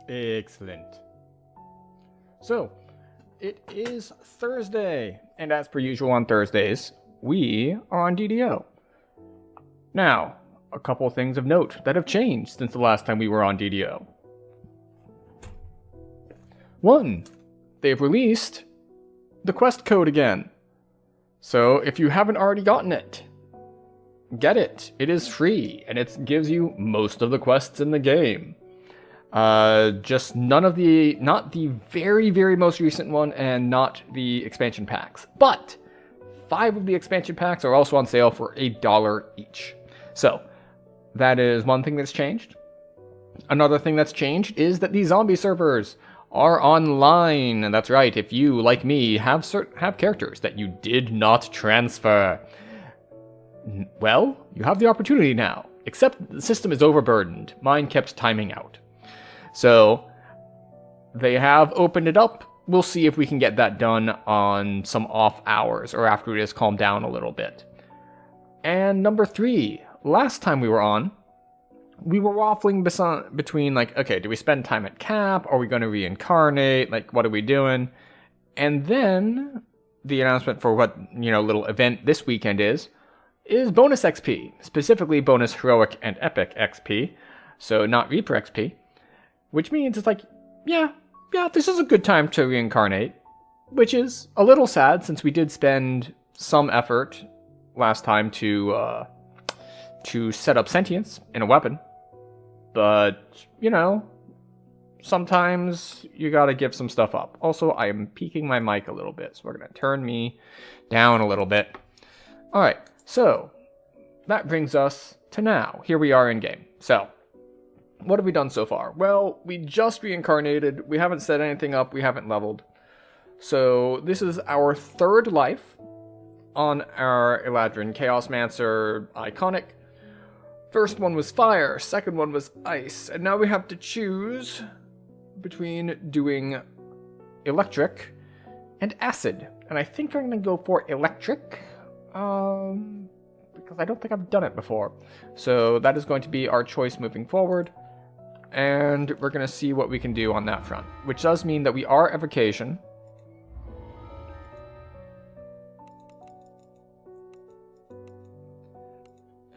Excellent. So, it is Thursday, and as per usual on Thursdays, we are on DDO. Now, a couple of things of note that have changed since the last time we were on DDO. One, they've released the quest code again. So if you haven't already gotten it, get it. It is free, and it gives you most of the quests in the game. Just not the very, very most recent one, and not the expansion packs. But 5 of the expansion packs are also on sale for $1 each. So that is one thing that's changed. Another thing that's changed is that the zombie servers are online. And that's right, if you, like me, have characters that you did not transfer, well, you have the opportunity now. Except the system is overburdened. Mine kept timing out. So they have opened it up. We'll see if we can get that done on some off hours or after it has calmed down a little bit. And number 3, last time we were on, we were waffling between like, okay, do we spend time at camp? Are we going to reincarnate? Like, what are we doing? And then the announcement for what, little event this weekend is bonus XP, specifically bonus heroic and epic XP. So not Reaper XP. Which means it's like, yeah, this is a good time to reincarnate. Which is a little sad since we did spend some effort last time to set up sentience in a weapon. But, sometimes you gotta give some stuff up. Also, I am peaking my mic a little bit, so we're gonna turn me down a little bit. Alright, so that brings us to now. Here we are in game. So, what have we done so far? Well, we just reincarnated, we haven't set anything up, we haven't leveled. So this is our 3rd life on our Eladrin chaosmancer iconic. First one was fire, second one was ice, and now we have to choose between doing electric and acid. And I think I'm going to go for electric, because I don't think I've done it before. So that is going to be our choice moving forward. And we're going to see what we can do on that front. Which does mean that we are evocation.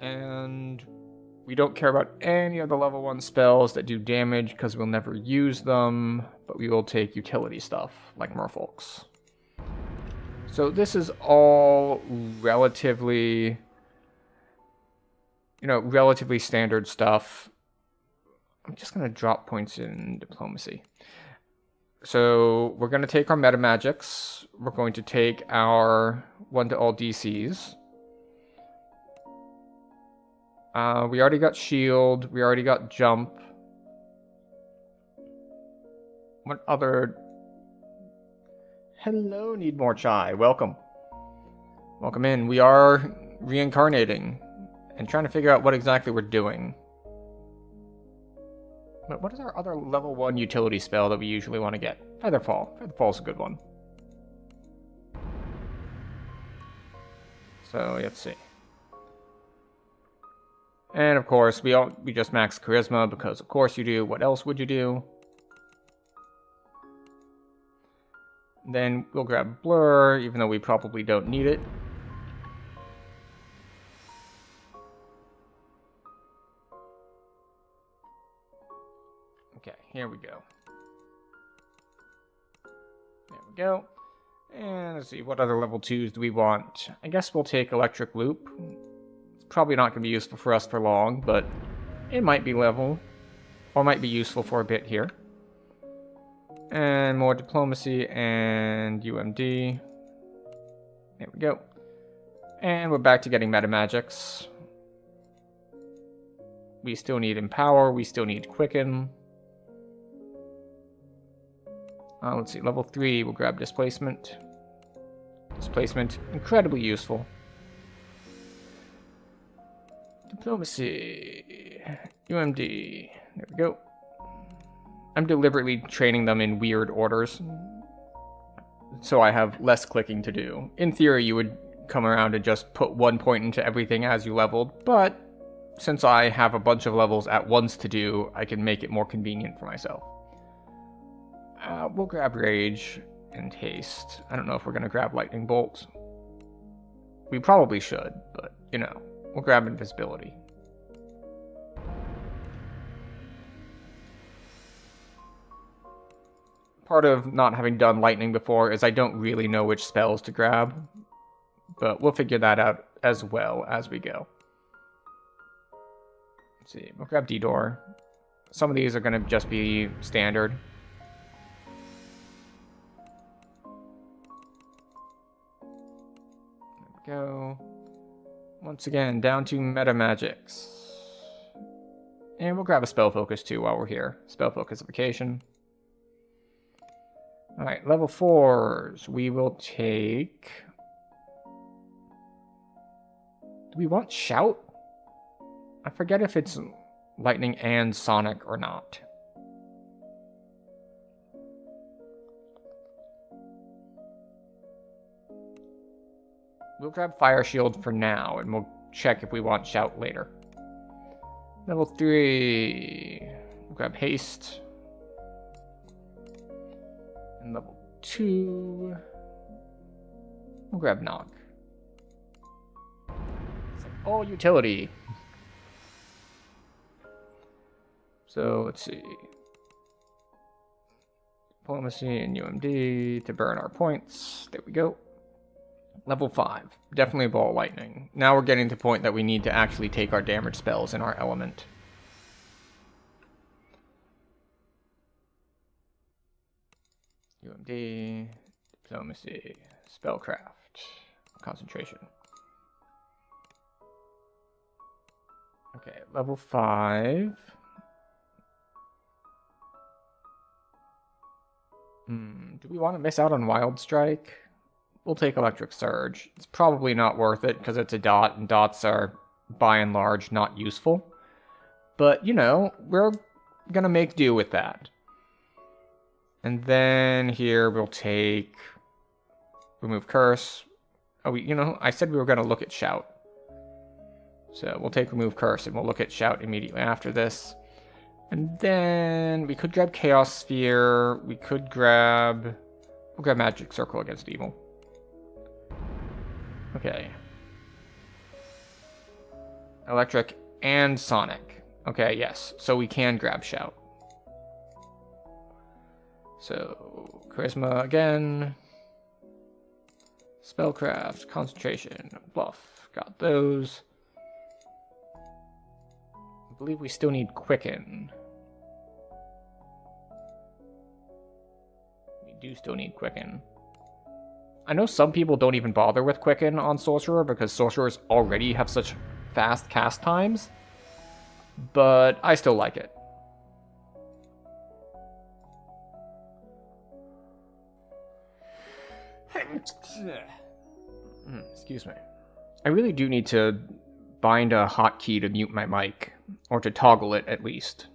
And we don't care about any of the level 1 spells that do damage because we'll never use them. But we will take utility stuff like merfolks. So this is all relatively standard stuff. I'm just going to drop points in diplomacy. So we're going to take our meta magics. We're going to take our 1 to all DCs. We already got shield. We already got jump. What other... Hello, Need More Chai. Welcome. Welcome in. We are reincarnating and trying to figure out what exactly we're doing. But what is our other level 1 utility spell that we usually want to get? Featherfall. Featherfall is a good one. So, let's see. And of course, we just max charisma because of course you do. What else would you do? Then we'll grab blur, even though we probably don't need it. Okay, here we go. There we go. And let's see, what other level 2s do we want? I guess we'll take electric loop. It's probably not going to be useful for us for long, but it might be level, or might be useful for a bit here. And more diplomacy and UMD. There we go. And we're back to getting meta magics. We still need empower, we still need quicken. Let's see, level 3, we'll grab displacement. Displacement, incredibly useful. Diplomacy, UMD, there we go. I'm deliberately training them in weird orders, so I have less clicking to do. In theory, you would come around and just put 1 point into everything as you leveled, but since I have a bunch of levels at once to do, I can make it more convenient for myself. We'll grab Rage and Haste. I don't know if we're going to grab Lightning Bolt. We probably should, but, you know, we'll grab Invisibility. Part of not having done Lightning before is I don't really know which spells to grab, but we'll figure that out as well as we go. Let's see, we'll grab D-Door. Some of these are going to just be standard. Go. Once again, down to meta magics. And we'll grab a spell focus too while we're here. Spell focusfication. Alright, level 4s. We will take... Do we want Shout? I forget if it's Lightning and Sonic or not. We'll grab Fire Shield for now, and we'll check if we want Shout later. Level 3. We'll grab Haste. And level 2. We'll grab Knock. It's like all utility. So, let's see. Diplomacy and UMD to burn our points. There we go. Level 5. Definitely Ball Lightning. Now we're getting to the point that we need to actually take our damage spells in our element. UMD, Diplomacy, Spellcraft, Concentration. Okay, level 5. Do we want to miss out on Wild Strike? We'll take Electric Surge. It's probably not worth it because it's a dot, and dots are, by and large, not useful. But, you know, we're going to make do with that. And then here we'll take... Remove Curse. Oh, you know, I said we were going to look at Shout. So we'll take Remove Curse and we'll look at Shout immediately after this. And then we could grab Chaos Sphere. We could grab... We'll grab Magic Circle against Evil. Okay. Electric and Sonic. Okay, yes. So we can grab Shout. So, Charisma again. Spellcraft, Concentration, Bluff. Got those. I believe we still need Quicken. We do still need Quicken. I know some people don't even bother with Quicken on Sorcerer because Sorcerers already have such fast cast times, but I still like it. Excuse me. I really do need to bind a hotkey to mute my mic, or to toggle it at least.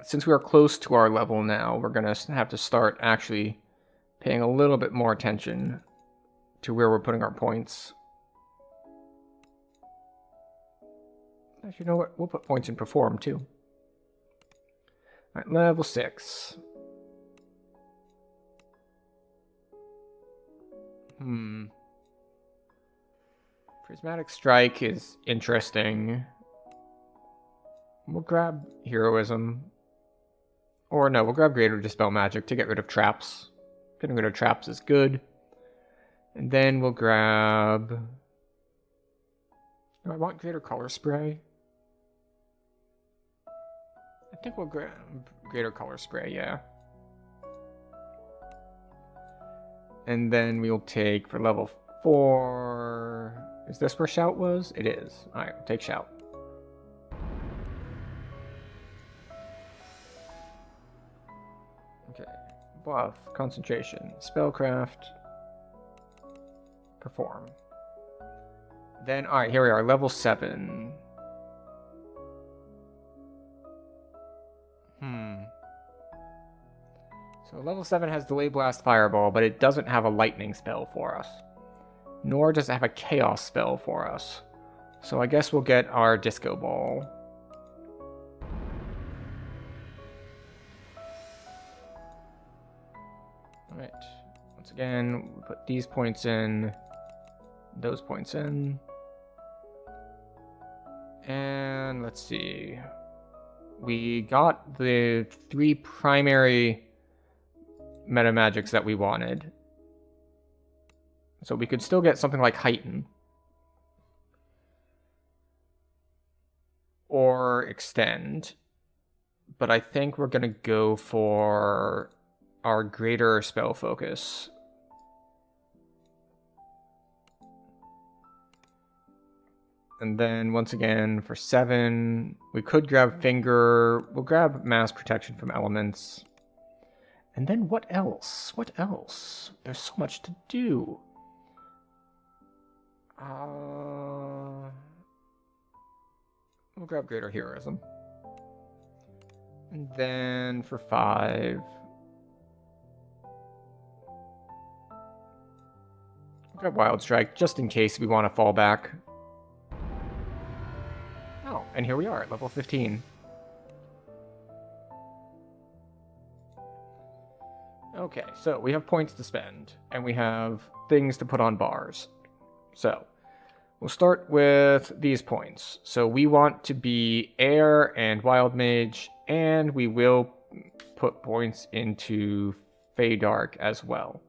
Since we are close to our level now, we're going to have to start actually paying a little bit more attention to where we're putting our points. Actually, you know what? We'll put points in Perform, too. Alright, level 6. Prismatic Strike is interesting. We'll grab Heroism. Or no, we'll grab Greater Dispel Magic to get rid of traps. Getting rid of traps is good. And then we'll grab... Do I want Greater Color Spray? I think we'll grab Greater Color Spray, yeah. And then we'll take, for level 4... Is this where Shout was? It is. Alright, we'll take Shout. Okay. Bluff, Concentration, Spellcraft, Perform. Then, alright, here we are, level 7. So level 7 has Delay Blast Fireball, but it doesn't have a lightning spell for us. Nor does it have a chaos spell for us. So I guess we'll get our Disco Ball. Alright. Once again, we put these points in, those points in. And let's see. We got the 3 primary meta magics that we wanted. So we could still get something like Heighten. Or Extend. But I think we're going to go for our greater spell focus. And then once again for 7, we could grab Finger. We'll grab Mass Protection from Elements. And then what else? What else? There's so much to do. We'll grab Greater Heroism. And then for 5, we'll grab Wild Strike, just in case we want to fall back. Oh, and here we are at level 15. Okay, so we have points to spend, and we have things to put on bars. So, we'll start with these points. So we want to be Air and Wild Mage, and we will put points into Fey Dark as well,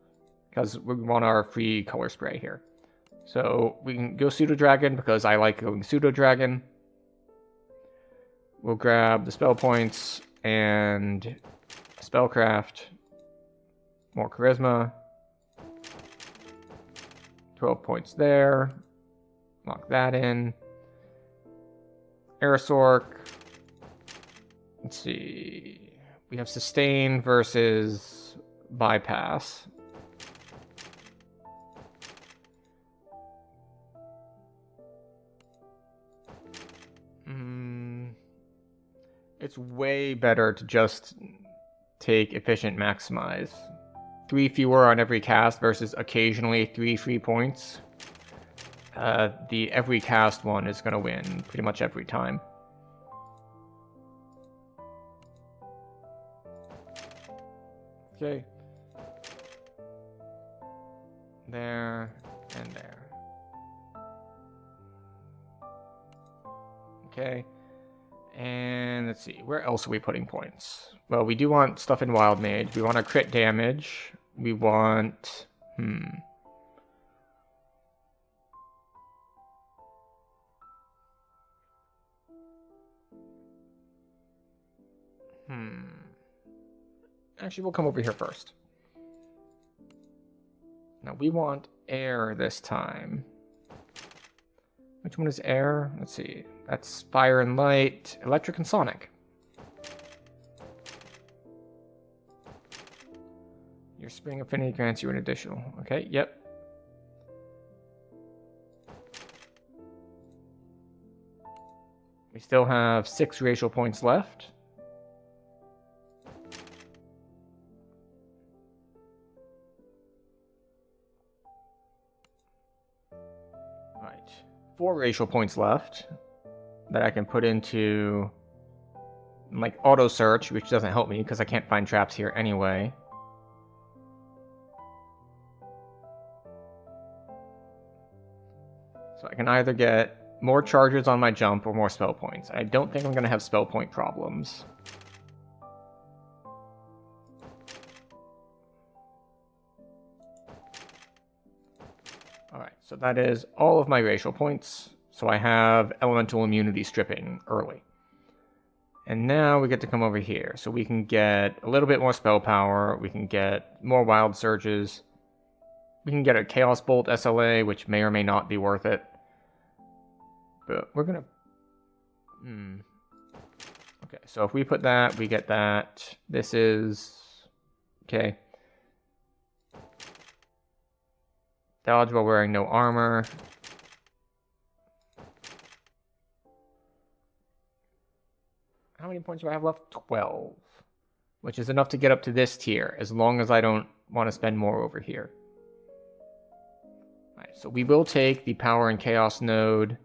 because we want our free color spray here. So we can go Pseudo Dragon, because I like going Pseudo Dragon. We'll grab the spell points and Spellcraft. More Charisma. 12 points there. Lock that in. Aerosork. Let's see. We have Sustain versus Bypass. It's way better to just take Efficient Maximize. 3 fewer on every cast versus occasionally 3 free points. The every cast one is going to win pretty much every time. Okay. There and there. Okay. And let's see, where else are we putting points? Well, we do want stuff in Wild Mage. We want a crit damage. We want... Actually, we'll come over here first. Now, we want Air this time. Which one is Air? Let's see. That's Fire and Light, Electric and Sonic. Your Spring Affinity grants you an additional. Okay, yep. We still have 6 racial points left. Right. 4 racial points left that I can put into like auto search, which doesn't help me because I can't find traps here anyway. So I can either get more charges on my jump or more spell points. I don't think I'm going to have spell point problems. Alright, so that is all of my racial points. So I have elemental immunity stripping early. And now we get to come over here. So we can get a little bit more spell power. We can get more wild surges. We can get a Chaos Bolt SLA, which may or may not be worth it. But we're going to... Okay, so if we put that, we get that. This is... Okay. Dodge while wearing no armor. How many points do I have left? 12. Which is enough to get up to this tier, as long as I don't want to spend more over here. Alright, so we will take the Power and Chaos node.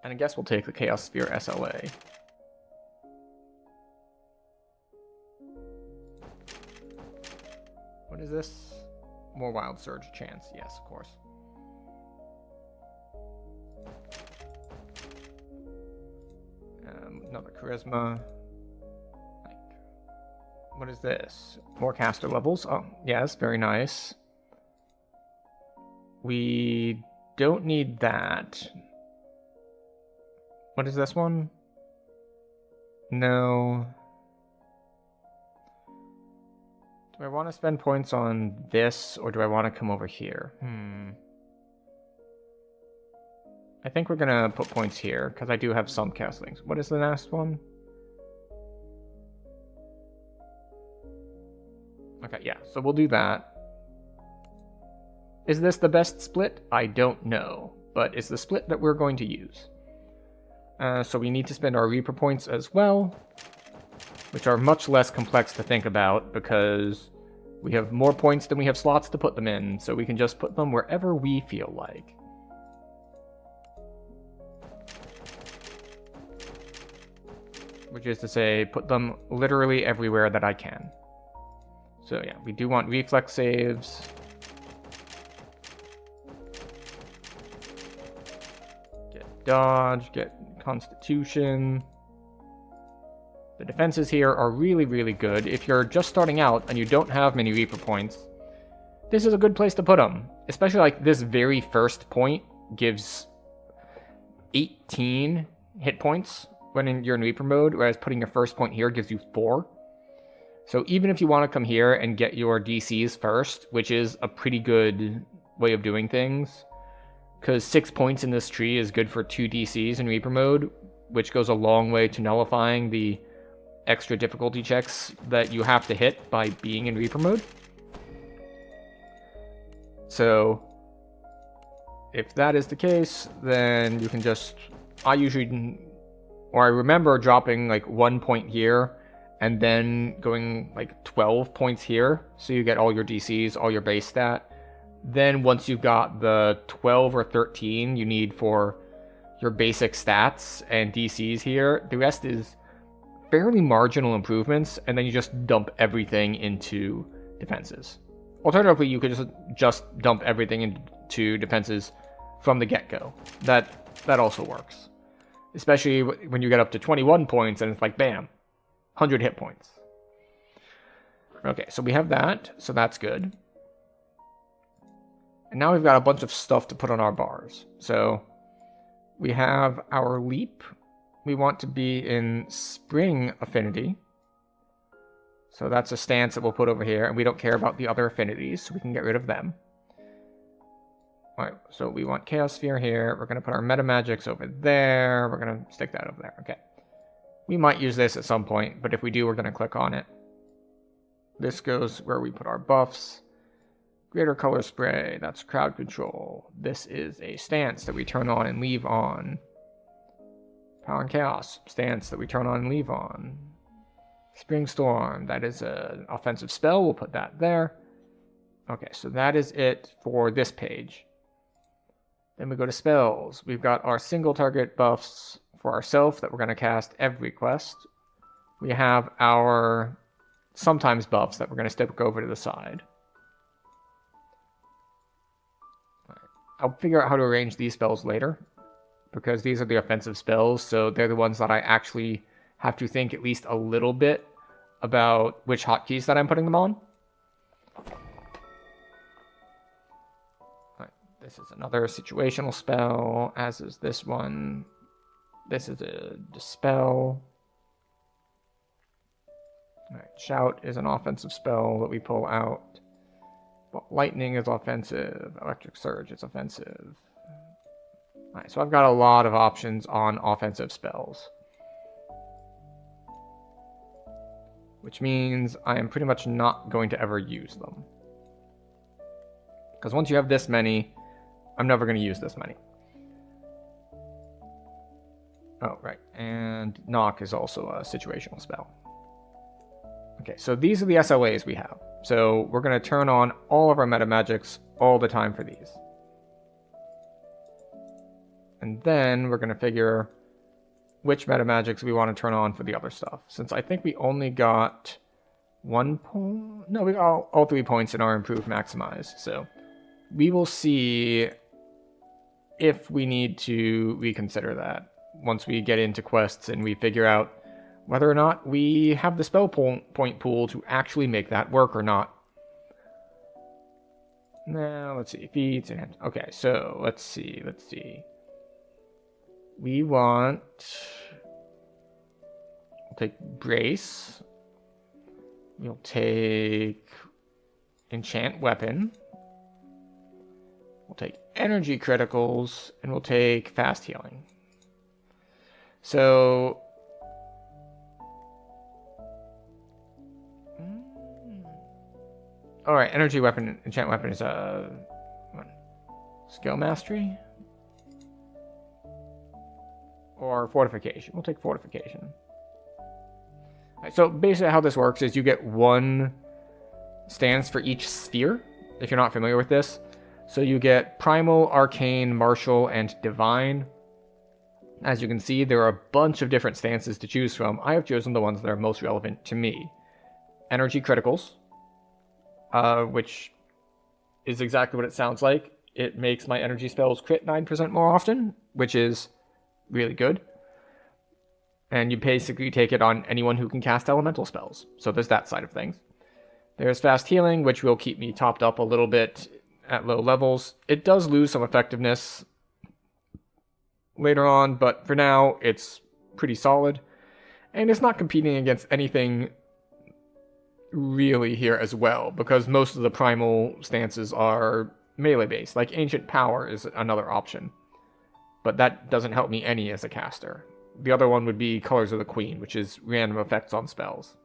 And I guess we'll take the Chaos Sphere SLA. What is this? More Wild Surge chance. Yes, of course. Another Charisma. What is this? More caster levels. Oh, yes, very nice. We don't need that. What is this one? No. Do I want to spend points on this, or do I want to come over here? I think we're going to put points here, because I do have some castlings. What is the next one? Okay, yeah, so we'll do that. Is this the best split? I don't know, but it's the split that we're going to use. So we need to spend our Reaper points as well, which are much less complex to think about because we have more points than we have slots to put them in, so we can just put them wherever we feel like. Which is to say, put them literally everywhere that I can. So yeah, we do want reflex saves. Get dodge, get constitution. The defenses here are really, really good. If you're just starting out and you don't have many Reaper points, this is a good place to put them. Especially like this very first point gives 18 hit points when you're in Reaper mode, whereas putting your first point here gives you 4. So even if you want to come here and get your DCs first, which is a pretty good way of doing things, because 6 points in this tree is good for 2 DCs in Reaper mode, which goes a long way to nullifying the extra difficulty checks that you have to hit by being in Reaper mode. So if that is the case, then you can just, I remember dropping like 1 point here and then going like 12 points here, so you get all your DCs, all your base stat. Then once you've got the 12 or 13 you need for your basic stats and DCs here, the rest is fairly marginal improvements, and then you just dump everything into defenses. Alternatively, you could just dump everything into defenses from the get-go. That also works. Especially when you get up to 21 points and it's like, bam, 100 hit points. Okay, so we have that, so that's good. And now we've got a bunch of stuff to put on our bars. So we have our leap. We want to be in spring affinity. So that's a stance that we'll put over here, and we don't care about the other affinities, so we can get rid of them. Alright, so we want Chaos Sphere here. We're going to put our Meta Magics over there. We're going to stick that over there. Okay. We might use this at some point, but if we do, we're going to click on it. This goes where we put our buffs. Greater Color Spray, that's crowd control. This is a stance that we turn on and leave on. Power and Chaos, stance that we turn on and leave on. Spring Storm, that is an offensive spell. We'll put that there. Okay, so that is it for this page. Then we go to spells. We've got our single target buffs for ourselves that we're going to cast every quest. We have our sometimes buffs that we're going to stick over to the side. I'll figure out how to arrange these spells later, because these are the offensive spells, so they're the ones that I actually have to think at least a little bit about which hotkeys that I'm putting them on. Right, this is another situational spell, as is this one. This is a dispel. Right, shout is an offensive spell that we pull out. Lightning is offensive. Electric Surge is offensive. Alright, so I've got a lot of options on offensive spells. Which means I am pretty much not going to ever use them. Because once you have this many, I'm never going to use this many. Oh, right. And Knock is also a situational spell. Okay, so these are the SLAs we have. So we're going to turn on all of our meta magics all the time for these. And then we're going to figure which meta magics we want to turn on for the other stuff. Since I think we only got 1 point. No, we got all 3 points in our improved maximize. So we will see if we need to reconsider that once we get into quests and we figure out whether or not we have the spell point pool to actually make that work or not. Now, let's see. Feats and... Okay, so let's see. We want... We'll take Brace. We'll take Enchant Weapon. We'll take Energy Criticals. And we'll take Fast Healing. So... Alright, Energy Weapon, Enchant Weapon is Skill Mastery? Or Fortification. We'll take Fortification. Right, so basically how this works is you get 1 stance for each sphere, if you're not familiar with this. So you get Primal, Arcane, Martial, and Divine. As you can see, there are a bunch of different stances to choose from. I have chosen the ones that are most relevant to me. Energy Criticals, which is exactly what it sounds like. It makes my energy spells crit 9% more often, which is really good. And you basically take it on anyone who can cast elemental spells. So there's that side of things. There's Fast Healing, which will keep me topped up a little bit at low levels. It does lose some effectiveness later on, but for now, it's pretty solid. And it's not competing against anything really here as well, because most of the primal stances are melee based. Like Ancient Power is another option, but that doesn't help me any as a caster. The other one would be Colors of the Queen, which is random effects on spells.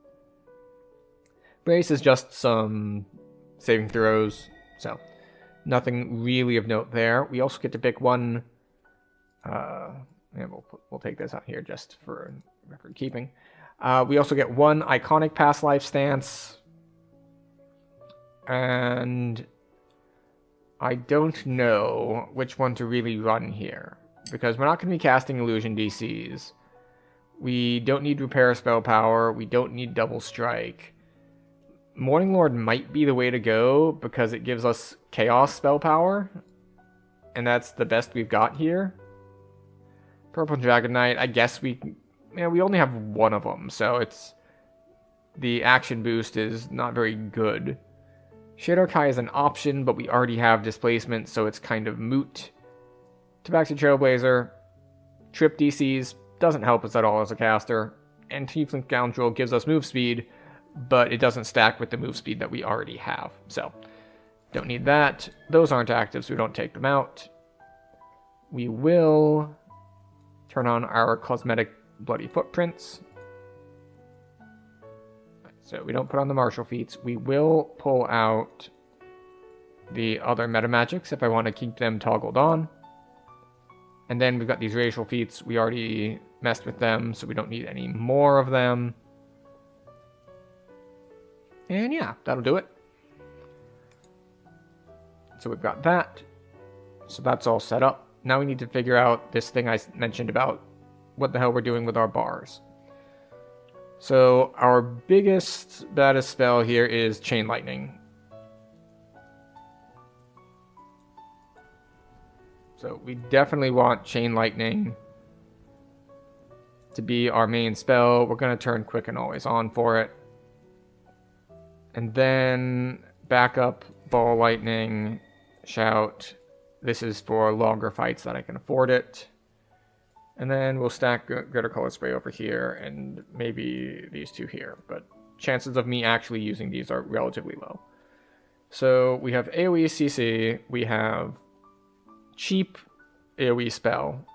Brace is just some saving throws, so nothing really of note there. We also get to pick one. And we'll take this out here just for record keeping. We also get 1 iconic past life stance. And I don't know which one to really run here, because we're not going to be casting illusion DCs. We don't need repair spell power. We don't need double strike. Morning Lord might be the way to go because it gives us chaos spell power, and that's the best we've got here. Purple Dragon Knight, I guess we only have 1 of them, so it's the action boost is not very good. Shadow Kai is an option, but we already have displacement, so it's kind of moot. Tabaxi Trailblazer, trip DCs, doesn't help us at all as a caster, and Tiefling Scoundrel gives us move speed, but it doesn't stack with the move speed that we already have, so don't need that. Those aren't active, so we don't take them out. We will turn on our cosmetic Bloody Footprints. So we don't put on the martial feats. We will pull out the other meta magics if I want to keep them toggled on. And then we've got these racial feats. We already messed with them, so we don't need any more of them. And yeah, that'll do it. So we've got that. So that's all set up. Now we need to figure out this thing I mentioned about what the hell we're doing with our bars. So our biggest, baddest spell here is Chain Lightning. So we definitely want Chain Lightning to be our main spell. We're going to turn Quick and Always on for it. And then backup, Ball Lightning, Shout. This is for longer fights that I can afford it. And then we'll stack Greater Color Spray over here and maybe these 2 here. But chances of me actually using these are relatively low. So we have AoE CC. We have cheap AoE spell.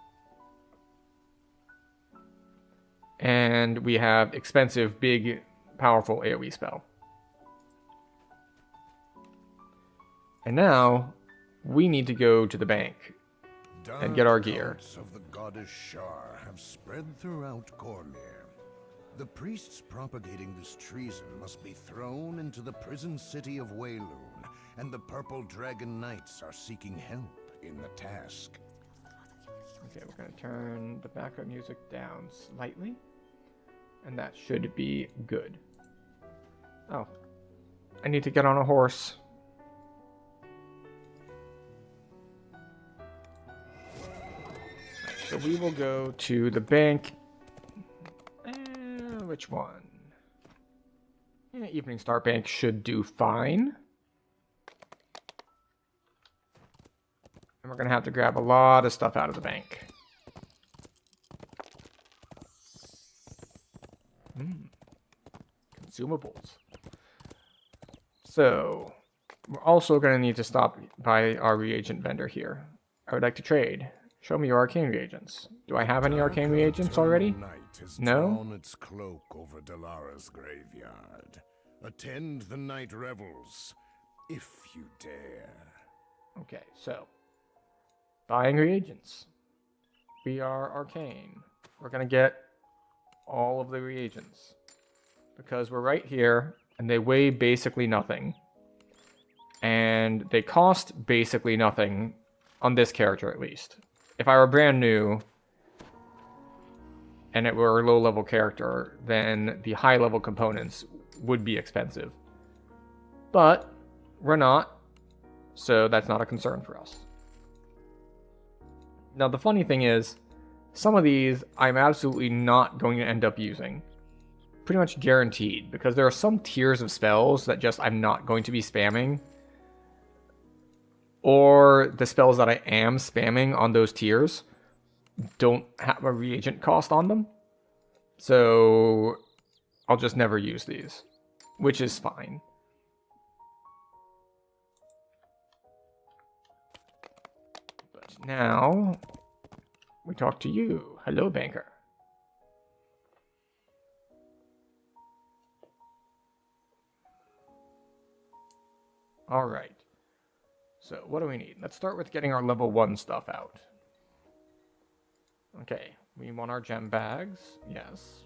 And we have expensive, big, powerful AoE spell. And now we need to go to the bank and get our gear. Of the goddess Shar have spread throughout Cormyr. The priests propagating this treason must be thrown into the prison city of Wayloon, and the Purple Dragon Knights are seeking help in the task. Okay, we're going to turn the background music down slightly. And that should be good. Oh. I need to get on a horse. So we will go to the bank. Which one? Yeah, Evening Star Bank should do fine. And we're going to have to grab a lot of stuff out of the bank. Consumables. So, we're also going to need to stop by our reagent vendor here. I would like to trade. Show me your arcane reagents. Do I have any arcane reagents already? No? Drawn its cloak over Dalara's graveyard. Attend the night revels, if you dare. Okay, so. Buying reagents. We are arcane. We're going to get all of the reagents. Because we're right here, and they weigh basically nothing. And they cost basically nothing on this character, at least. If I were brand new, and it were a low-level character, then the high-level components would be expensive. But we're not, so that's not a concern for us. Now, the funny thing is, some of these I'm absolutely not going to end up using. Pretty much guaranteed, because there are some tiers of spells that just I'm not going to be spamming. Or the spells that I am spamming on those tiers don't have a reagent cost on them. So I'll just never use these, which is fine. But now we talk to you. Hello, banker. All right. So what do we need? Let's start with getting our level 1 stuff out. Okay, we want our gem bags. Yes.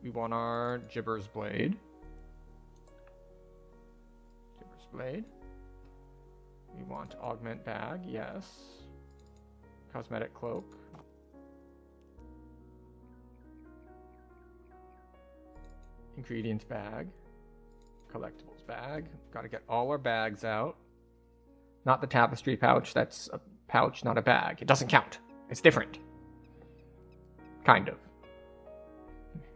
We want our Gibber's Blade. Gibber's Blade. We want Augment Bag. Yes. Cosmetic Cloak. Ingredients Bag. Collectibles Bag. Got to get all our bags out. Not the tapestry pouch. That's a pouch, not a bag. It doesn't count. It's different. Kind of.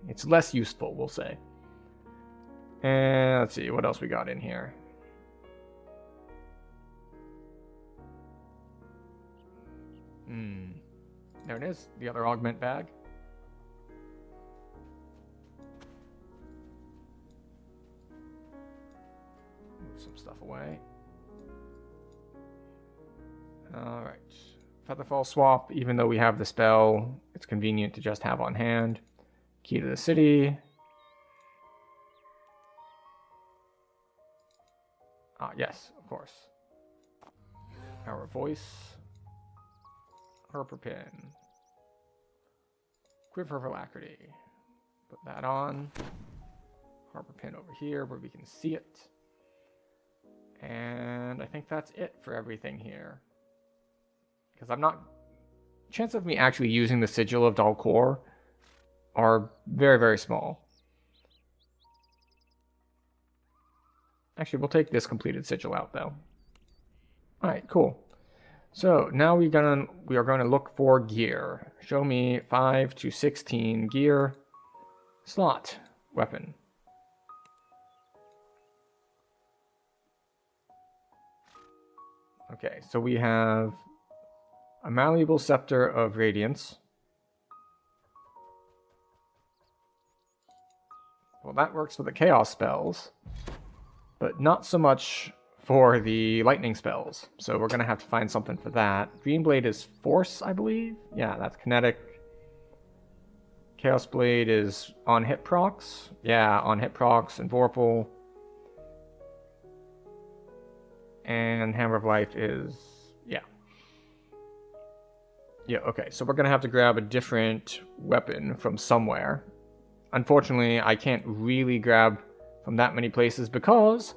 It's less useful, we'll say. And let's see, what else we got in here? There it is, the other augment bag. Move some stuff away. Alright. Featherfall swap, even though we have the spell, it's convenient to just have on hand. Key to the city. Ah, yes, of course. Our voice. Harper pin. Quiver of Alacrity. Put that on. Harper pin over here where we can see it. And I think that's it for everything here. Because I'm not... Chance of me actually using the Sigil of Dalcor are very, very small. Actually, we'll take this completed Sigil out, though. Alright, cool. So, now we are going to look for gear. Show me 5 to 16 gear. Slot. Weapon. Okay, so we have a malleable scepter of radiance. Well, that works for the chaos spells, but not so much for the lightning spells. So we're going to have to find something for that. Green Blade is force, I believe. Yeah, that's kinetic. Chaos Blade is on hit procs. Yeah, on hit procs and Vorpal. And Hammer of Life is, yeah. Yeah, okay, so we're going to have to grab a different weapon from somewhere. Unfortunately, I can't really grab from that many places because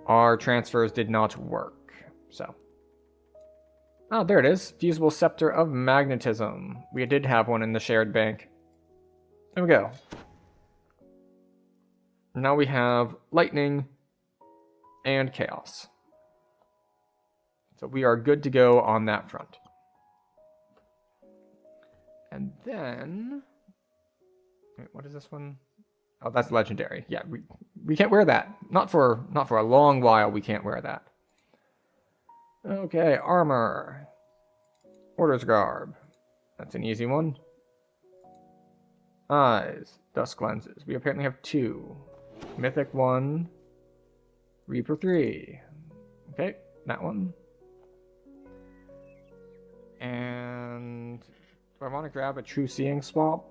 our transfers did not work. So, Ah, there it is. Fusible Scepter of Magnetism. We did have one in the shared bank. There we go. Now we have Lightning and Chaos. So we are good to go on that front. And then... Wait, what is this one? Oh, that's Legendary. Yeah, we can't wear that. Not for a long while we can't wear that. Okay, Armor. Order's Garb. That's an easy one. Eyes. Dusk Lenses. We apparently have 2. Mythic 1. Reaper 3. Okay, that one. And do I want to grab a True Seeing swap?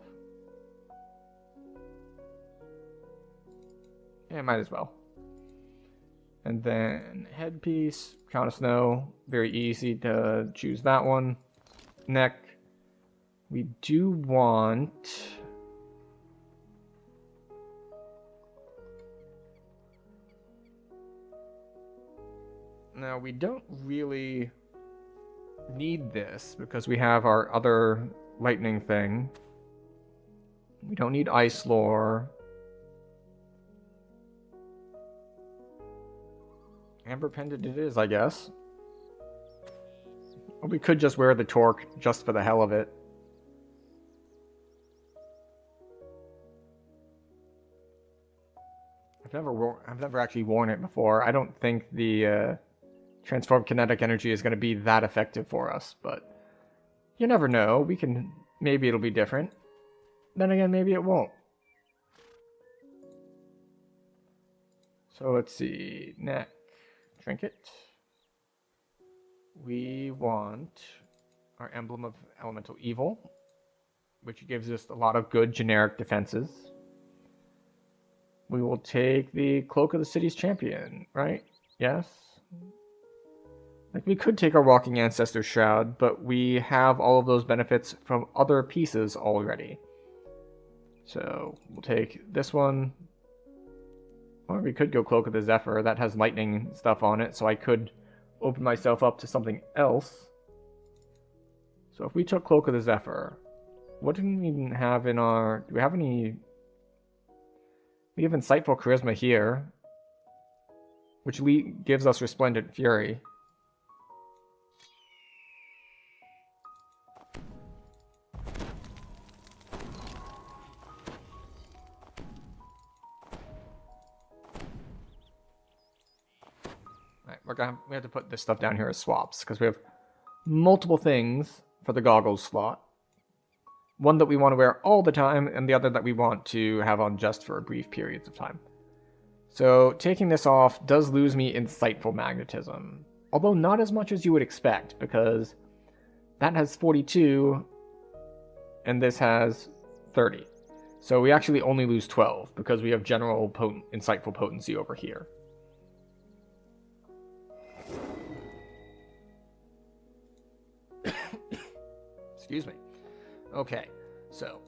Yeah, might as well. And then Headpiece, Crown of Snow. Very easy to choose that one. Neck. We do want... Now, we don't really need this because we have our other lightning thing. We don't need Ice Lore. Amber Pendant it is, I guess. Or we could just wear the Torque just for the hell of it. I've never actually worn it before. I don't think the Transform Kinetic Energy is going to be that effective for us, but you never know. We can... Maybe it'll be different. Then again, maybe it won't. So let's see. Neck. Trinket. We want our Emblem of Elemental Evil, which gives us a lot of good generic defenses. We will take the Cloak of the City's Champion, right? Yes? Like, we could take our Walking Ancestor's Shroud, but we have all of those benefits from other pieces already. So, we'll take this one. Or we could go Cloak of the Zephyr. That has lightning stuff on it, so I could open myself up to something else. So if we took Cloak of the Zephyr, what do we even have in our... Do we have any... We have Insightful Charisma here, which gives us Resplendent Fury. We have to put this stuff down here as swaps, because we have multiple things for the goggles slot. One that we want to wear all the time, and the other that we want to have on just for brief periods of time. So, taking this off does lose me Insightful Magnetism. Although not as much as you would expect, because that has 42, and this has 30. So we actually only lose 12, because we have general Insightful Potency over here. Excuse me. Okay, so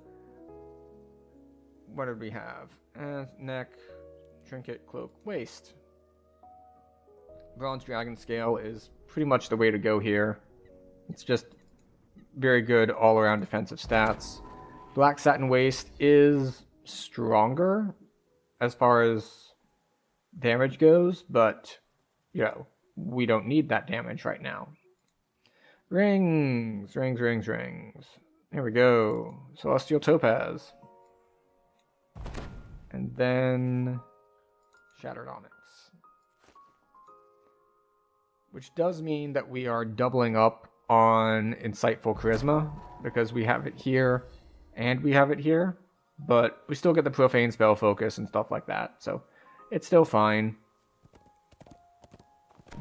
what did we have? Neck, Trinket, Cloak, Waist. Bronze Dragon Scale is pretty much the way to go here. It's just very good all-around defensive stats. Black Satin Waist is stronger as far as damage goes, but, you know, we don't need that damage right now. Rings, rings, rings, rings. Here we go. Celestial Topaz. And then Shattered Onyx. Which does mean that we are doubling up on Insightful Charisma, because we have it here and we have it here, but we still get the Profane Spell Focus and stuff like that, so it's still fine.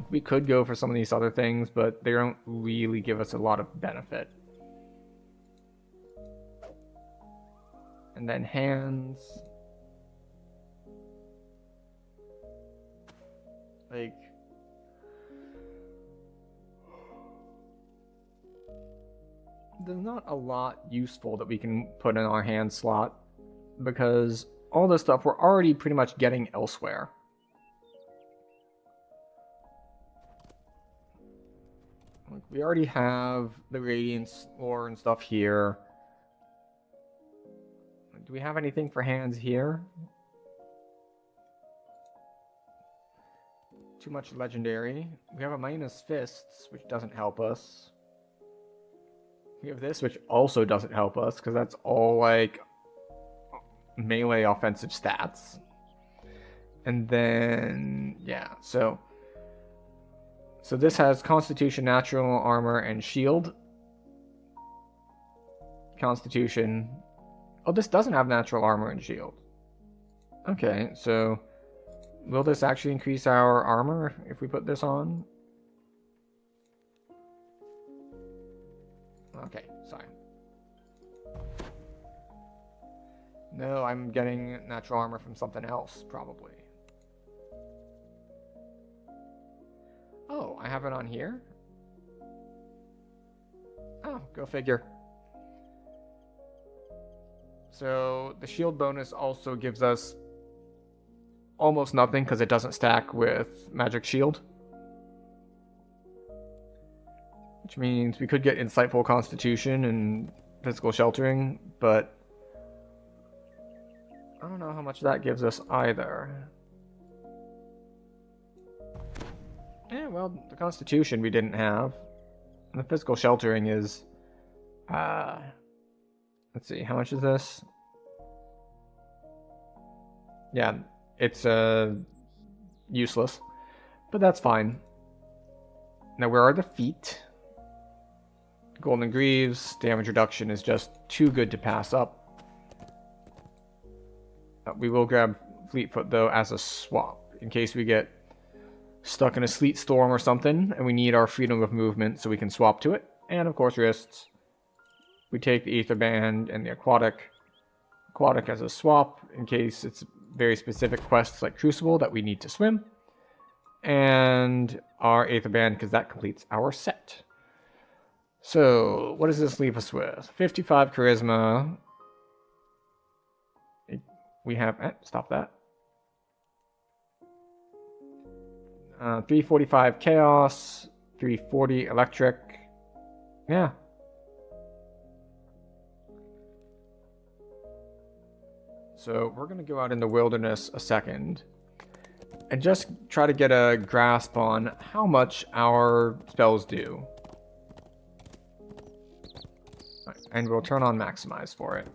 We could go for some of these other things, but they don't really give us a lot of benefit. And then hands. Like... There's not a lot useful that we can put in our hand slot, because all this stuff we're already pretty much getting elsewhere. we already have the Radiance lore and stuff here. Do we have anything for hands here? Too much legendary. We have a minus fists, which doesn't help us. We have this, which also doesn't help us, because that's all, like, melee offensive stats. And then, yeah, so this has Constitution, Natural Armor, and Shield. Constitution. Oh, this doesn't have Natural Armor and Shield. Okay, so will this actually increase our armor if we put this on? Okay, sorry. No, I'm getting natural armor from something else, probably. Oh, I have it on here? Oh, go figure. So, the shield bonus also gives us almost nothing because it doesn't stack with magic shield. Which means we could get insightful constitution and physical sheltering, but I don't know how much that gives us either. Yeah, well, the constitution we didn't have. And the physical sheltering is... let's see, how much is this? Yeah, it's useless. But that's fine. Now, where are the feet? Golden Greaves, damage reduction is just too good to pass up. We will grab Fleetfoot, though, as a swap, in case we get stuck in a sleet storm or something, and we need our freedom of movement so we can swap to it. And, of course, wrists. We take the Aether Band and the Aquatic as a swap, in case it's very specific quests like Crucible that we need to swim. And our Aether Band, because that completes our set. So, what does this leave us with? 55 Charisma. We have... stop that. 345 Chaos. 340 Electric. Yeah. So, we're going to go out in the wilderness a second. And just try to get a grasp on how much our spells do. And we'll turn on Maximize for it.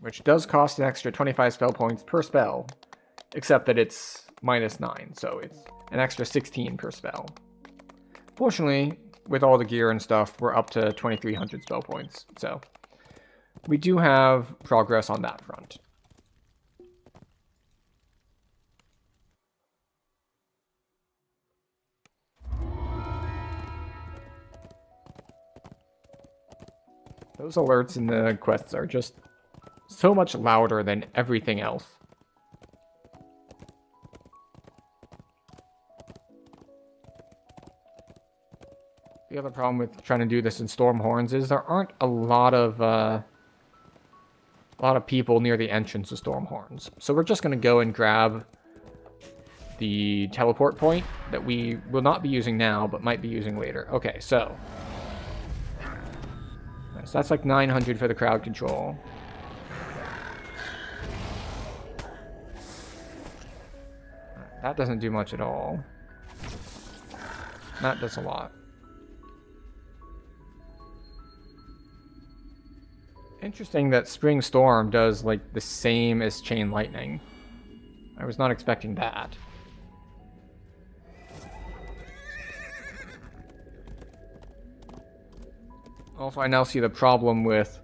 Which does cost an extra 25 spell points per spell. Except that it's -9, so it's an extra 16 per spell. Fortunately, with all the gear and stuff, we're up to 2,300 spell points. So, we do have progress on that front. Those alerts in the quests are just so much louder than everything else. The other problem with trying to do this in Stormhorns is there aren't a lot of people near the entrance to Stormhorns. So we're just going to go and grab the teleport point that we will not be using now, but might be using later. Okay, so that's like 900 for the crowd control. That doesn't do much at all. That does a lot. Interesting that Spring Storm does like the same as Chain Lightning. I was not expecting that. Also, I now see the problem with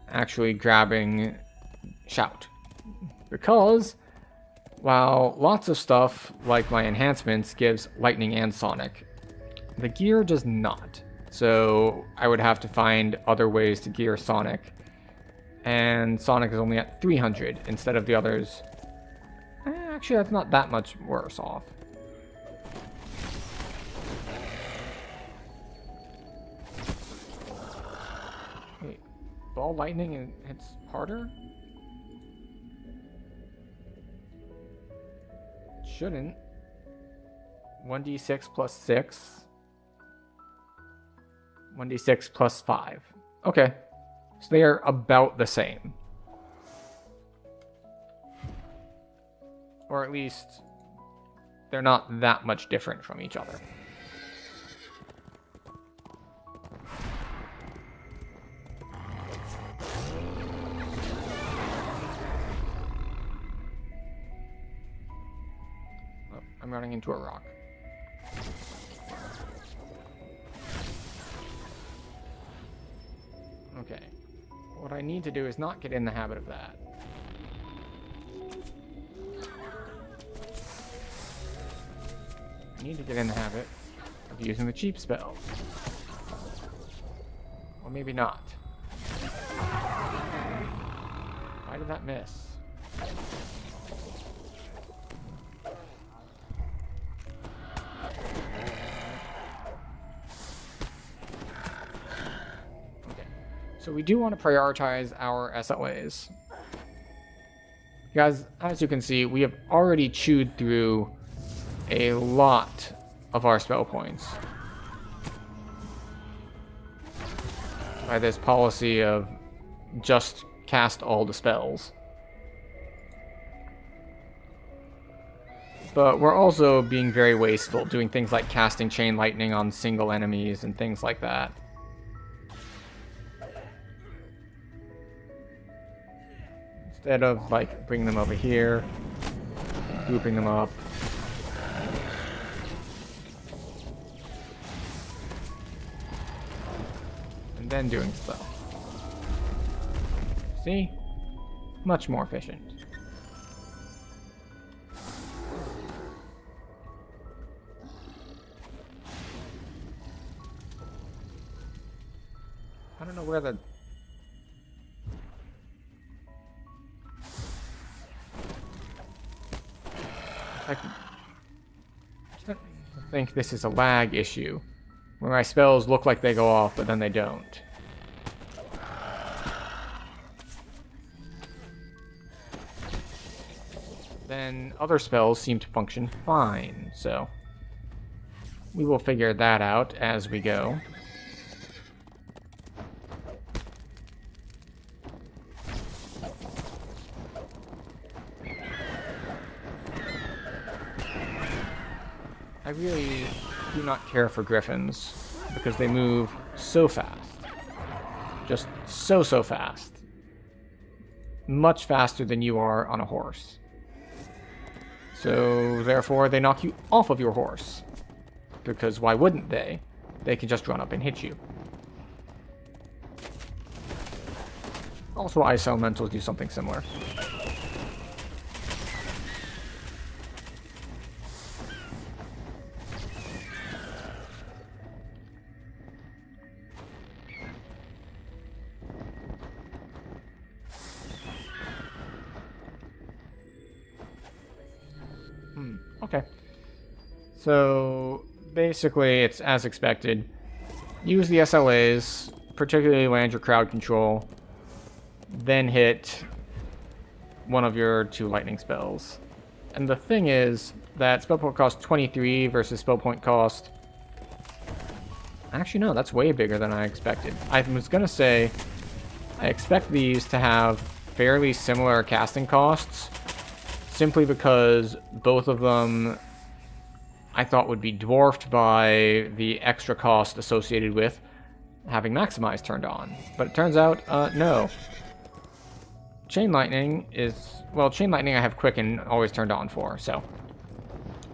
actually grabbing Shout. Because while lots of stuff, like my enhancements, gives Lightning and Sonic, the gear does not. So I would have to find other ways to gear Sonic. And Sonic is only at 300 instead of the others. Actually, that's not that much worse off. Wait, Ball Lightning hits harder? Shouldn't. 1d6 plus 6. 1d6 plus 5. Okay. So they are about the same. Or at least they're not that much different from each other. Oh, I'm running into a rock. Okay. What I need to do is not get in the habit of that. I need to get in the habit of using the cheap spells. Or maybe not. Why did that miss? So we do want to prioritize our SLAs. Guys, as you can see, we have already chewed through a lot of our spell points by this policy of just cast all the spells. But we're also being very wasteful, doing things like casting Chain Lightning on single enemies and things like that. Instead of, like, bringing them over here, grouping them up. And then doing stuff. See? Much more efficient. I don't know where the... I think this is a lag issue, where my spells look like they go off, but then they don't. Then other spells seem to function fine, so we will figure that out as we go. I really do not care for griffins, because they move so fast. Just so fast. Much faster than you are on a horse. So, therefore, they knock you off of your horse. Because why wouldn't they? They can just run up and hit you. Also, ice elementals do something similar. Okay. So, basically, it's as expected. Use the SLAs, particularly land your crowd control, then hit one of your 2 lightning spells. And the thing is that spell point cost 23 versus spell point cost... Actually, no, that's way bigger than I expected. I was going to say, I expect these to have fairly similar casting costs, simply because both of them I thought would be dwarfed by the extra cost associated with having Maximize turned on. But it turns out, no. Chain Lightning is... Well, Chain Lightning I have Quicken always turned on for, so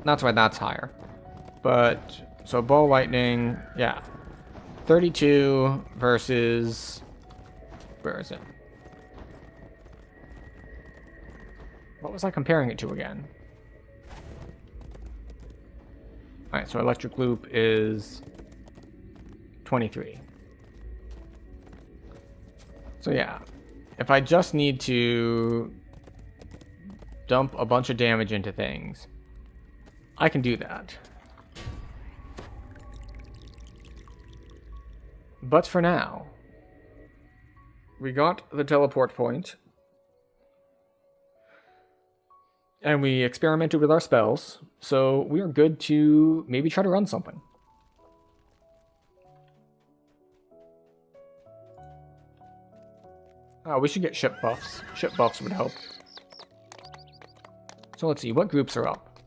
that's why that's higher. But, so Ball Lightning, yeah. 32 versus... Where is it? What was I comparing it to again? Alright, so Electric Loop is 23. So yeah, if I just need to dump a bunch of damage into things, I can do that. But for now, we got the teleport point. And we experimented with our spells, so we are good to maybe try to run something. Oh, we should get ship buffs. Ship buffs would help. So let's see, what groups are up?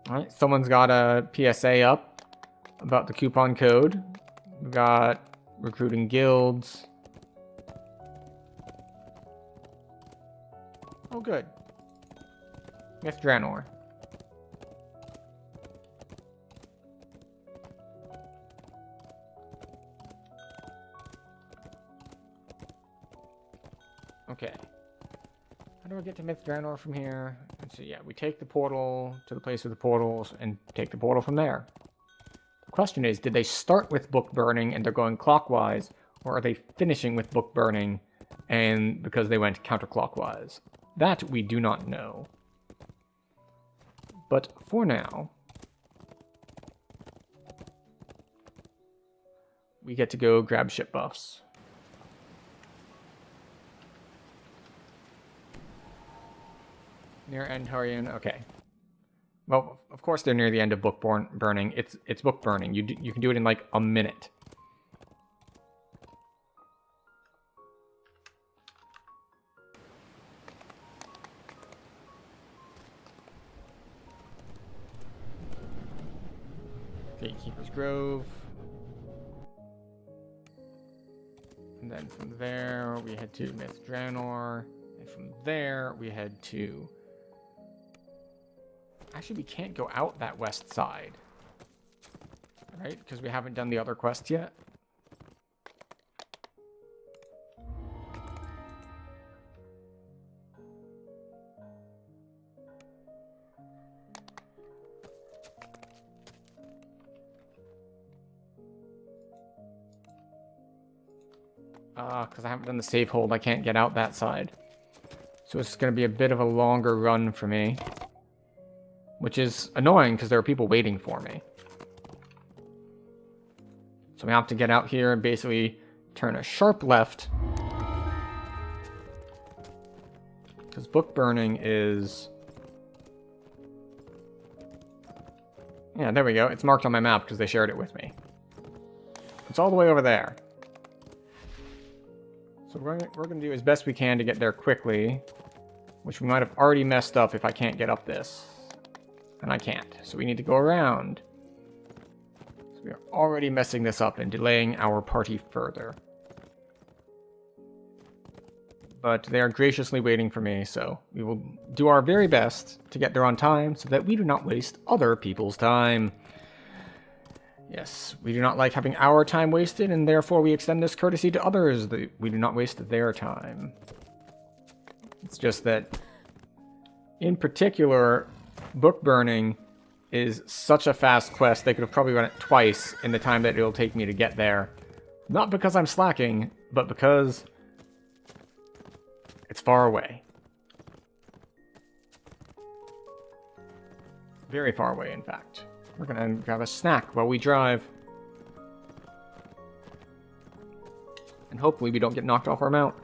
Alright, someone's got a PSA up about the coupon code. We've got recruiting guilds. Oh, good. Myth Draenor. Okay. How do I get to Myth Draenor from here? Let's see, yeah, we take the portal to the place with the portals and take the portal from there. The question is, did they start with book burning and they're going clockwise, or are they finishing with book burning and because they went counterclockwise? That we do not know. But for now, we get to go grab ship buffs. Near Endharian, okay. Well, of course they're near the end of book burning. It's book burning. You can do it in like a minute. Gatekeeper's Grove. And then from there we head to Myth Draenor. And from there we head to... Actually, we can't go out that west side. Right? Because we haven't done the other quest yet. Because I haven't done the save hold, I can't get out that side. So it's going to be a bit of a longer run for me. Which is annoying because there are people waiting for me. So we have to get out here and basically turn a sharp left. Because book burning is... Yeah, there we go. It's marked on my map because they shared it with me. It's all the way over there. So we're going to do as best we can to get there quickly. Which we might have already messed up if I can't get up this. And I can't. So we need to go around. So we are already messing this up and delaying our party further. But they are graciously waiting for me, so we will do our very best to get there on time so that we do not waste other people's time. Yes, we do not like having our time wasted, and therefore we extend this courtesy to others that we do not waste their time. It's just that, in particular, book burning is such a fast quest, they could have probably run it twice in the time that it'll take me to get there. Not because I'm slacking, but because it's far away. Very far away, in fact. We're gonna grab a snack while we drive. And hopefully we don't get knocked off our mount.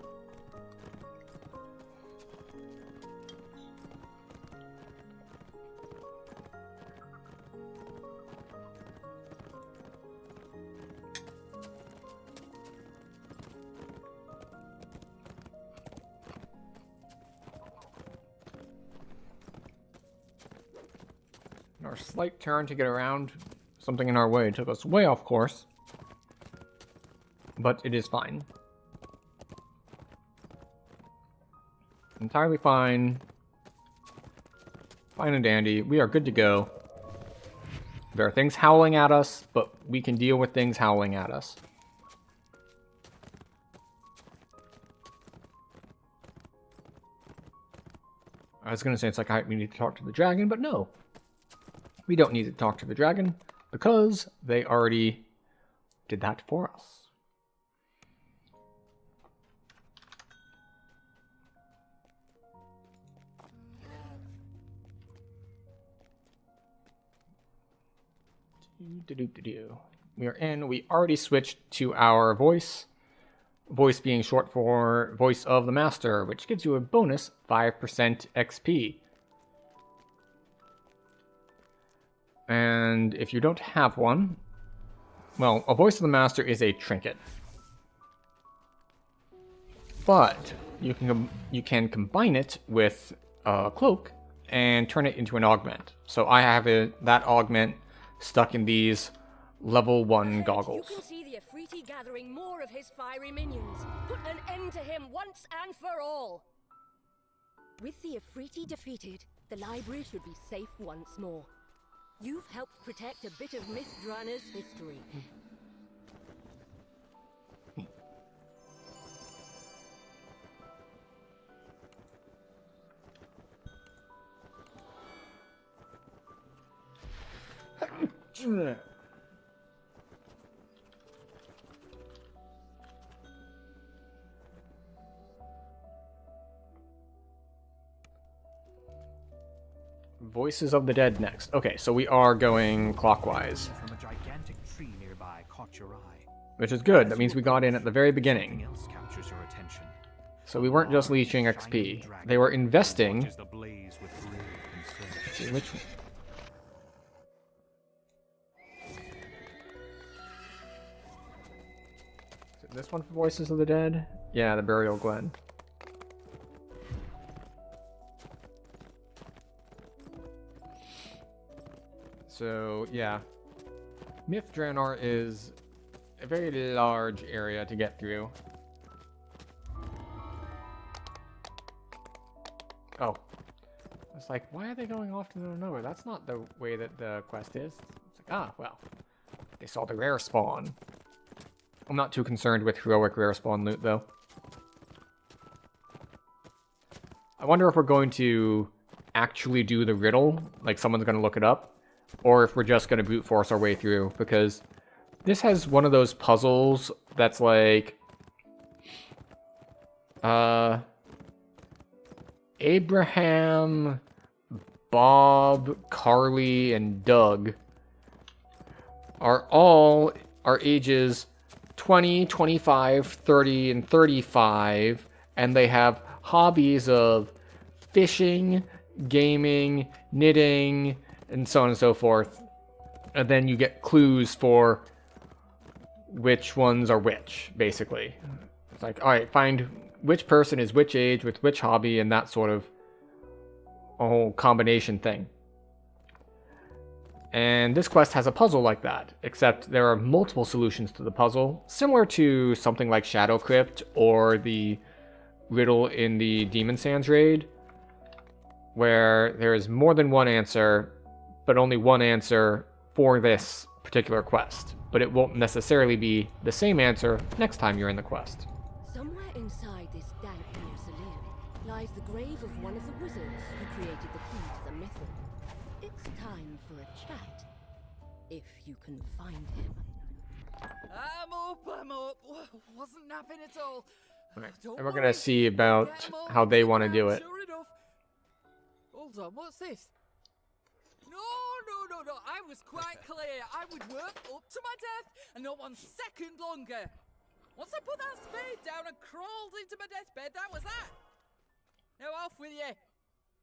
Our slight turn to get around something in our way took us way off course. But it is fine. Entirely fine. Fine and dandy. We are good to go. There are things howling at us, but we can deal with things howling at us. I was going to say it's like we need to talk to the dragon, but no. We don't need to talk to the dragon, because they already did that for us. We are in. We already switched to our voice. voice being short for voice of the master, which gives you a bonus 5% XP. And if you don't have one, well, a voice of the master is a trinket. But you can combine it with a cloak and turn it into an augment. So I have that augment stuck in these level 1 goggles. You can see the Afriti gathering more of his fiery minions. Put an end to him once and for all. With the Afriti defeated, the library should be safe once more. You've helped protect a bit of Mithranna's history. Voices of the Dead next. Okay, so we are going clockwise. From a gigantic tree nearby caught your eye. Which is good. That means we got in at the very beginning. Else captures your attention. So we weren't just leeching XP. They were investing. Watches the blaze with grave concern. See which... Is it this one for Voices of the Dead? Yeah, the Burial Glen. So, yeah. Mithrannar is a very large area to get through. Oh. I was like, why are they going off to the nowhere? That's not the way that the quest is. It's like, ah, well. They saw the rare spawn. I'm not too concerned with heroic rare spawn loot, though. I wonder if we're going to actually do the riddle, like someone's going to look it up, or if we're just going to brute force our way through, because this has one of those puzzles that's like... Abraham, Bob, Carly, and Doug are all our ages 20, 25, 30, and 35, and they have hobbies of fishing, gaming, knitting, and so on and so forth. And then you get clues for which ones are which, basically. It's like, alright, find which person is which age with which hobby, and that sort of a whole combination thing. And this quest has a puzzle like that, except there are multiple solutions to the puzzle, similar to something like Shadow Crypt or the riddle in the Demon Sands raid, where there is more than one answer, but only one answer for this particular quest. But it won't necessarily be the same answer next time you're in the quest. Somewhere inside this dank mausoleum lies the grave of one of the wizards who created the key to the mythal. It's time for a chat, if you can find him. I'm up. Wasn't napping at all. Right. Don't And we're worry. going to see about Get 'em all how they into want to do town, it. Sure enough. Hold on, what's this? No. I was quite clear. I would work up to my death and not 1 second longer. Once I put that spade down and crawled into my deathbed, that was that. Now off with you.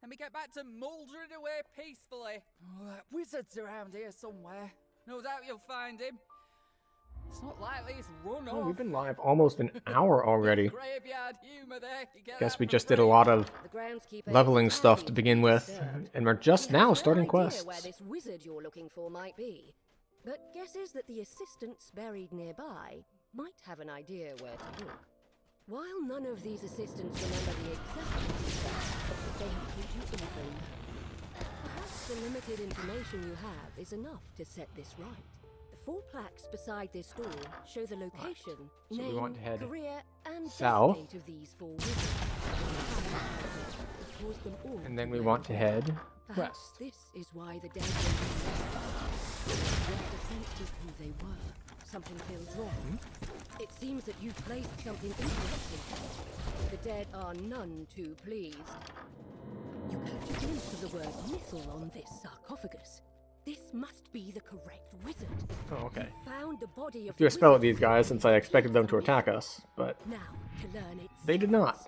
Let me get back to mouldering away peacefully. Oh, that wizard's around here somewhere. No doubt you'll find him. It's not likely he's run Oh, off. we've been live almost an hour already. Graveyard humor there. You get Guess that we for just did a free. lot of The groundskeeper leveling is stuff to entirely begin with, disturbed. and we're just He now has no starting idea quests. where this wizard you're looking for might be, but guesses that the assistants buried nearby might have an idea where to look. While none of these assistants remember the exact details, they have told you anything. Perhaps the limited information you have is enough to set this right. The 4 plaques beside this door show the location, So we name, want to head career, and south. death date of these 4 wizards. It caused them all And then to we blame want to her. head Perhaps west. this is why the dead with the sense of who they were. Something feels wrong. It seems that you've placed something interesting. The dead are none too pleased. You catch a glimpse of the word mythal on this sarcophagus. This must be the correct wizard. Oh, okay. You found the body of Do a spell at wizard these guys since I expected them to attack us. us, but Now, to learn its they did secrets. not.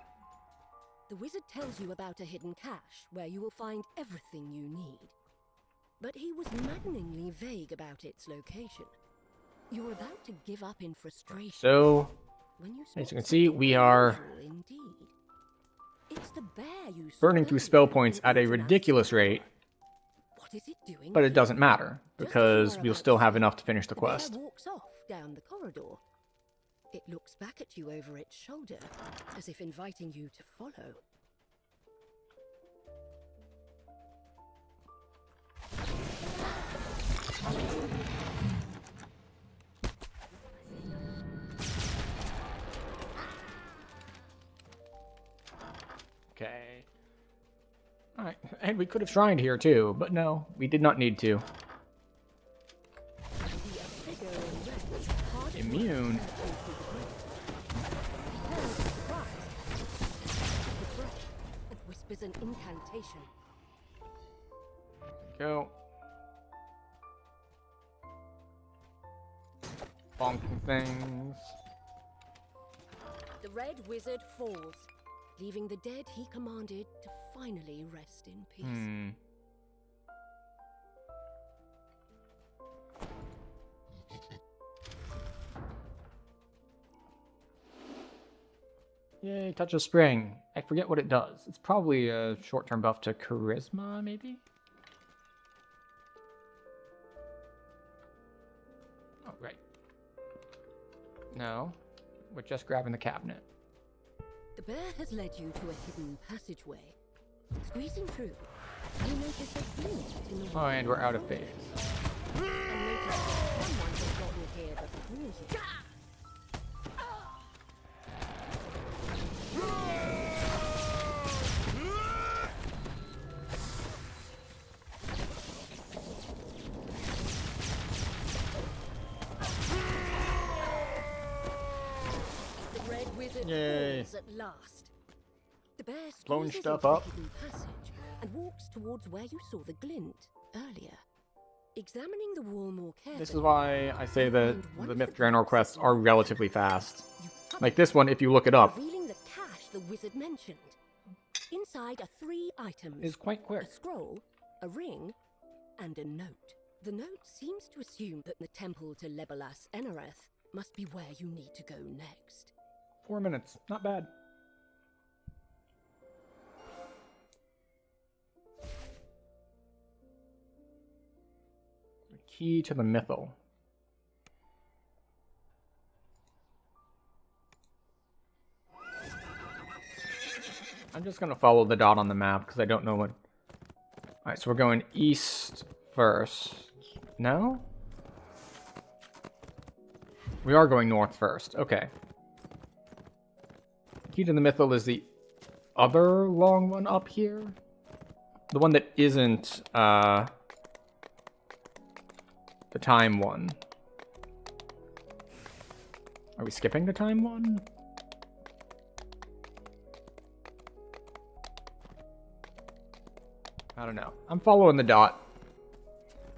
The wizard tells you about a hidden cache where you will find everything you need. But he was maddeningly vague about its location. You're about to give up in frustration. So, When you as you spot can see, something we are unusual indeed. It's the bear you saw burning through earlier spell in points at a International ridiculous Square. rate, What is it doing but it here? doesn't matter, Just as because you are we'll about still to have speak, enough to finish the bear quest. walks off down the corridor. It looks back at you over its shoulder, as if inviting you to follow. Okay. Alright, and we could have shrined here too, but no, we did not need to. See a figure in red, hard at Immune. work into the grate. He turns in surprise, catches his breath, and whispers an incantation. Go. Bonking things. The red wizard falls, leaving the dead he commanded to finally rest in peace. Yay, touch of spring. I forget what it does. It's probably a short-term buff to charisma, maybe? Oh, right. No, we're just grabbing the cabinet. The bear has led you to a hidden passageway. Squeezing through, you notice a glint in the Oh, and we're out of phase. and notice that someone has gotten here before you. The red wizard Yay. falls at last. The bear Blowing squeezes stuff into up. the hidden passage and walks towards where you saw the glint earlier. Examining the wall more carefully. This is why I say that find one the of Myth the Draenor boxes quests are relatively fast. You pop Like it, this one, if you look it up, revealing the cache the wizard mentioned. Inside are 3 items. is quite A quick. scroll, a ring, and a note. The note seems to assume that the temple to Legolas Enareth must be where you need to go next. 4 minutes, not bad. The key to the Mythal. I'm just gonna follow the dot on the map because I don't know what. Alright, so we're going east first. No? We are going north first. Okay. Key to the Mythal is the other long one up here? The one that isn't, the time one. Are we skipping the time one? I don't know. I'm following the dot.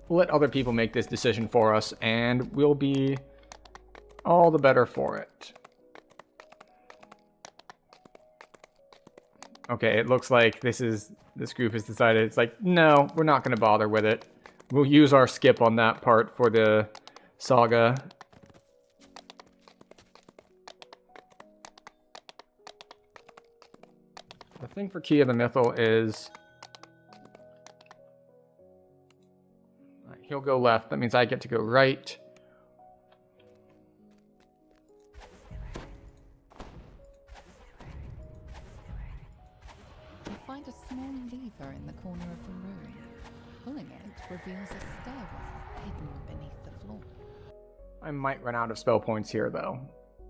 We'll let other people make this decision for us, and we'll be all the better for it. Okay, it looks like this group has decided it's like, no, we're not going to bother with it. We'll use our skip on that part for the saga. The thing for Key of the Mythal is he'll go left. That means I get to go right. You find a small lever in the corner of the room. Pulling it reveals a stairwell hidden beneath the floor. I might run out of spell points here, though,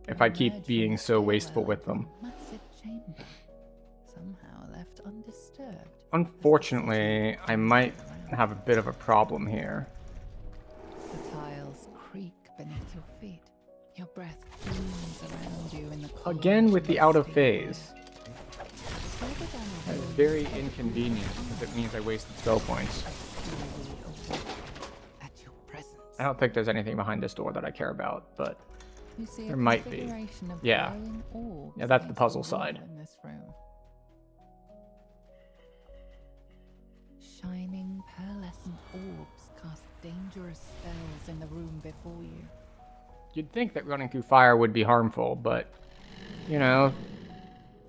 if I keep Emerge being from the so wasteful stairwell with them. into a massive chamber, somehow left undisturbed. Unfortunately, I might have a bit of a problem here. The tiles creak beneath your feet. Your breath booms around you in the cold, Again with the out of musty phase. air. Further down the That's hall, very inconvenient because it means I wasted spell points. a I don't think there's anything behind this door that I care about, but You see there a might be. configuration of Yeah. glowing orbs Yeah, that's the against puzzle wall side. in this room. Shining pearlescent orbs cast dangerous spells in the room before you. You'd think that running through fire would be harmful, but, you know,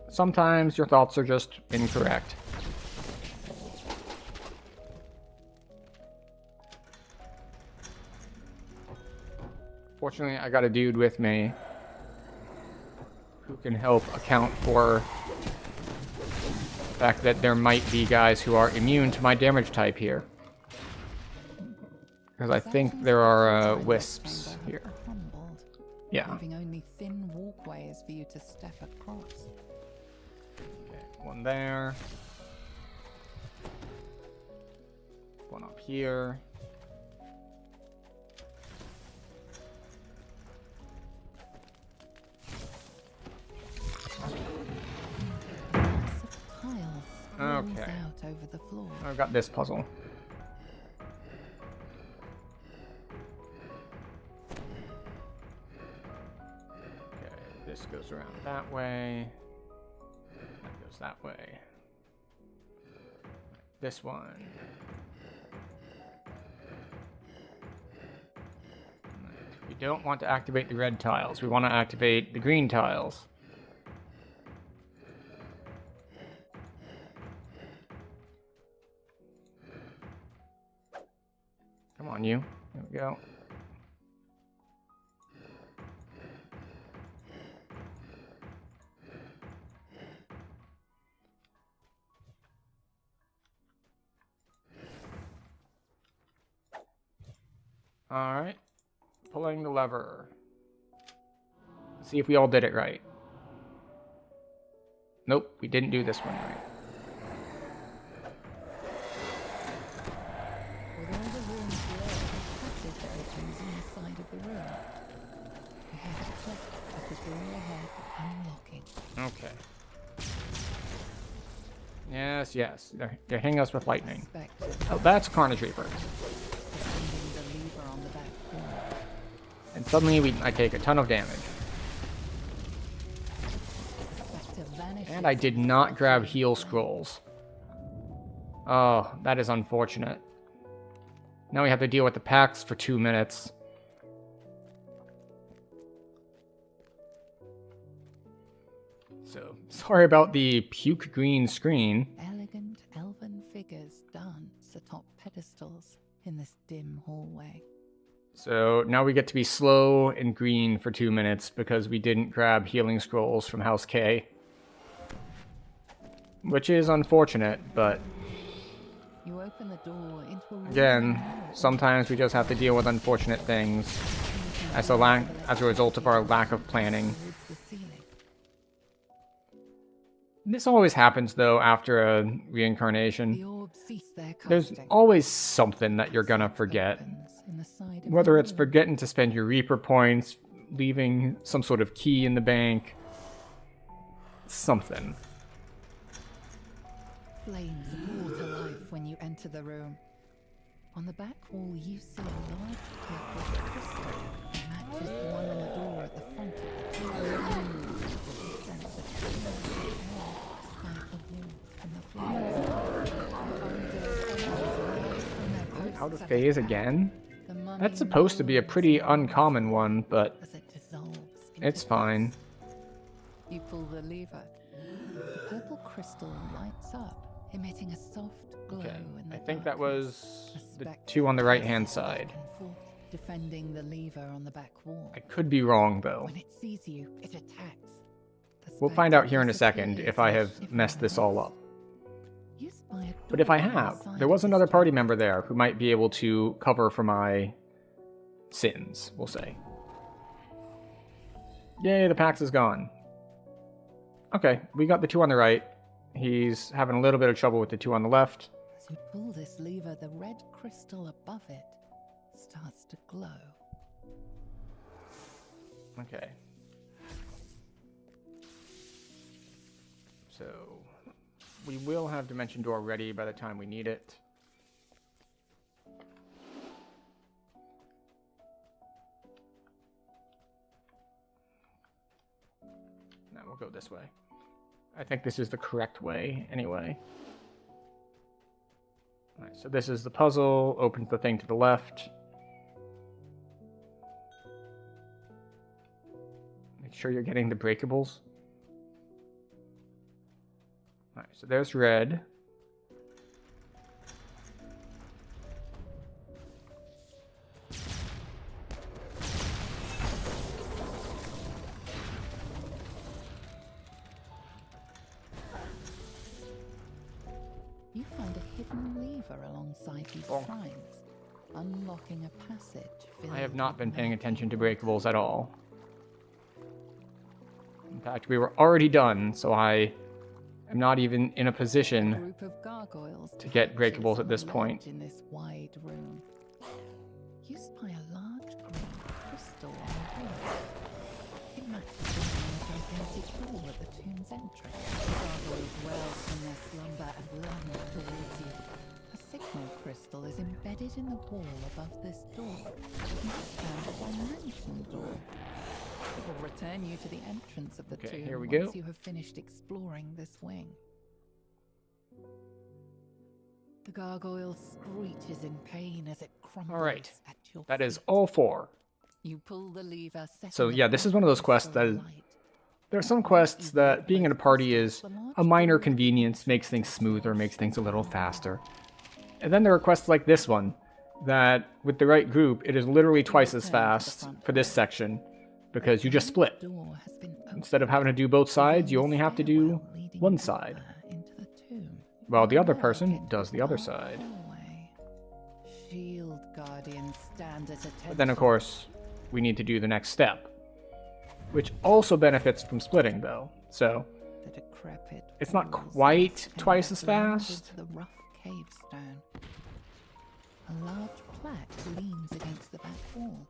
sometimes your thoughts are just incorrect. Fortunately, I got a dude with me who can help account for the fact that there might be guys who are immune to my damage type here. Because I think there are wisps here. Humbled, Yeah. leaving only thin walkways for you to step across. Okay, one there. One up here. Tiles Okay. out over the floor. I've got this puzzle. Okay, this goes around that way. That goes that way. This one. We don't want to activate the red tiles. We want to activate the green tiles. Come on, you. There we go. Alright. Pulling the lever. See if we all did it right. Nope, we didn't do this one right. With all the rooms below, passage opens in the side of the room. You hear the click of the door ahead unlocking. Okay. Yes, yes. They're hitting us with lightning. Oh, that's Carnage Reaper. Finding the lever on the back wall. And suddenly I take a ton of damage. Spectre vanishes And I did not grab heal scrolls. Oh, that is unfortunate. Now we have to deal with the packs for 2 minutes. So, sorry about the puke green screen. Elegant elven figures dance atop pedestals in this dim hallway. So now we get to be slow and green for 2 minutes because we didn't grab healing scrolls from House K. Which is unfortunate, but You open the door into a room again, with sometimes we just have to deal with unfortunate things as a result of our lack of planning. towards the ceiling. This always happens though after a The reincarnation. orbs cease their There's casting. always something that you're gonna forget. Opens in the side of Whether the it's room. forgetting to spend your Reaper points, leaving some sort of key in the bank. Something. Flames roar to life when you enter the room. On the back wall, you see a large purple crystal that matches the one on the door at the front of the tomb. You sense a chill air despite the warmth from the flames. Undead energies rise from their posts Out of at phase attack. again? The mummy That's supposed to be a pretty moans uncommon one, but as it dissolves into it's fine. dust. You pull the lever. The purple crystal lights up, emitting a soft glow Okay, in the I think that darkness. was A the spectre two on the right-hand paces side. back and forth, defending the lever on the back wall. I could be wrong though. When it sees you, it attacks. The We'll find spectre out here in a second disappears if I in a have shivering messed this all mist. up. You spy a But if I door on the have, side there of was this another party chamber. member there who might be able to cover for my sins, we'll say. Yay, the Pax is gone. Okay, we got the two on the right. He's having a little bit of trouble with the two on the left. As you pull this lever, the red crystal above it starts to glow. Okay. So, we will have Dimension Door ready by the time we need it. we'll go this way. I think this is the correct way, anyway. Alright, so this is the puzzle. Opens the thing to the left. Make sure you're getting the breakables. Alright, so there's red. You find a hidden lever alongside these shrines, unlocking a passage. I have not been paying attention to breakables at all. In fact, we were already done, so I am not even in a position Group of gargoyles to get breakables at this point. in this wide room. You spy a large green crystal on the wall. It matches the gigantic door at the tomb's entrance. The gargoyles wail from their slumber and run towards you. A signal crystal is embedded in the wall above this door. It's a dimension door. It will return you to the entrance of the Okay, tomb here we once go. you have finished exploring this wing. The gargoyle screeches in pain as it crumbles Alright, at your that is feet. all 4. You pull the lever, So setting yeah, the this is one of those quests crystal that alight. there are some quests that being in a party is a minor convenience, makes things smoother, makes things a little faster. And then there are quests like this one that with the right group, it is literally twice as fast for this section because you just split. Door has been opened. Instead of having to do both sides, you only have to do Stairwell leading one deeper side, into the tomb. while the other Emerge person into does the other side. hallway. Shield guardians stand at attention. But then of course, we need to do the next step, which also benefits from splitting though. So The decrepit it's not walls of quite the tower twice as blend fast. into the rough cave stone. A large plaque leans against the back wall.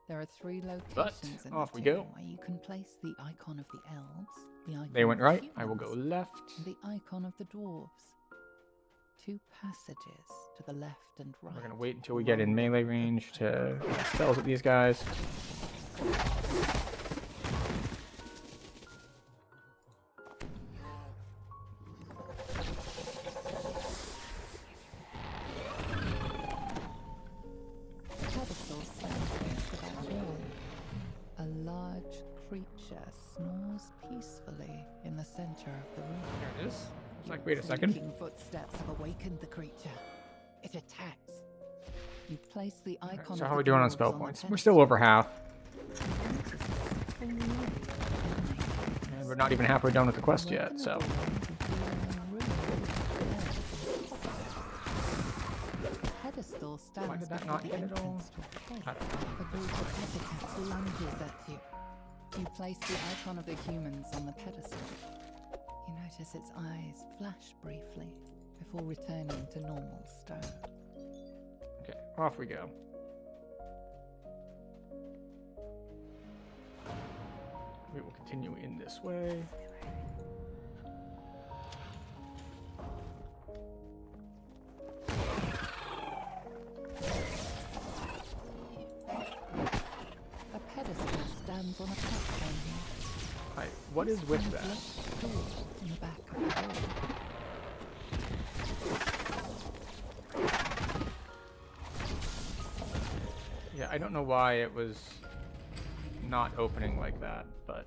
There are 3 locations in off the we tomb go. where you can place the icon of the elves, the icon They went of right, the I will go humans, left. and the icon of the dwarves. 2 passages to the left and right. We're gonna wait until we get in melee range to get spells at these guys. The pedestal stands against the back wall. A large creature snores peacefully in the center of the room. There it is. It's like, wait a second. Creaking footsteps have awakened the creature. It attacks. You place the icon. So of how are the we doing on dwarves spell the points? We're pedestal. still over half. Full light illuminates And we're not even halfway done with the quest yet, so. Pedestal stands Why did that before not the hit at all? entrance to a cave. I don't know. A group of hesitants lunges at you. You place the icon of the humans on the pedestal. You notice its eyes flash briefly before returning to normal stone. Okay, off we go. We will continue in this way. A pedestal stands on a platform here. Alright, what is with that? Left door in the back of the wall. Yeah, I don't know why it was not opening like that, but.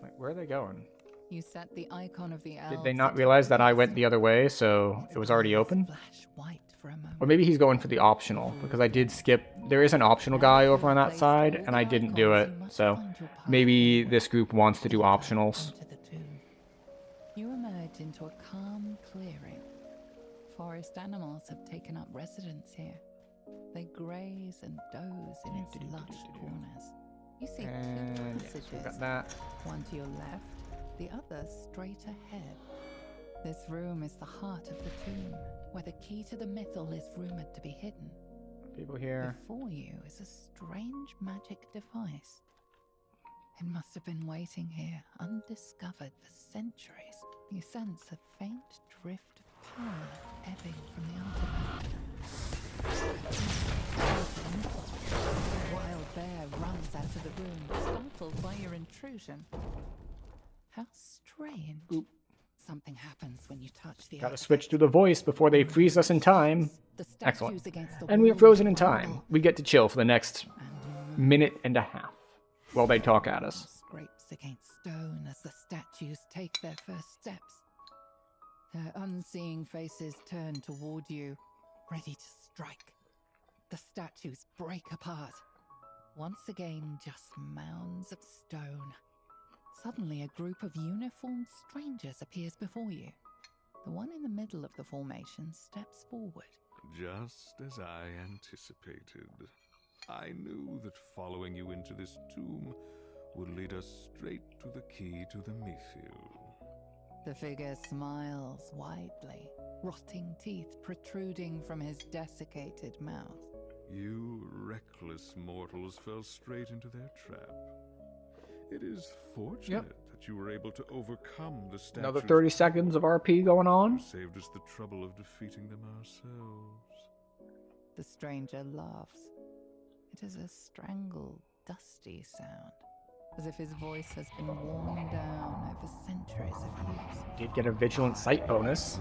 Wait, where are they going? You set the icon of the elves. Did they not atop realize the that I went pedestal. the other way, so it was already Eyes open? Flash white for a moment. Or maybe he's going for the optional, because I did skip. There is an optional guy over on that side, and I didn't do it, so maybe this group wants to do optionals. Into the tomb. You emerge into a calm clearing. Forest animals have taken up residence here. They graze and doze in its lush corners. You see And two yes, we passages, got that. one to your left, the other straight ahead. This room is the heart of the tomb, where the key to the mythal is rumored to be hidden. People here. Before you is a strange magic device. It must have been waiting here, undiscovered for centuries. You sense a faint drift of power ebbing from the artifact. The wild bear runs out of the room, startled by your intrusion. How strange. Oop. Something happens when you touch the Gotta artifact. switch to the voice before they freeze us in time. The statues Excellent. against the And we are wall frozen in time. rumble We get to chill for the next and minute and a half while they talk at us. scrapes against stone as the statues take their first steps. Their unseeing faces turn toward you, ready to strike. The statues break apart. Once again, just mounds of stone. Suddenly, a group of uniformed strangers appears before you. The one in the middle of the formation steps forward. Just as I anticipated. I knew that following you into this tomb would lead us straight to the key to the Mythiel. The figure smiles widely, rotting teeth protruding from his desiccated mouth. You reckless mortals fell straight into their trap. It is fortunate that you were able to overcome the statues. Another 30 seconds of RP going on. Saved us the trouble of defeating them ourselves. The stranger laughs. It is a strangled, dusty sound, as if his voice has been worn down over centuries of use. Did get a vigilant sight bonus.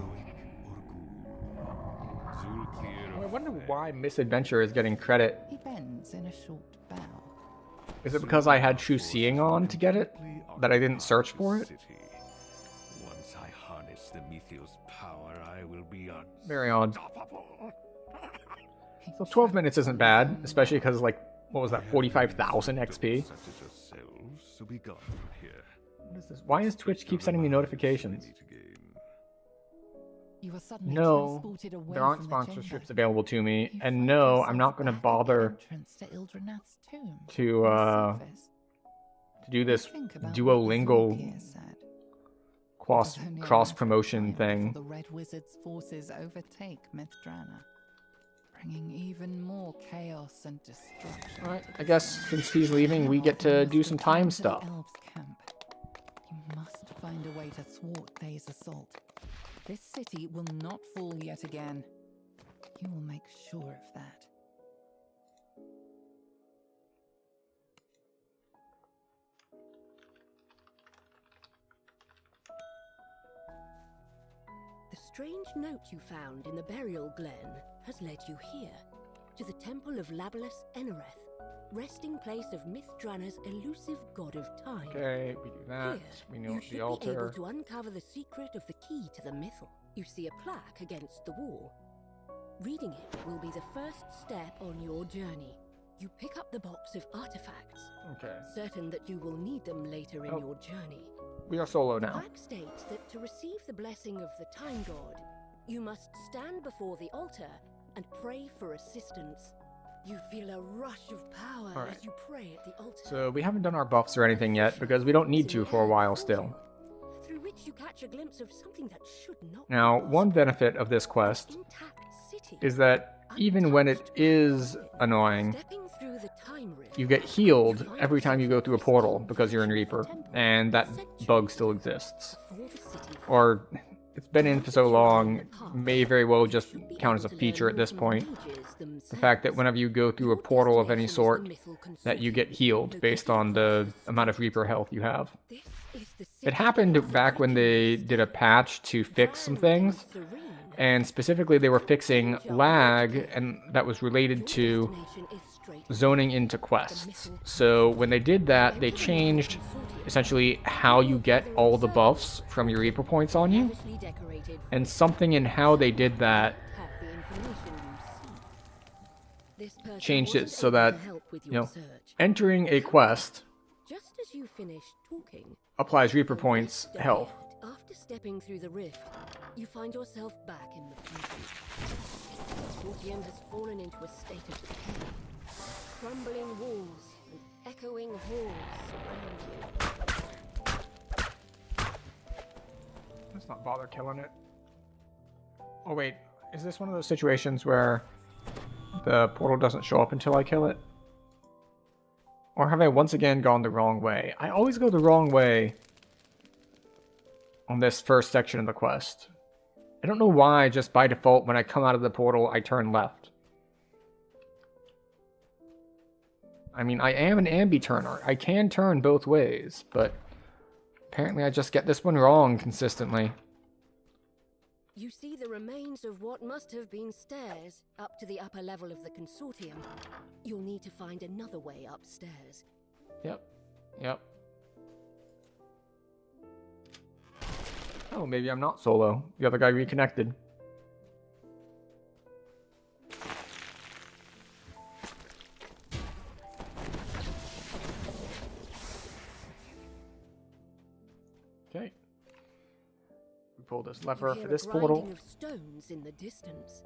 I wonder why Misadventure is getting credit. He bends in a short bow. Is it because I had True Seeing on to get it? That I didn't search for it? Once I harness the Mythiel's power, I will be Very odd. unstoppable. So 12 minutes isn't bad, especially because, like, what was that, 45,000 XP? Such as yourselves, so be gone from here. What is this? Why does Twitch keep sending me notifications? You are suddenly No, transported away there aren't from the sponsorships chamber. available to me, You and find no, yourself I'm not going to back at the bother entrance to Ildranath's tomb to, on the surface. to do this Think about what the Duolingo Zorkier said. cross It was only a cross matter of promotion time thing. before the Red Wizard's forces overtake Mithranna, bringing even more chaos and destruction. Alright, I guess since he's leaving, we get to do some time stuff. Elves' camp. You must find a way to thwart Thay's assault. This city will not fall yet again. You will make sure of that. The strange note you found in the burial glen has led you here, to the temple of Labalus Enereth, resting place of Mithranna's elusive god of time. Okay, we do that. Here, We know you the should be able altar. to uncover the secret of the key to the mythal. You see a plaque against the wall. Reading it will be the first step on your journey. You pick up the box of artifacts, Okay. certain that you will need them later in Oh. your journey. We are solo The now. plaque states that to receive the blessing of the Time God, you must stand before the altar and pray for assistance. You feel a rush of power All right. as you pray at the altar. So we haven't done our buffs or anything yet because we don't need to for a while still. Through which you catch a glimpse of something that should not be Now, possible. one benefit of this quest Intact city. is that even when it is annoying, Stepping through the time rift, you get healed every time you go through a portal because you're in Reaper, and that bug still exists. before the city Or it's been in for so long, may very well just count as a feature at this point. The fact that whenever you go through a portal of any sort, that you get healed based on the amount of Reaper health you have. It happened back when they did a patch to fix some things, and specifically they were fixing lag, and that was related to zoning into quests. So when they did that, they changed essentially how you get all the buffs from your Reaper points on you, and something in how they did that changed it so that, you know, entering a quest just as you finish talking, applies Reaper points health. after stepping through the rift, you find yourself back in the present. Sortium has fallen into a state of decay. Crumbling walls and echoing halls surround you. Let's not bother killing it. Oh wait, is this one of those situations where the portal doesn't show up until I kill it? Or have I once again gone the wrong way? I always go the wrong way on this first section of the quest. I don't know why, just by default, when I come out of the portal, I turn left. I mean, I am an ambi-turner. I can turn both ways, but apparently I just get this one wrong consistently. You see the remains of what must have been stairs up to the upper level of the consortium. You'll need to find another way upstairs. Yep. Yep. Oh, maybe I'm not solo. The other guy reconnected. Okay. We pull this lever for this portal. Of stones in the distance.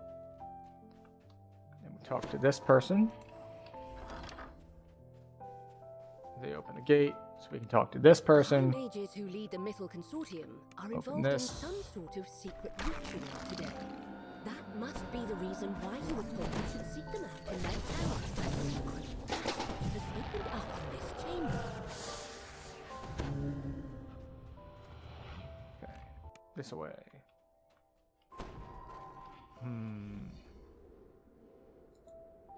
And we talk to this person. They open the gate, so we can talk to this person. The mages who lead the Mythal Consortium are Open involved this. in some sort of secret ritual today. That must be the reason why you were told you should seek them out in their towers. Has opened up in this chamber. Okay, this away.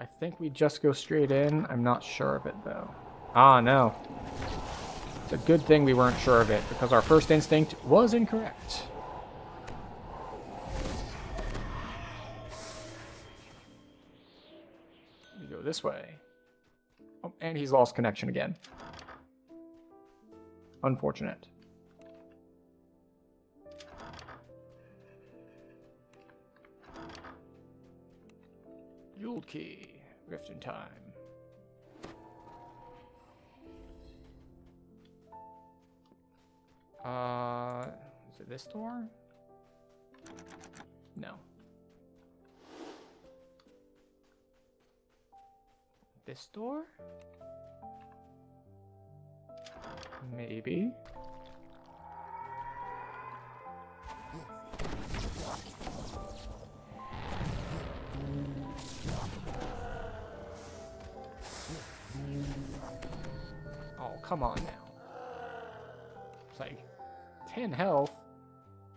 I think we just go straight in. I'm not sure of it, though. Ah, no. It's a good thing we weren't sure of it, because our first instinct was incorrect. We go this way. Oh, and he's lost connection again. Unfortunate. Jeweled key. Rift in time. Is it this door? No. This door? Maybe. Oh, come on now. It's like 10 health.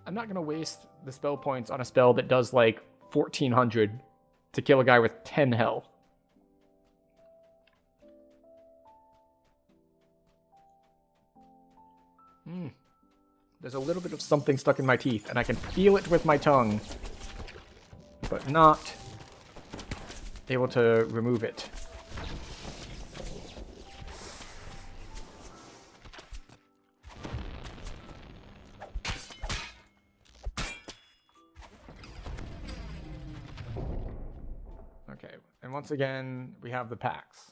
I'm not gonna waste the spell points on a spell that does like 1400 to kill a guy with 10 health. There's a little bit of something stuck in my teeth, and I can feel it with my tongue, but not able to remove it. Okay, and once again, we have the packs.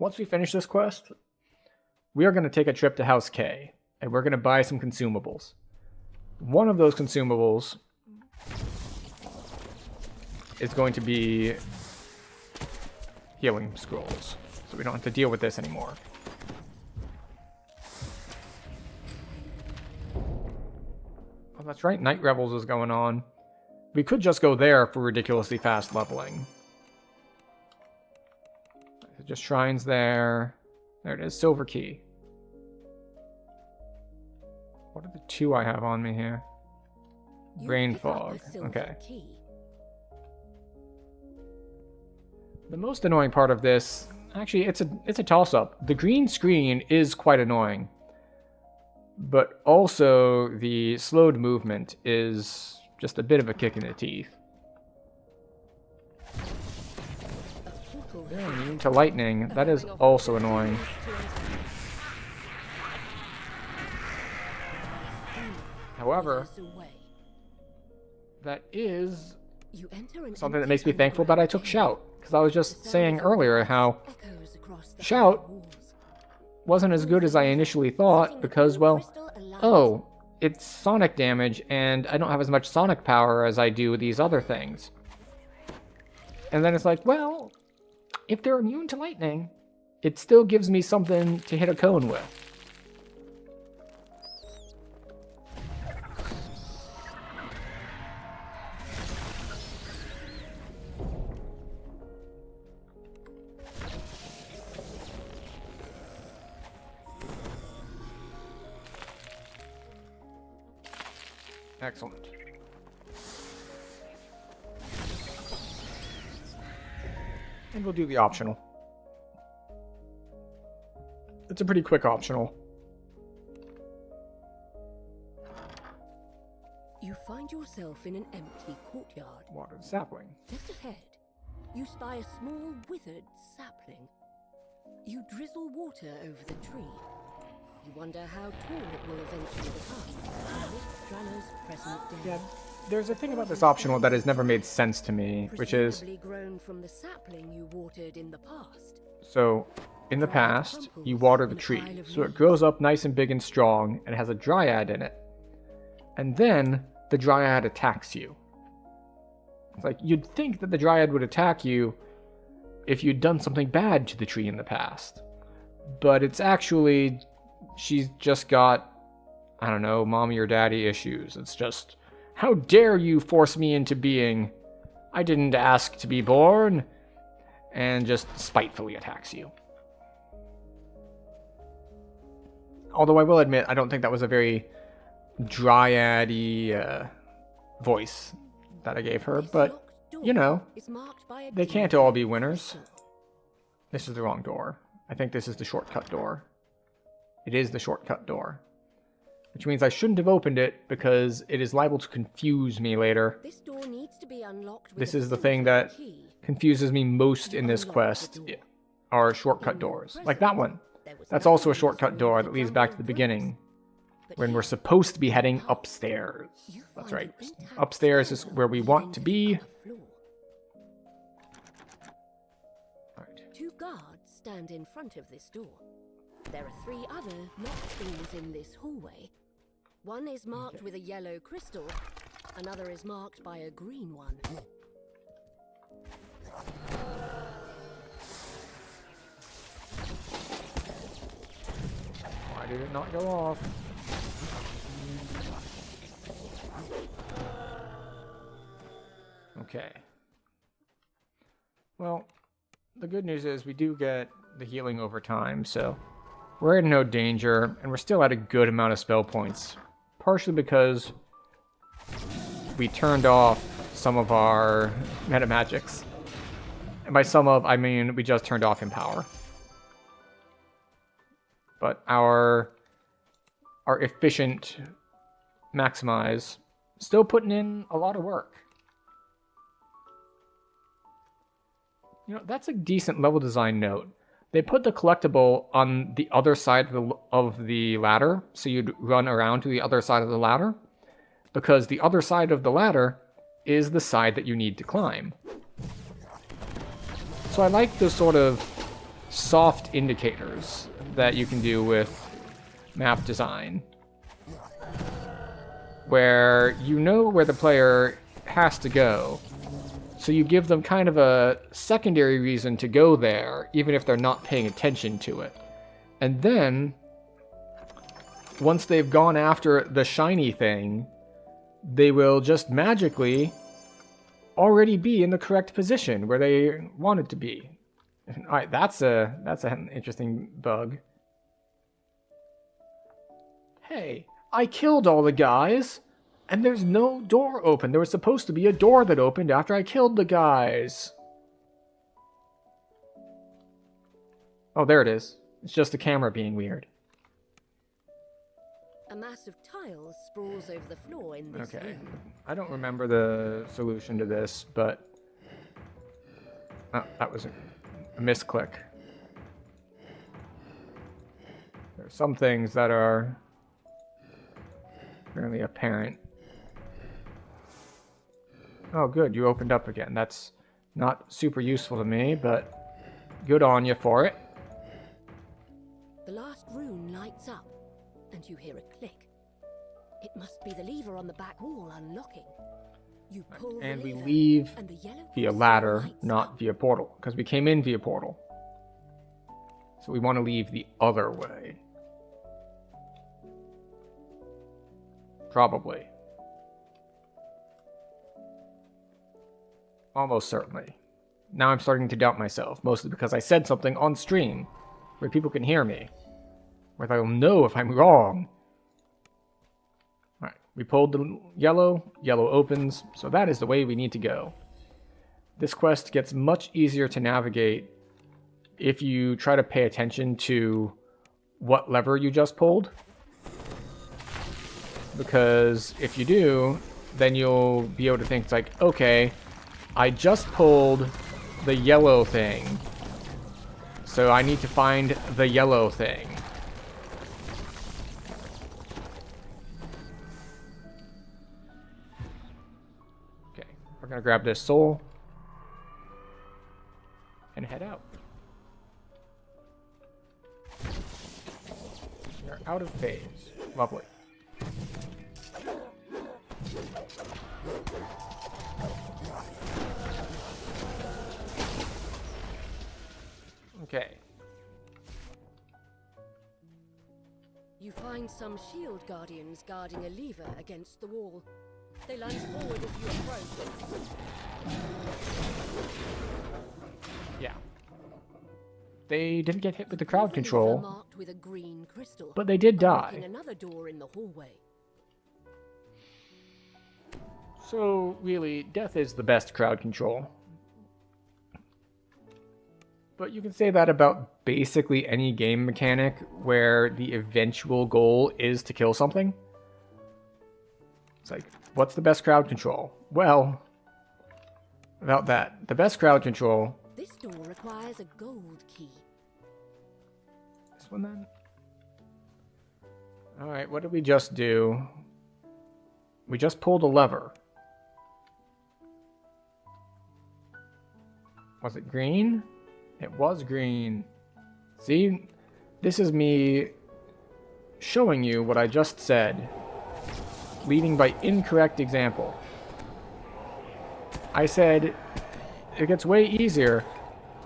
Once we finish this quest, we are going to take a trip to House K, and we're going to buy some consumables. One of those consumables is going to be healing scrolls, so we don't have to deal with this anymore. Oh, that's right, Night Revels is going on. We could just go there for ridiculously fast leveling. Just shrines there. There it is, Silver Key. What are the two I have on me here? Brain fog. Okay. The most annoying part of this, actually, it's a toss-up. The green screen is quite annoying, but also the slowed movement is just a bit of a kick in the teeth. They're immune to lightning. That is also annoying. However, that is something that makes me thankful that I took Shout. Because I was just saying earlier how Shout wasn't as good as I initially thought because, well, oh, it's sonic damage and I don't have as much sonic power as I do with these other things. And then it's like, well, if they're immune to lightning, it still gives me something to hit a cone with. Excellent. And we'll do the optional. It's a pretty quick optional. You find yourself in an empty courtyard. Watered sapling. Just ahead, you spy a small withered sapling. You drizzle water over the tree. You wonder how tall it will eventually become in Miss Drana's present day. Yeah, there's a thing about this optional that has never made sense to me, which is... Presumably grown from the sapling you watered in the past. So, in the past, you water the tree, so it grows up nice and big and strong, and has a dryad in it. And then, the dryad attacks you. It's like, you'd think that the dryad would attack you if you'd done something bad to the tree in the past. But it's actually... she's just got, I don't know, mommy or daddy issues. It's just, how dare you force me into being? I didn't ask to be born. And just spitefully attacks you. Although I will admit, I don't think that was a very dryad-y voice that I gave her. But, you know, they can't all be winners. This is the wrong door. I think this is the shortcut door. It is the shortcut door. Which means I shouldn't have opened it because it is liable to confuse me later. This door needs to be unlocked with This a is the thing that key. confuses me most in this quest, are shortcut doors. Like that one. That's also a shortcut door that leads back to the beginning, when we're supposed to be heading upstairs. That's right. Upstairs is where we want to be. Right. Two guards stand in front of this door. There are 3 other locked doors in this hallway. One is marked with a yellow crystal, another is marked by a green one. Why did it not go off? Okay. Well, the good news is we do get the healing over time, so we're in no danger, and we're still at a good amount of spell points. Partially because we turned off some of our meta magics. And by some of, I mean we just turned off Empower. But our efficient maximize still putting in a lot of work. You know, that's a decent level design note. They put the collectible on the other side of the ladder, so you'd run around to the other side of the ladder, because the other side of the ladder is the side that you need to climb. So I like the sort of soft indicators that you can do with map design, where you know where the player has to go, so you give them kind of a secondary reason to go there, even if they're not paying attention to it. And then, once they've gone after the shiny thing, they will just magically already be in the correct position where they wanted to be. Alright, that's an interesting bug. Hey, I killed all the guys! And there's no door open. There was supposed to be a door that opened after I killed the guys. Oh, there it is. It's just the camera being weird. A mass of tiles sprawls over the floor in this Okay. room. I don't remember the solution to this, but... Oh, that was a misclick. There are some things that are fairly apparent. Oh, good, you opened up again. That's not super useful to me, but good on you for it. The last rune lights up, and you hear a click. It must be the lever on the back wall unlocking. You pull And the we lever, leave and the yellow via crystal ladder, lights not up. via portal, because we came in via portal. So we want to leave the other way. Probably. Almost certainly. Now I'm starting to doubt myself, mostly because I said something on stream, where people can hear me, where they'll know if I'm wrong. Alright, we pulled the yellow, yellow opens, so that is the way we need to go. this quest gets much easier to navigate if you try to pay attention to what lever you just pulled. Because if you do, then you'll be able to think, it's like, okay, I just pulled the yellow thing, so I need to find the yellow thing. Okay, we're gonna grab this soul and head out. We're out of phase. Lovely. Okay. You find some shield guardians guarding a lever against the wall. They lunge forward as you approach. Yeah. They didn't get hit with the crowd control, Marked with a green crystal, but they did unlocking die. another door in the hallway. So, really, death is the best crowd control. But you can say that about basically any game mechanic where the eventual goal is to kill something. It's like, what's the best crowd control? Well, about that, the best crowd control... This door requires a gold key. This one then? Alright, what did we just do? We just pulled a lever. Was it green? It was green. See? This is me showing you what I just said, leading by incorrect example. I said it gets way easier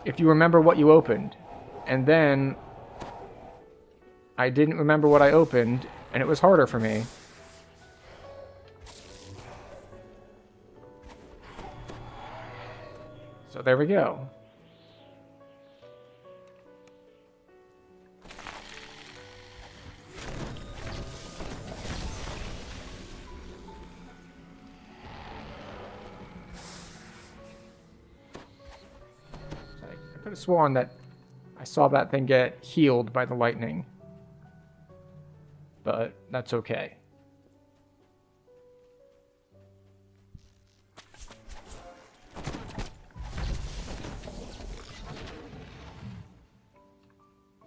if you remember what you opened. And then I didn't remember what I opened, and it was harder for me. So there we go. I could have sworn that I saw that thing get healed by the lightning. But that's okay.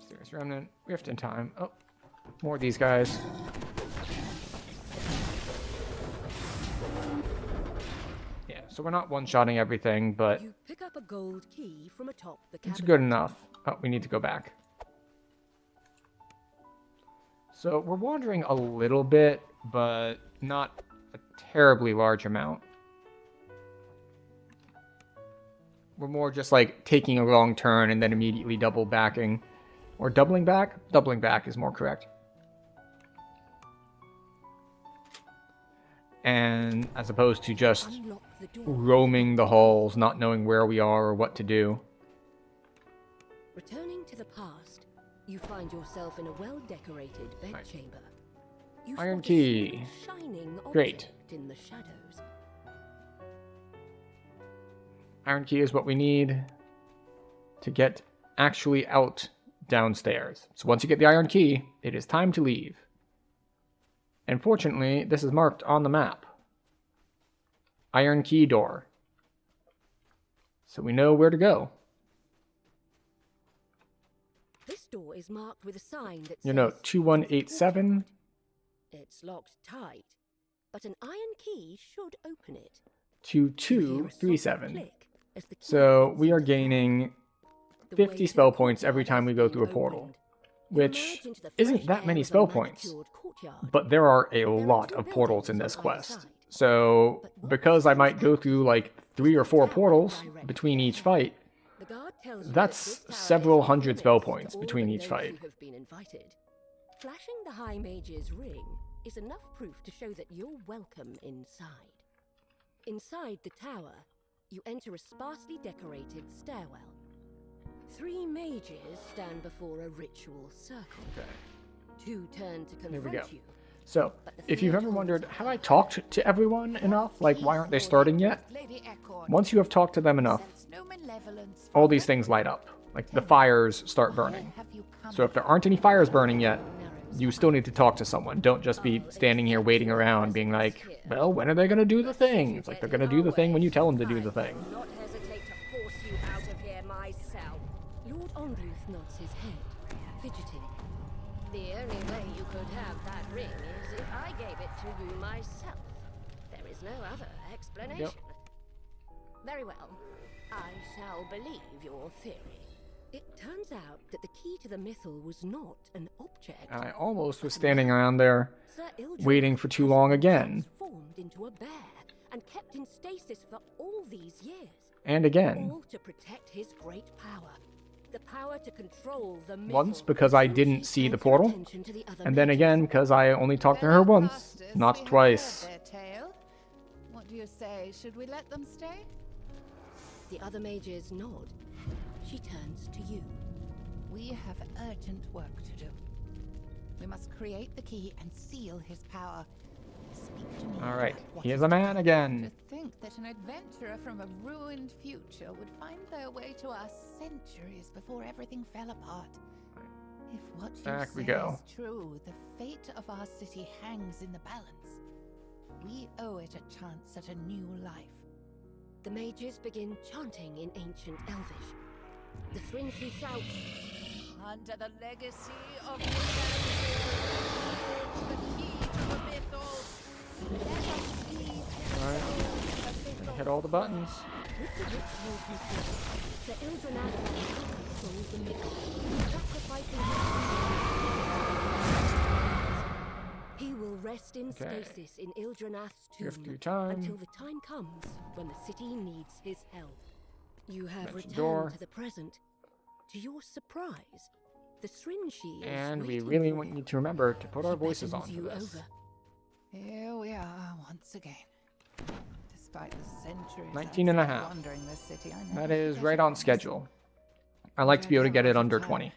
Serious Remnant, Rift in Time. Oh, more of these guys. Yeah, so we're not one-shotting everything, but You pick up a gold key from atop the it's cabinet. good enough. Oh, we need to go back. So we're wandering a little bit, but not a terribly large amount. We're more just like taking a wrong turn and then immediately double backing. Or doubling back? Doubling back is more correct. And as opposed to just Unlock the door. roaming the halls, not knowing where we are or what to do. Returning to the past, you find yourself in a well-decorated bedchamber. You Iron spot a key. small shining Great. object in the shadows. Iron key is what we need to get actually out downstairs. So once you get the iron key, it is time to leave. And fortunately, this is marked on the map. Iron key door. So we know where to go. This door is marked with a sign that You says know, 2187. It's locked tight, but an iron key should open it. to You hear a soft 237. click as the key So hits we are into the gaining The 50 way to spell the points every courtyard time we has go been through a portal, opened. You which emerge into the isn't fresh that air many of a spell points. manicured courtyard. But there are a are lot two of portals in buildings this on either quest. side. So But what because I might go stands through out like 3 or 4 portals between each fight, The guard tells you that's that this tower several is off hundred spell limits to points all between but each those fight. who have been invited. Flashing the High Mage's ring is enough proof to show that you're welcome inside. Inside the tower, you enter a sparsely decorated stairwell. 3 mages stand before a ritual circle. Okay. 2 turn to There we go. confront you. So, if you've ever wondered, have I talked to everyone enough? Like, why aren't they starting yet? Once you have talked to them enough, all these things light up. Like, the fires start burning. So if there aren't any fires burning yet, you still need to talk to someone. Don't just be standing here waiting around being like, well, when are they going to do the thing? It's like they're going to do the thing when you tell them to do the thing. I will not hesitate to force you out of here myself. Lord Onruth nods his head, fidgeting. The only way you could have that ring is if I gave it to you myself. There is no other explanation. Yep. Very well. I shall believe your theory. It turns out that the key to the mythal was not an object. I almost was standing around there Sir Ildred waiting for too long again. Transformed into a bear and kept in stasis for all these years. And again. All to protect his great power. The power to control the mythal. Once because I didn't see the portal, and then again because I only talked to her once, not twice. What do you say? Should we let them stay? The other mages nod. She turns to you. We have urgent work to do. We must create the key and seal his power. Speak to me. Alright, about what he is a man To again. think that an adventurer from a ruined future would find their way to us centuries before everything fell apart. If what you Back we say go. is true, the fate of our city hangs in the balance. We owe it a chance at a new life. The mages begin chanting in ancient Elvish. The Thringy shouts, Under the legacy of the key to the mythal. Let us leave Alright, hit all the buttons. with the ritual complete, Sir Ildranath controls the mythal, sacrificing his He will rest in Okay. stasis in Ildranath's Drift through tomb time. until the time comes when the city needs his help. You have Mention returned door. to the present. To your surprise, the Thringy is And we waiting really for want you. you to remember to put our She voices beckons on you for this. over. Here we are once again. Despite the centuries 19 and a I've spent half. wandering this city, I That never is forget right it on once. schedule. I like to be able to get it under 20.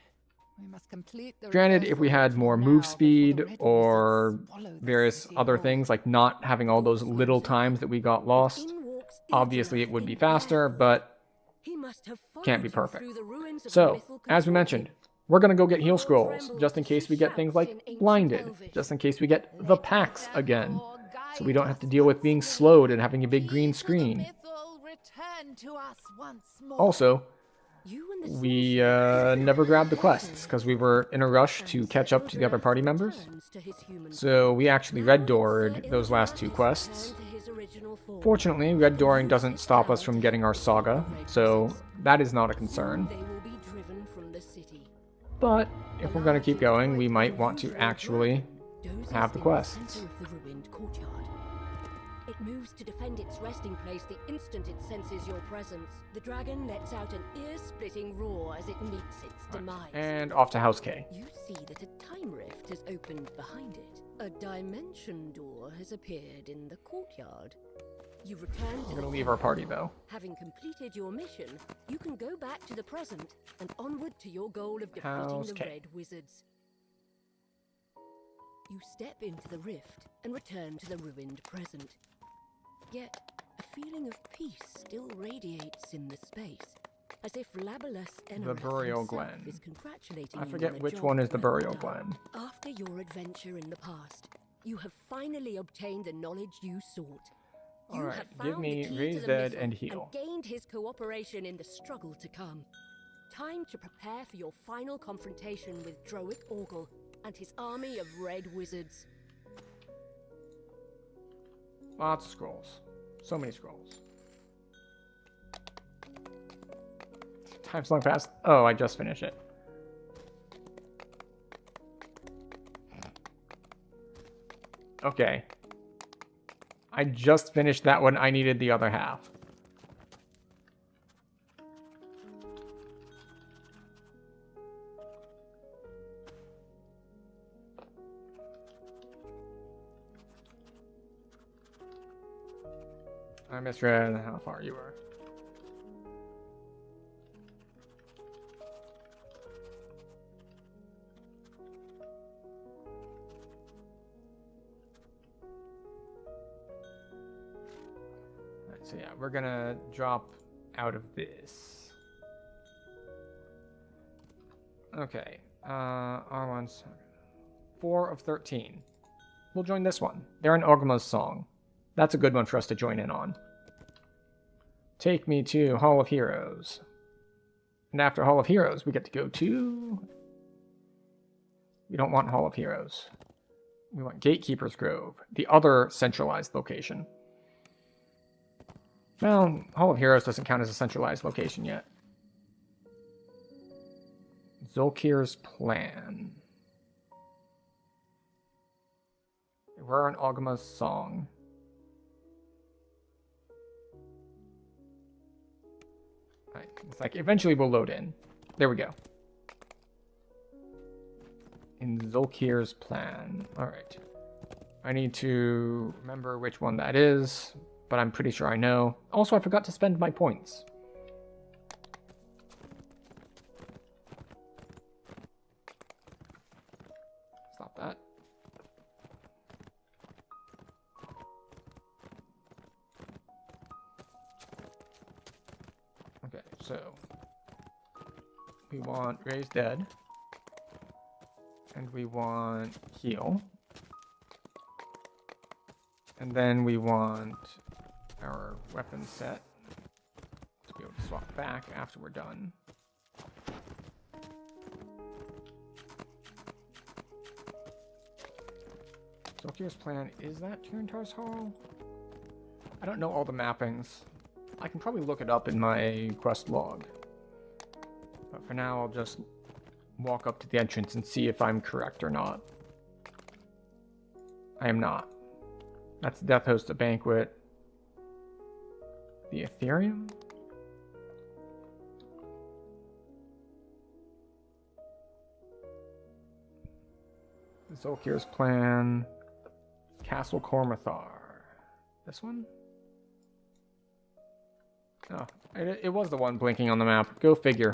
We must complete the Granted, if we reversal had more ritual move now speed before the red or wizards swallow the various city other whole. things, like not having all those little times that we got lost, In walks obviously it Ildranath would be in faster, barefoot. but He must have can't be followed you perfect. through the ruins of the so, mythal as we consortium. mentioned, we're going to go get heal All scrolls, tremble just in as case she we get things shouts like in ancient blinded, Elvish. just in case we get the Let packs that again, door so we guide don't have to us deal with once being more. slowed and having a big green Key to the screen. mythal return to us once more. Also, You and the we sorcerer never grabbed the quests because we were in a rush to catch up to the other party members. returns to his human So we actually Now red Sir doored those last Ildranath two has quests. returned to his original form. Fortunately, red dooring Use doesn't his stop us power from to getting help our stop saga, the red so wizards. that is not a Soon concern. they will be driven from the city. But if we're going to keep going, we might want to actually Dozes have the in quests. center of the ruined courtyard. It moves to defend its resting place the instant it senses your presence. The dragon lets out an ear-splitting roar as it meets its demise. And off to House K. You see that a time rift has opened behind it. A dimension door has appeared in the courtyard. You return to We're the going to leave our party, though. Having completed your mission, you can go back to the present and onward to your goal of defeating House the K. Red Wizards. You step into the rift and return to the ruined present. Yet, a feeling of peace still radiates in the space, as if Labalus Enereth burial himself glen. is congratulating I you forget on a which job one is the well burial done. glen. After your adventure in the past, you have finally obtained the knowledge you sought. You Alright, have give found me the key raise to the dead mythal and heal. gained his cooperation in the struggle to come. Time to prepare for your final confrontation with Droic Orgel and his army of red wizards. Lots of scrolls. So many scrolls. Time's long past. Oh, I just finished it. Okay. I just finished that one. I needed the other half. I misread how far you were. so yeah, we're gonna drop out of this. Okay, R1's 4 of 13. We'll join this one. They're in Ogma's song. That's a good one for us to join in on. Take me to Hall of Heroes. And after Hall of Heroes, we get to go to... We don't want Hall of Heroes. We want Gatekeeper's Grove, the other centralized location. Well, Hall of Heroes doesn't count as a centralized location yet. Zolkir's Plan. We're on Ogma's song. Right. It's like eventually we'll load in. There we go. In Zolkir's Plan. Alright. I need to remember which one that is, but I'm pretty sure I know. Also, I forgot to spend my points. Stop that. Okay, so we want Raise Dead, and we want Heal, and then we want our weapon set to be able to swap back after we're done. Zolkir's Plan, is that Turintar's Hall? I don't know all the mappings. I can probably look it up in my quest log. But for now, I'll just walk up to the entrance and see if I'm correct or not. I am not. That's the Death Host, a Banquet. The Ethereum? Zolkir's Plan. Castle Cormathar. This one? Oh, it was the one blinking on the map. Go figure.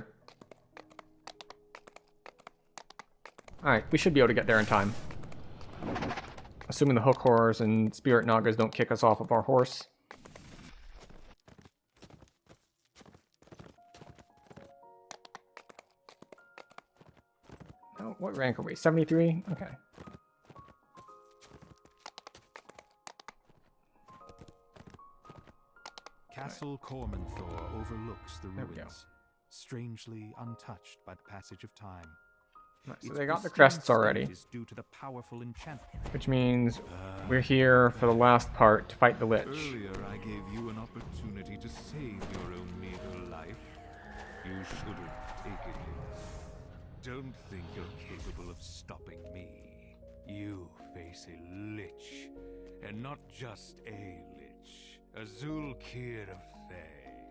Alright, we should be able to get there in time. Assuming the hook horrors and spirit nagas don't kick us off of our horse. Oh, what rank are we? 73? Okay. Castle Cormanthor overlooks the There we go. ruins, strangely untouched by the passage of time. Right, so Its they got the pristine crests already, state is due to the powerful enchantment. which means we're here for the last part to fight the Lich. Earlier, I gave you an opportunity to save your own meager life. You should have taken it. Don't think you're capable of stopping me. You face a lich, and not just a lich, a Zulkir of Thay.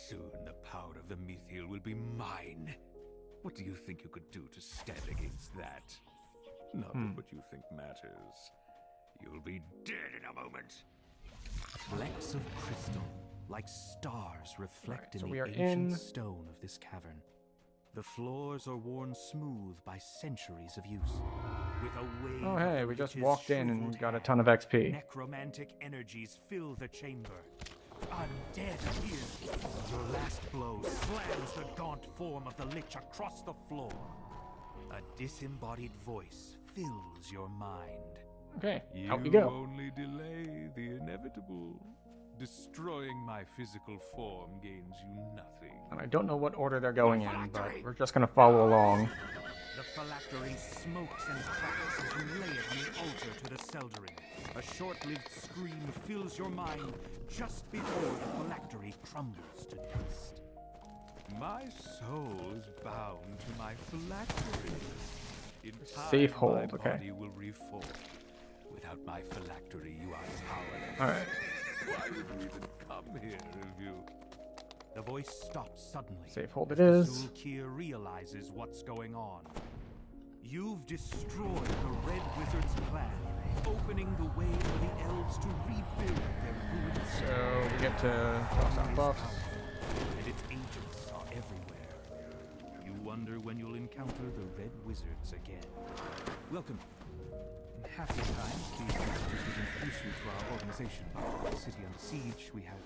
Soon the power of the Mithril will be mine. What do you think you could do to stand against that? Not that what you think matters. You'll be dead in a moment. Flecks of crystal, like stars, reflect Right, so in we the are ancient in- stone of this cavern. The floors are worn smooth by centuries of use. With a wave Oh of hey, the we just lich's walked in and shriveled got a hair, ton of XP. necromantic energies fill the chamber. Undead appears. Your last blow slams the gaunt form of the lich across the floor. A disembodied voice fills your mind. Okay, You out we go. only delay the inevitable. Destroying my physical form gains you nothing. And I don't know what order they're going in, but we're just gonna follow along. The phylactery smokes and cracks as you lay it on the altar to the Seldering. A short-lived scream fills your mind just before the phylactery crumbles to dust. My soul is bound to my phylactery. In time, Safe hold, my okay. body will reform. Without my phylactery, you are powerless. Alright. Why would you even come here if you... The voice stops suddenly. Safe hold it as is. the Zulkir realizes what's going on. You've destroyed the Red Wizard's plan, opening the way for the elves to rebuild their ruined city. So we get to toss out buffs. And its agents are everywhere. You wonder when you'll encounter the Red Wizards again. Welcome. happier times, the messages would introduce you to our organization, but with the city under siege, we have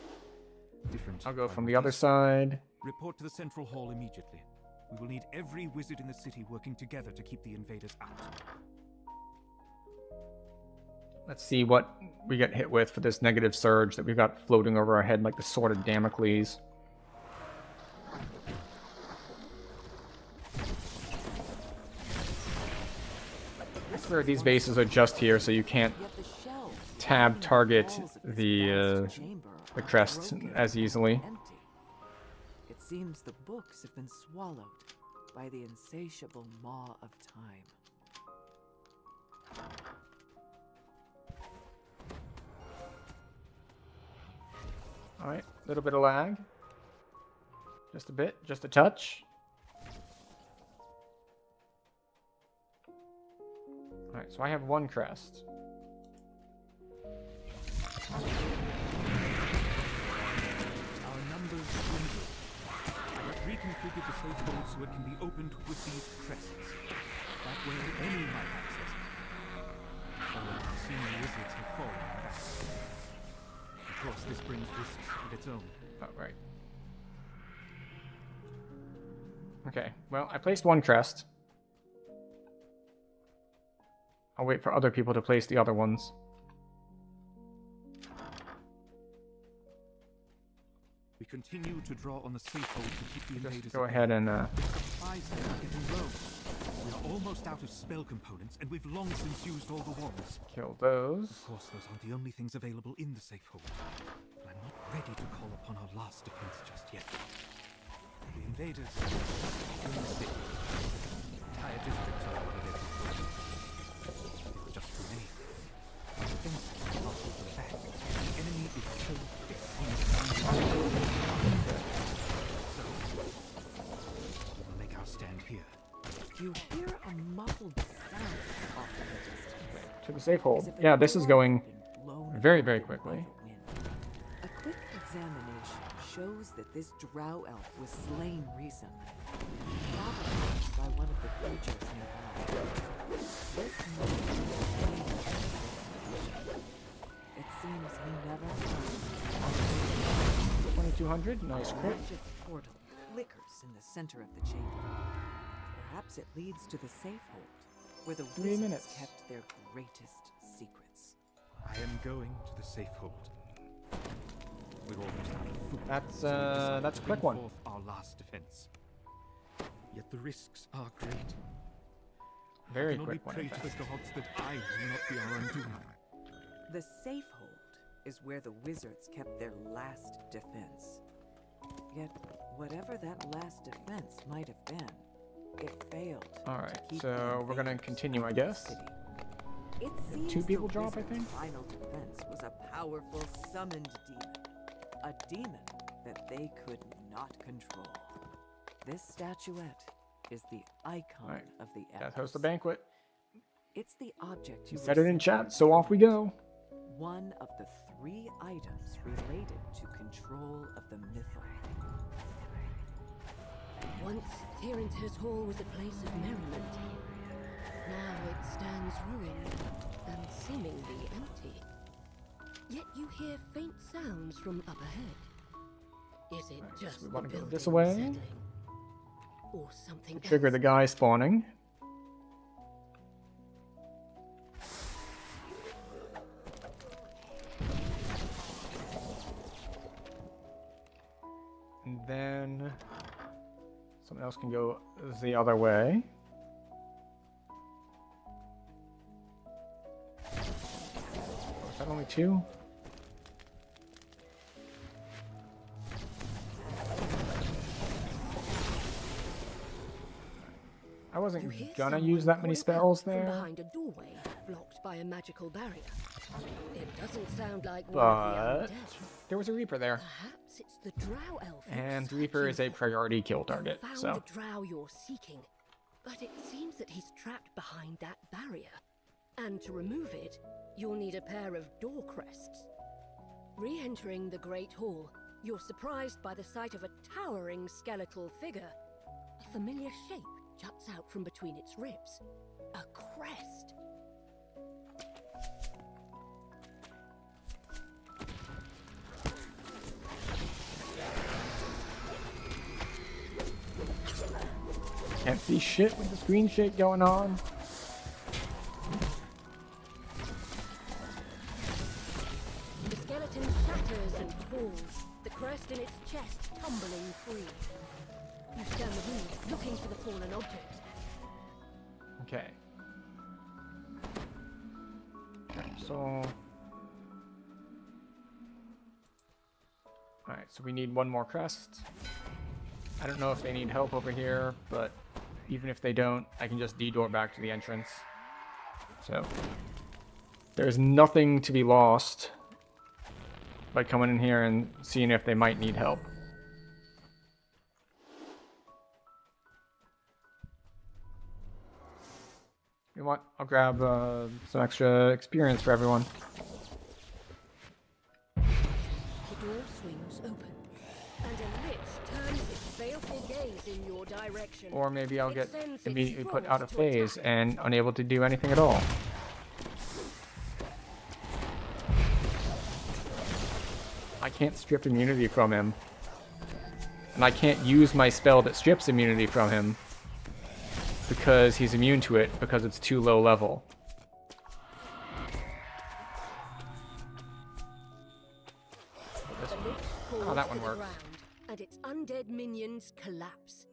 different I'll go from the other priorities. side. Report to the central hall immediately. We will need every wizard in the city working together to keep the invaders out. Let's see what we get hit with for this negative surge that we've got floating over our head like the sword of Damocles. I swear these bases are just here, so you can't tab target the crest as easily. It seems the books have been swallowed by the insatiable maw of time. Alright, a little bit of lag. Just a bit, just a touch. Alright, so I have one crest. Our numbers dwindle. I have reconfigured the safe hold so it can be opened with these crests. That way any might access it. All the senior wizards have fallen on that. Of course, this brings risks of its own. Oh, right. Okay, well, I placed one crest. I'll wait for other people to place the other ones. We continue to draw on the safe hold to keep the invaders. Just go ahead and Supplies are getting low. We are almost out of spell components, and we've long since used all the wands. kill those. Of course, those aren't the only things available in the safe hold. But I'm not ready to call upon our last defense just yet. The invaders are in the city. Entire districts are already dead. It's just too many. Our defenses are not holding back. The enemy is so thick on the ground. So, we'll make our stand here. You hear a muffled sound off in the distance. To the safe As hold. if a Yeah, this is door going had been blown very, very open by quickly. the wind. A quick examination shows that this drow elf was slain recently, probably by one of the creatures nearby. This man was slain in this expedition. It seems he never found 2200, nice a crit. magic portal flickers in the center of the chamber. Perhaps it leads to the safe hold, where the 3 wizards minutes. kept their greatest secrets. I am going to the safe hold. We're almost out of food. That's, so we decided that's a to quick bring one. forth our last defense. Yet the risks are great. Very I can only quick one. pray in to fact. the gods that I will not be our undoing. The safe hold is where the wizards kept their last defense. Yet, whatever that last defense might have been, it failed. Alright, to keep so the we're gonna invaders continue, I out of the guess. city. It seems two people the drop, I wizard's think? final defense was a powerful summoned demon. A demon that they could not control. This statuette is the icon Alright, of the Death host the Empress. banquet. It's the object He you said it in were chat, sent so off we go. one of the 3 items related to control of the mythal. Once Tyrantus Hall was a place of merriment. Now it stands ruined and seemingly empty. Yet you hear faint sounds from up ahead. Is it Right, just so we the wanna go building this way. settling? Or something Trigger else? the guy spawning. And then someone else can go the other way. Oh, is that only 2? I wasn't You hear gonna someone use that many calling out spells from there, behind a doorway blocked by a magical barrier. It doesn't sound like one of but the undead. there was a Reaper there. Perhaps it's the drow elf. you're And Reaper is a searching for. priority kill You target, found so the drow you're seeking, but it seems that he's trapped behind that barrier. And to remove it, you'll need a pair of door crests. Re-entering the Great Hall, you're surprised by the sight of a towering skeletal figure. A familiar shape juts out from between its ribs. A crest. Can't see shit with the screen shake going on. The skeleton shatters and falls, the crest in its chest tumbling free. You scan the room, looking for the fallen object. Okay. So... Alright, so we need one more crest. I don't know if they need help over here, but even if they don't, I can just detour back to the entrance. So, there's nothing to be lost by coming in here and seeing if they might need help. You know what? I'll grab some extra experience for everyone. The door swings open, and a lich turns its baleful gaze in your direction. Or maybe I'll It get sends its immediately put trolls out of to phase attack. and unable to do anything at all. I can't strip immunity from him. And I can't use my spell that strips immunity from him because he's immune to it because it's too low level. The lich falls Oh, that to one the works. ground, and its undead minions collapse.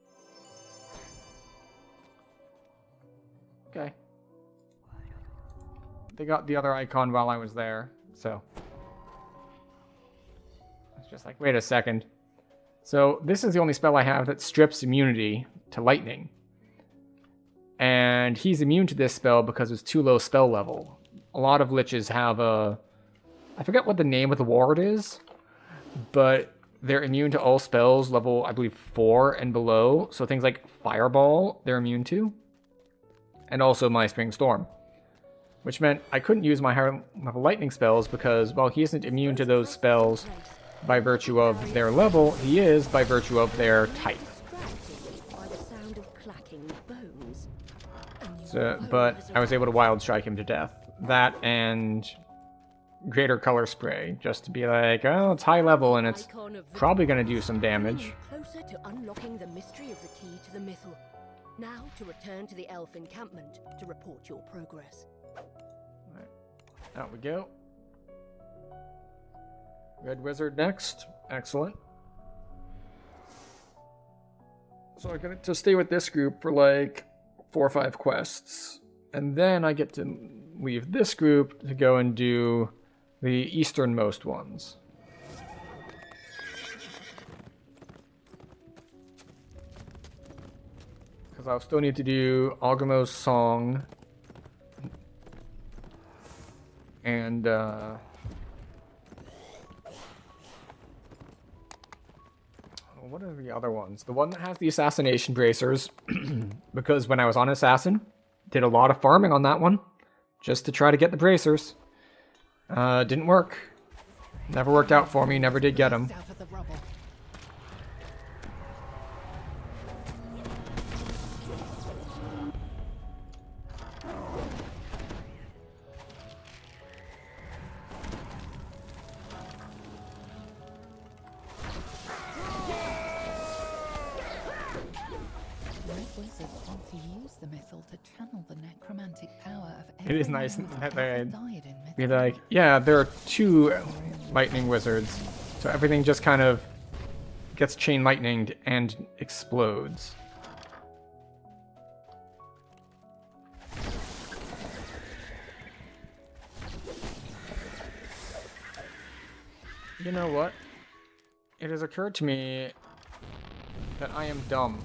Okay. They got the other icon while I was there, so. It's just like, wait a second. So, this is the only spell I have that strips immunity to lightning. And he's immune to this spell because it's too low spell level. A lot of liches have a... I forget what the name of the ward is, but they're immune to all spells level, I believe, 4 and below. So things like Fireball, they're immune to. And also my Spring Storm. Which meant I couldn't use my higher level lightning spells because, well, he isn't immune to those spells by virtue of their level. He is by virtue of their type. Distracted by the sound of clacking bones. A new So, foe but has I was able to arrived. wild strike him to death. That and greater color spray, just to be like, oh, it's high level and it's Icon of the probably going to do some damage. Closer to unlocking the mystery of the key to the mythal. Now to return to the elf encampment to report your progress. Out we go. Red Wizard next. Excellent. So I get to stay with this group for like 4 or 5 quests. And then I get to leave this group to go and do the easternmost ones. Because I'll still need to do Algamo's Song. And, what are the other ones? The one that has the assassination bracers, because when I was on Assassin, did a lot of farming on that one, just to try to get the bracers. Didn't work. Never worked out for me, never did get them. Out of the rubble. Red wizards want to use the mythal to channel the necromantic power of It is everyone nice who's that ever they died in be Mythal. like, yeah, there are 2 lightning wizards, so everything just kind of gets chain lightninged and explodes. You know what? It has occurred to me that I am dumb.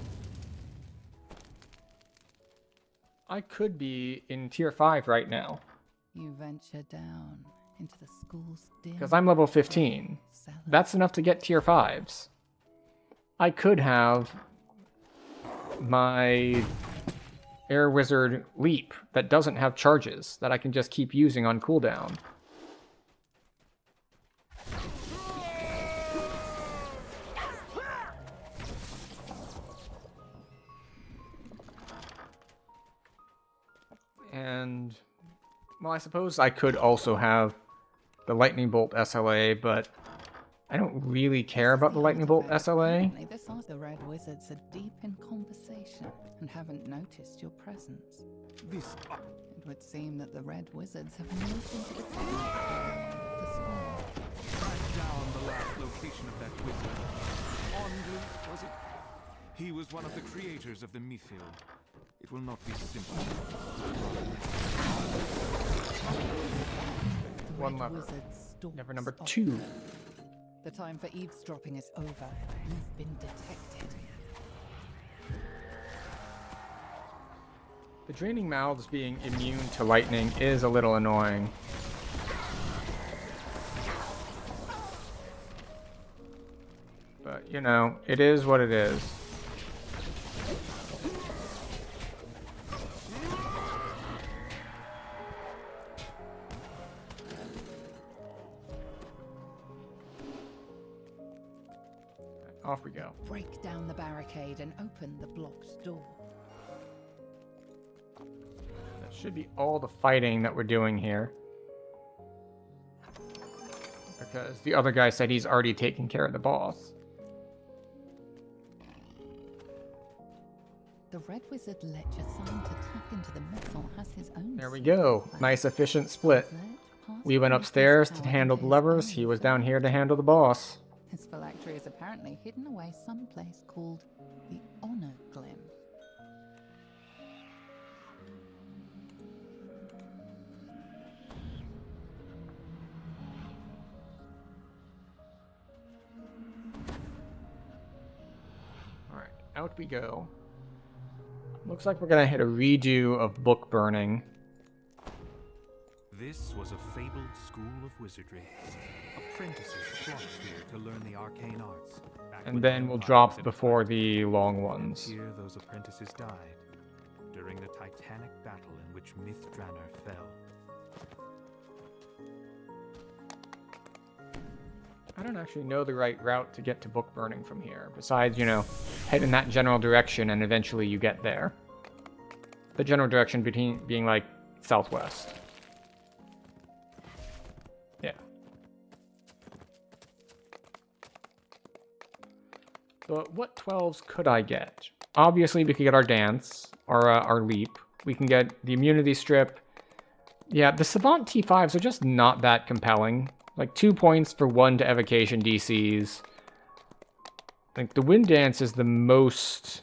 I could be in tier 5 right now, You venture down into the school's dim because I'm level 15. cellar. That's enough to get tier 5s. I could have my Air Wizard Leap that doesn't have charges that I can just keep using on cooldown. And, well, I suppose I could also have the Lightning Bolt SLA, but I don't really care about the lightning bolt SLA. Apparently, the Red Wizards are deep in conversation and haven't noticed your presence. This It would seem that the Red Wizards have moved into the chaos of the school. Track down the last location of that wizard. Onglyph, was it? He was one of the creators of the Mythil. It will not be simple. The One Red lever. Wizard stalks Never number off. 2. The time for eavesdropping is over. You've been detected. The draining mouths being immune to lightning is a little annoying. But, you know, it is what it is. Off we go. Break down the barricade and open the blocked door. That should be all the fighting that we're doing here. Because the other guy said he's already taken care of the boss. The Red Wizard let your son to tap into the missile has his own. There we secret go. plan. Nice efficient split. Let pass We went through his upstairs to power handle the into his levers. own He was down plan. here to handle the boss. His phylactery is apparently hidden away someplace called the Honor Glim. Alright, out we go. Looks like we're gonna hit a redo of book burning. This was a fabled school of wizardry. Apprentices flocked here to learn the arcane arts. Back when And the then we'll Empire drop was in before effect. the long And ones. here those apprentices died during the titanic battle in which Mythdraenor fell. I don't actually know the right route to get to book burning from here. Besides, you know, head in that general direction and eventually you get there. The general direction being like southwest. Yeah. But what 12s could I get? Obviously, we could get our dance, or our leap. We can get the immunity strip. Yeah, the Savant T5s are just not that compelling. Like 2 points for 1 to evocation DCs. Like the wind dance is the most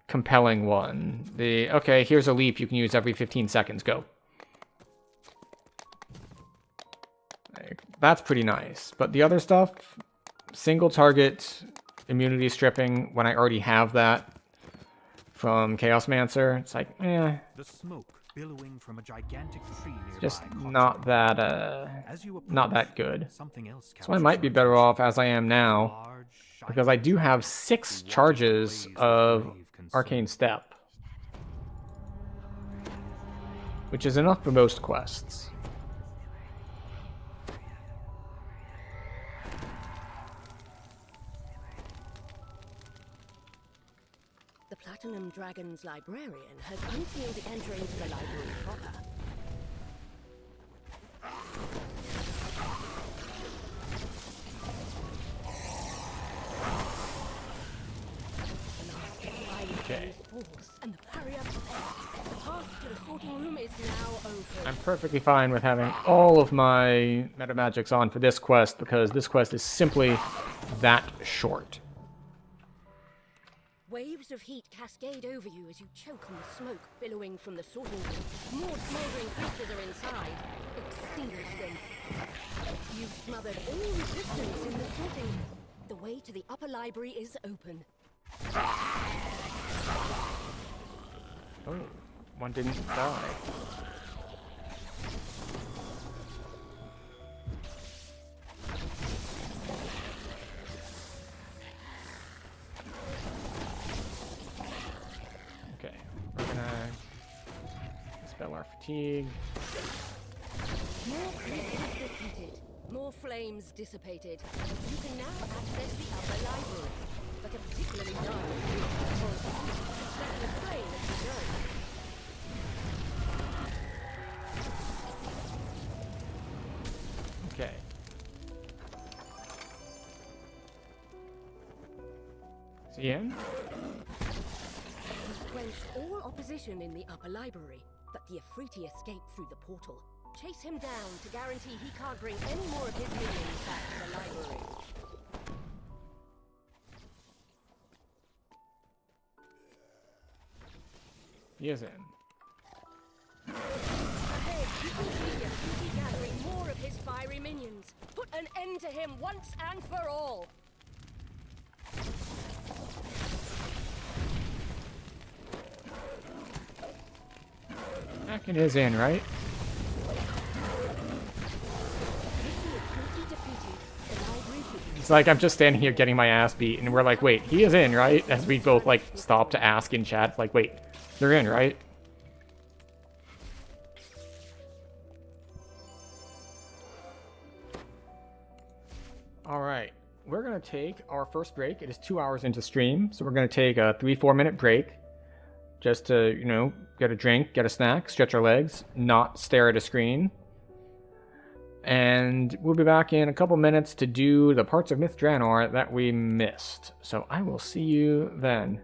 compelling one. Okay, here's a leap you can use every 15 seconds. Go. Like, that's pretty nice. But the other stuff, single target immunity stripping when I already have that from Chaosmancer, it's like, eh, The smoke billowing from a gigantic tree nearby. just caught not your eye. that As you not that approached, good. something else So I might be captured better your off as I am now, Large, because I shiny do have dragon 6 who watches the charges blaze with of grave concern. Arcane Step, which is enough for most quests. The Platinum Dragon's librarian has unsealed the entry into the library proper. Okay. Force and the barrier passed. The path to the sorting room is now open. I'm perfectly fine with having all of my meta magics on for this quest, because this quest is simply that short. Waves of heat cascade over you as you choke on the smoke billowing from the sorting room. More smoldering creatures are inside. Extinguish them. You've smothered all resistance in the sorting room. The way to the upper library is open. Oh, one didn't die. Okay, we're gonna dispel our fatigue. More creatures defeated. More flames dissipated. You can now access the upper library. But a particularly dark creature calls set the flame as you go. Okay. Is he in? He's quenched all opposition in the upper library, but the Afriti escaped through the portal. Chase him down to guarantee he can't bring any more of his minions back to the library. He is in. Ahead, you can see the Afriti gathering more of his fiery minions. Put an end to him once and for all. Akin is in, right? It's like I'm just standing here getting my ass beat, and we're like, wait, he is in, right? As we both, like, stop to ask in chat. It's like, wait, they're in, right? Alright, we're going to take our first break. It is 2 hours into stream, so we're going to take a 3-4 minute break. Just to, you know, get a drink, get a snack, stretch our legs, not stare at a screen. And we'll be back in a couple minutes to do the parts of Myth Draenor that we missed. So I will see you then.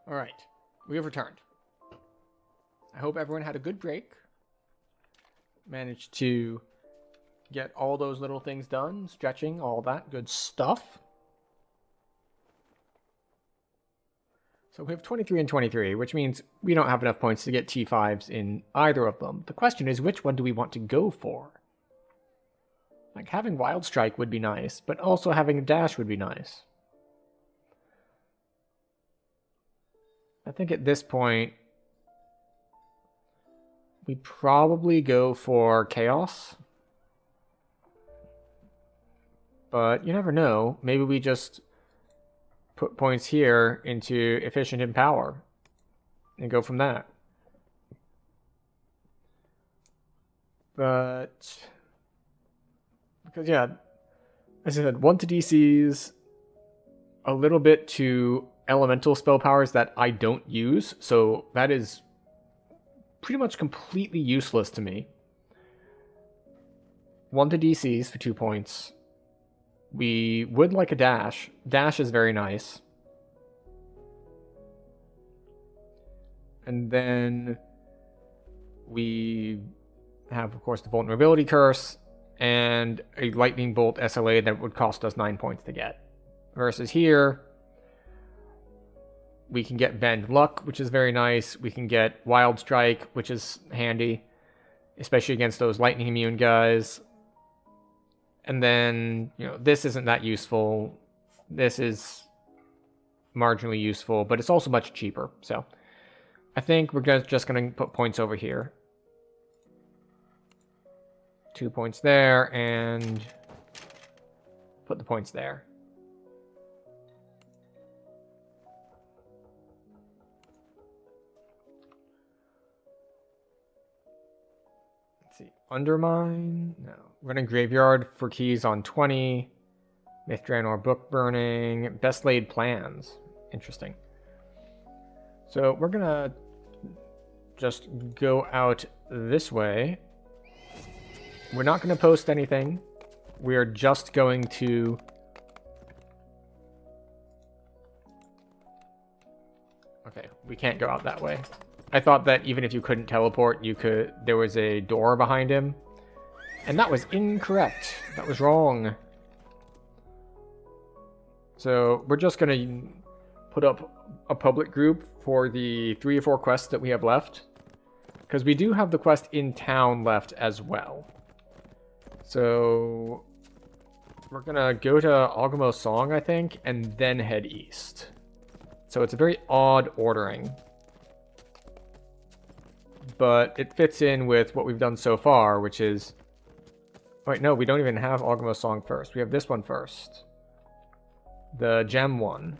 Alright, we have returned. I hope everyone had a good break. Managed to get all those little things done, stretching, all that good stuff. So we have 23 and 23, which means we don't have enough points to get T5s in either of them. The question is, which one do we want to go for? Like, having Wild Strike would be nice, but also having a dash would be nice. I think at this point, we probably go for Chaos. But you never know. Maybe we just put points here into Efficient in Power and go from that. But because, yeah, as I said, 1 to DCs, a little bit to elemental spell powers that I don't use, so that is pretty much completely useless to me. 1 to DCs for 2 points. We would like a dash. Dash is very nice. And then we have, of course, the Vulnerability Curse and a Lightning Bolt SLA that would cost us 9 points to get. Versus here, we can get Bend Luck, which is very nice. We can get Wild Strike, which is handy, especially against those lightning immune guys. And then, you know, this isn't that useful. This is marginally useful, but it's also much cheaper. So I think we're just going to put points over here. 2 points there, and put the points there. Undermine? No. We're going to Graveyard for keys on 20. Mithranor Book Burning. Best Laid Plans. Interesting. So we're going to just go out this way. We're not going to post anything. We're just going to... Okay, we can't go out that way. I thought that even if you couldn't teleport, you could. There was a door behind him. And that was incorrect. That was wrong. So we're just going to put up a public group for the 3 or 4 quests that we have left. Because we do have the quest in town left as well. So we're going to go to Ogmo's Song, I think, and then head east. So it's a very odd ordering. But it fits in with what we've done so far, which is... Wait, no, we don't even have Ogmo's Song first. We have this one first. The gem one.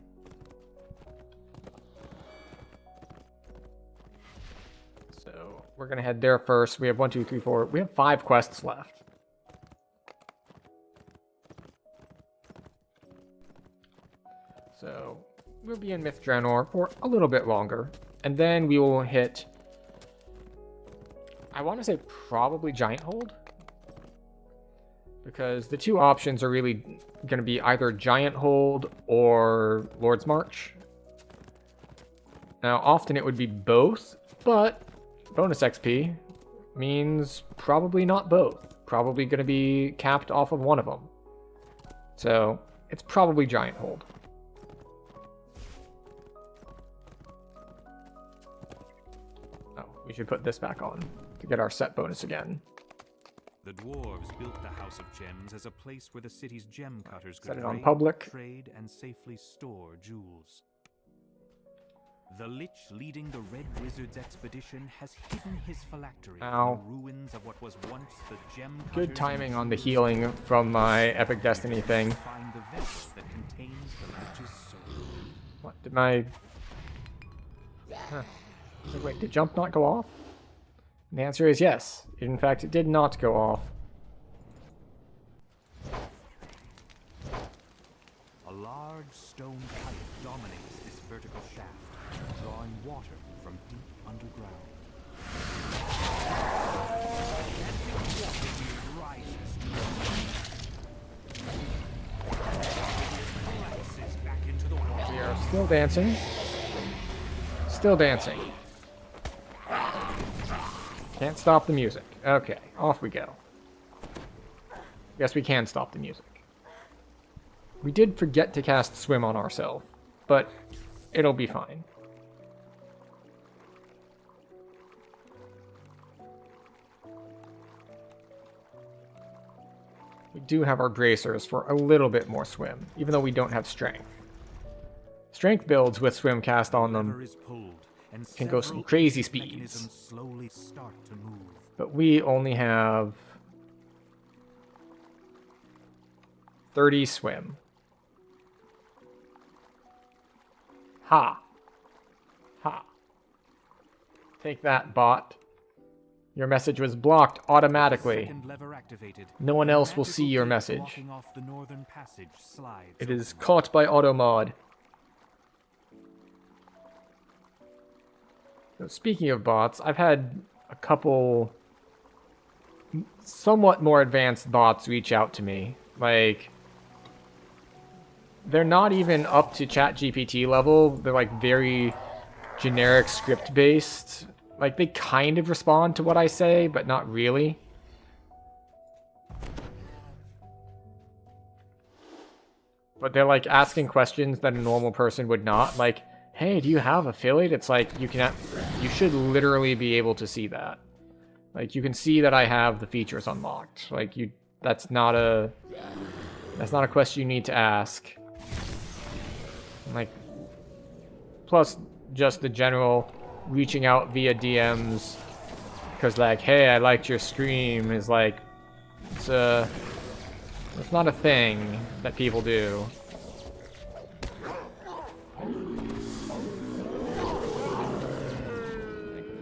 So we're going to head there first. We have 1, 2, 3, 4. We have 5 quests left. So we'll be in Mithranor for a little bit longer. And then we will hit... I want to say probably Giant Hold. Because the 2 options are really going to be either Giant Hold or Lord's March. Now, often it would be both, but bonus XP means probably not both. Probably going to be capped off of one of them. So, it's probably Giant Hold. Oh, we should put this back on to get our set bonus again. The dwarves built the House of Gems as a place where the city's gem cutters could Set it on raid, public. trade, and safely store jewels. The Lich leading the Red Wizard's expedition has hidden his phylactery in Ow. the ruins of what was once the gem Good cutters' timing on the jewels healing from my Epic Destiny thing. find the vessel that contains the Lich's soul. What, did my... Huh. Wait, did jump not go off? And the answer is yes. In fact, it did not go off. A large stone pipe dominates this vertical shaft, drawing water from deep underground. Rises. Still dancing. Still dancing. Can't stop the music. Okay, off we go. Guess we can stop the music. We did forget to cast Swim on ourselves, but it'll be fine. We do have our bracers for a little bit more swim, even though we don't have strength. Strength builds with swim cast on them can go some crazy speeds. Slowly start to move. But we only have 30 swim. Ha. Ha. Take that, bot. Your message was blocked automatically. Second lever activated. No one else will Magical see your gate message. blocking off the northern passage slides It is open. caught by auto mod. So speaking of bots, I've had a couple somewhat more advanced bots reach out to me. Like, they're not even up to ChatGPT level. They're like very generic script based. Like, they kind of respond to what I say, but not really. But they're like asking questions that a normal person would not. Like, hey, do you have affiliate? It's like, you should literally be able to see that. Like, you can see that I have the features unlocked. Like, that's not a question you need to ask. Like, plus just the general reaching out via DMs because, like, hey, I liked your stream is like, it's not a thing that people do.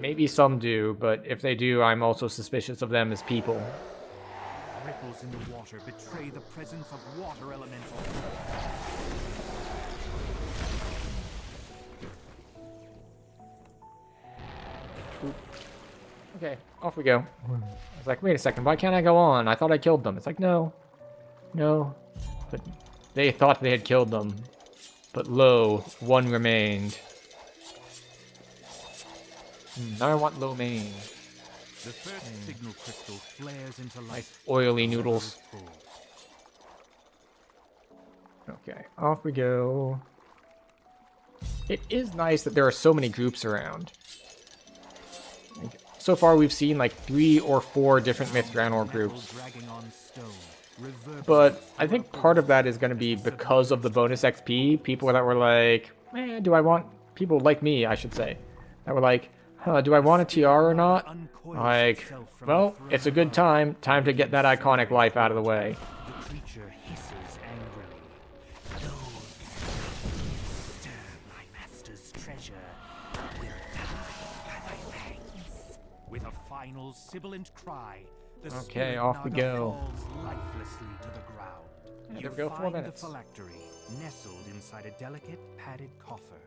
Maybe some do, but if they do, I'm also suspicious of them as people. Ripples in the water betray the presence of water elemental. Okay, off we go. I was like, wait a second, why can't I go on? I thought I killed them. It's like, no. No. But they thought they had killed them. But lo, one remained. Now I want lo mein. The first signal crystal flares into life. Nice oily noodles. Okay, off we go. It is nice that there are so many groups around. Like, so far we've seen like 3 or 4 different Myth Draenor groups. But I think part of that is going to be because of the bonus XP. People that were like, do I want... People like me, I should say. That were like, do I want a TR or not? Like, well, it's a good time. Time to get that iconic life out of the way. The creature hisses angrily. Those who disturb my master's treasure will die by my fangs. With a final sibilant cry, the okay, spirit off we Naga go. falls lifelessly to the ground. Yeah, You there we go, 4 find minutes. the phylactery nestled inside a delicate padded coffer.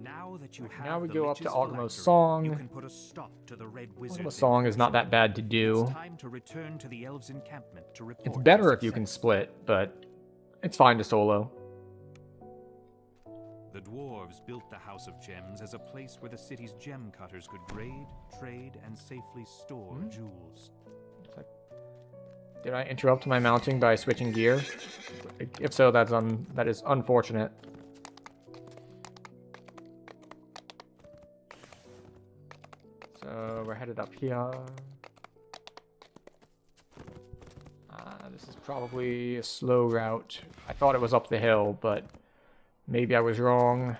Now that you have Now we the go up to Lich's Algama's phylactery, song. you can put a stop to the Red Wizard's The song is not that encroachment. bad to do. It's time to return to the elves' encampment to report It's better your if you can success. split, but it's fine to solo. The dwarves built the House of Gems as a place where the city's gem cutters could grade, trade, and safely store jewels. Did I interrupt my mounting by switching gear? If so, that is unfortunate. So we're headed up here. This is probably a slow route. I thought it was up the hill, but maybe I was wrong.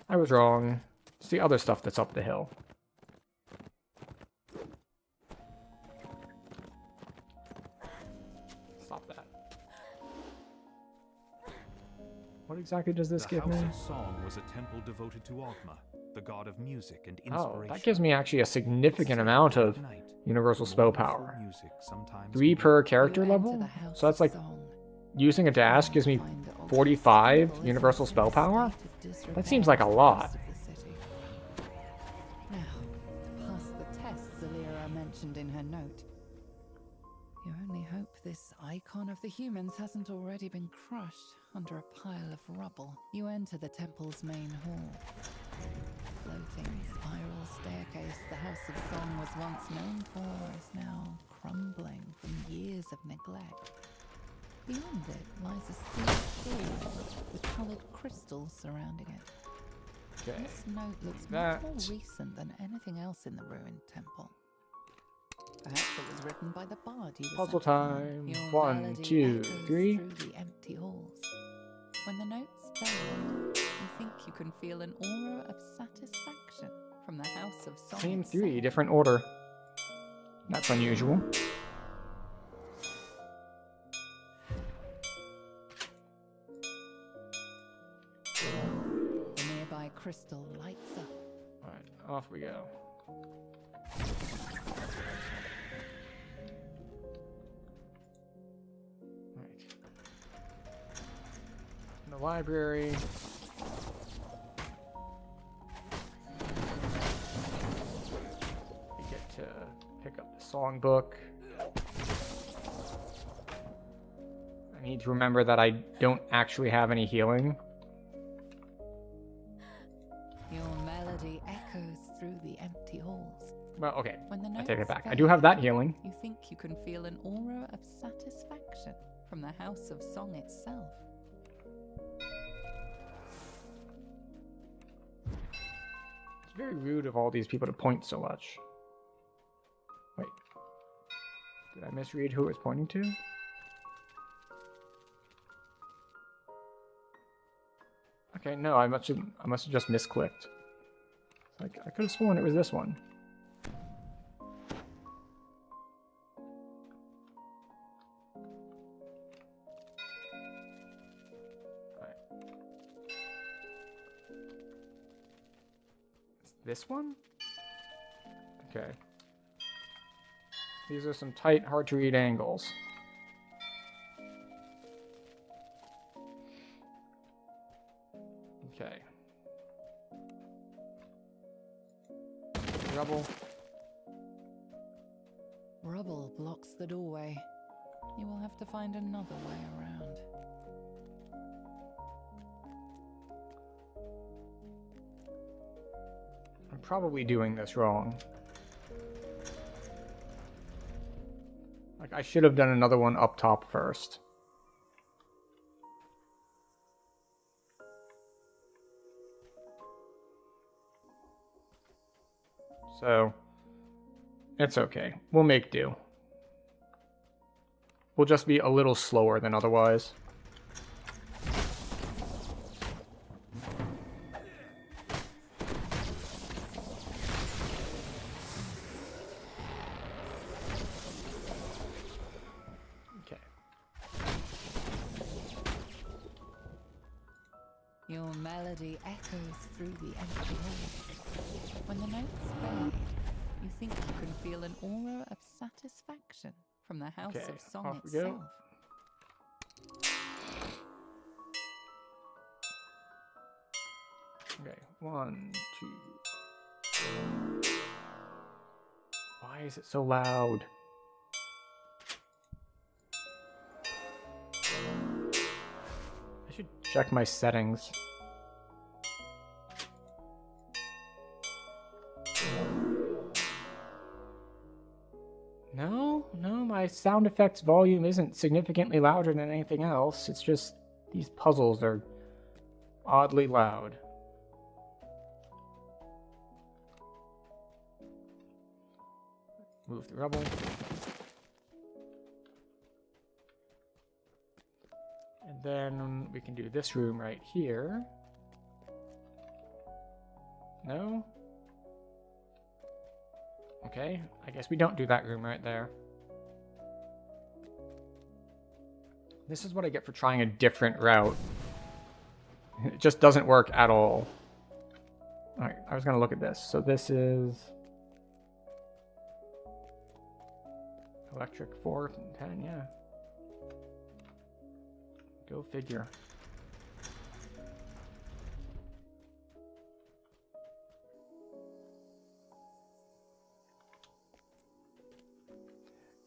I was wrong. It's the other stuff that's up the hill. Stop that. What exactly does this The give House me? of Song was a temple devoted to Ogma, the god of music and Oh, inspiration. that gives me actually a significant amount of Night, universal spell wonderful power. music sometimes 3 can be per character You enter level? the House So that's like, Song. using a dash gives me Find the 45 obstacle universal is spell in power? state of disrepair That seems like a lot. of the city. Now, pass the tests Alira mentioned in her note. You only hope this icon of the humans hasn't already been crushed under a pile of rubble. You enter the temple's main hall. Floating spiral staircase the House of Song was once known for is now crumbling from years of neglect. Beyond it lies a sealed door with coloured crystals surrounding it. Okay. This note looks that. much more recent than anything else in the ruined temple. Perhaps it was written by the bard you were Puzzle sent to find. time. Your 1, melody 2, echoes 3. through the empty halls. When the notes fade, you think you can feel an aura of satisfaction from the House of Song Same itself. 3, different order. That's unusual. The nearby crystal lights up. Alright, off we go. Right. In the library. We get to pick up the songbook. I need to remember that I don't actually have any healing. Your melody echoes through the empty halls. Well, okay. When the I take it notes back. I fade, do have that healing. You think you can feel an aura of satisfaction from the House of Song itself. It's very rude of all these people to point so much. Wait. Did I misread who it was pointing to? Okay, no, I must have just misclicked. Like, I could have sworn it was this one. Alright. It's this one? Okay. These are some tight, hard to read angles. Okay. Rubble. Rubble blocks the doorway. You will have to find another way around. I'm probably doing this wrong. Like, I should have done another one up top first. So, it's okay. We'll make do. We'll just be a little slower than otherwise. Okay. Your melody echoes through the empty halls. When the notes fade, you think you can feel an aura of satisfaction from the House Okay, of Song off we go. itself. Okay, 1, 2. Why is it so loud? I should check my settings. No, my sound effects volume isn't significantly louder than anything else. It's just these puzzles are oddly loud. Move the rubble. And then we can do this room right here. No? Okay, I guess we don't do that room right there. This is what I get for trying a different route. It just doesn't work at all. Alright, I was gonna look at this. So this is electric 4 and 10, yeah. Go figure.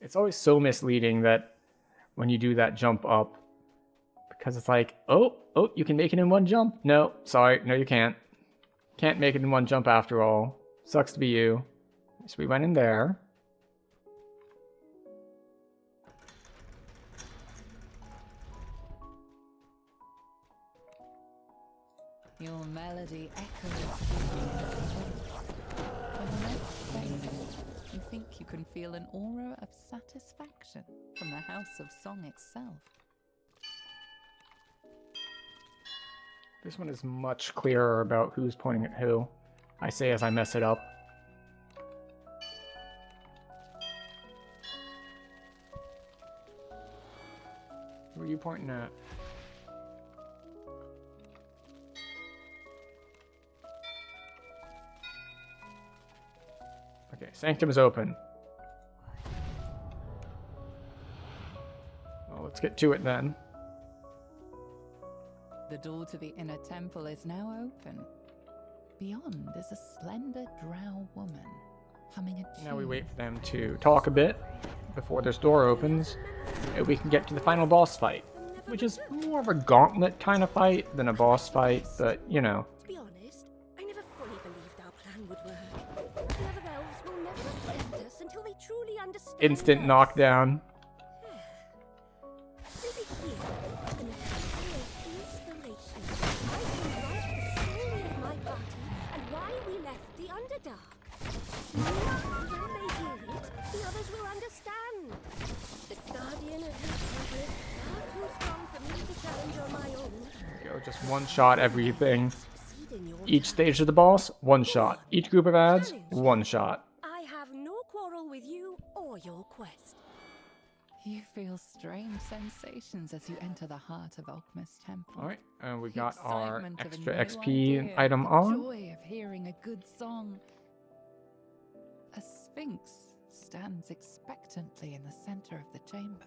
It's always so misleading that when you do that jump up, because it's like, oh, you can make it in one jump. No, sorry, no, you can't. Can't make it in one jump after all. Sucks to be you. So we went in there. Your melody echoes through the when the notes fade, you think you can feel an aura of satisfaction from the House of Song itself. This one is much clearer about who's pointing at who. I say as I mess it up. Who are you pointing at? Okay, Sanctum is open. Well, let's get to it then. The door to the inner temple is now open. Beyond is a slender drow woman humming a tune. Now we wait for them to talk a bit before this door opens, and we can get to the final boss fight, which is more of a gauntlet kind of fight than a boss fight, but you know. To be honest, I never fully believed our plan would work. The other elves will never accept us until they truly understand Instant us. knockdown. Maybe here, an inspiration. I can write the story of my party and why we left the Underdark. Maybe when they hear it, the others will understand. The Guardian of the Temple is far too strong for me to challenge on my own. Go, just one shot everything. Succeed in your Each stage of the boss, one shot. Each group of ads, one shot. I have no quarrel with you or your quest. You feel strange sensations as you enter the heart of Alchemist Temple. Alright, and we The got our excitement of a extra new XP idea, item the on. joy of hearing a good song. A sphinx stands expectantly in the center of the chamber.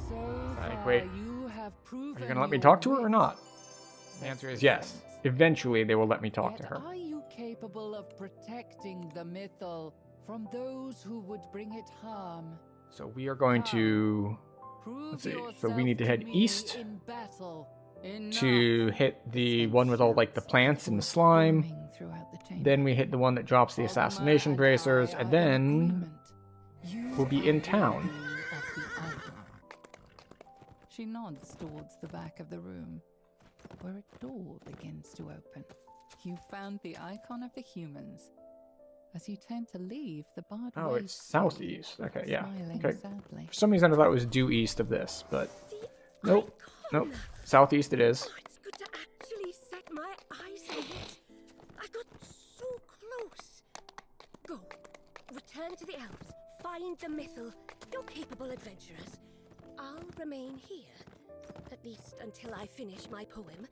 So Like, far, wait, you have proven Are you gonna let me your talk to her or wit, not? The says answer is the yes. sphinx. Eventually they will let me talk to Yet her. are you capable of protecting the mythal from those who would bring it harm? So we are going to Prove Let's see, so yourself we need to head me east in battle. to hit the one with all like the plants and the slime. Booming throughout the chamber. Then we hit the one that drops the assassination Ogma bracers, I and are in then agreement. You we'll be in town. are of the idol. She nods towards the back of the room, where a door begins to open. You found the icon of the humans. As you turn to leave, the bard Oh, waves it's to you, southeast. Okay, yeah. smiling Okay. sadly. For some reason I thought it was due east of this, but nope. Nope. Southeast it is. Oh, it's good to actually set my eyes on it. I got so close. Go. Return to the elves. Find the mythal. You're capable adventurers. I'll remain here. At least until I finish my poem.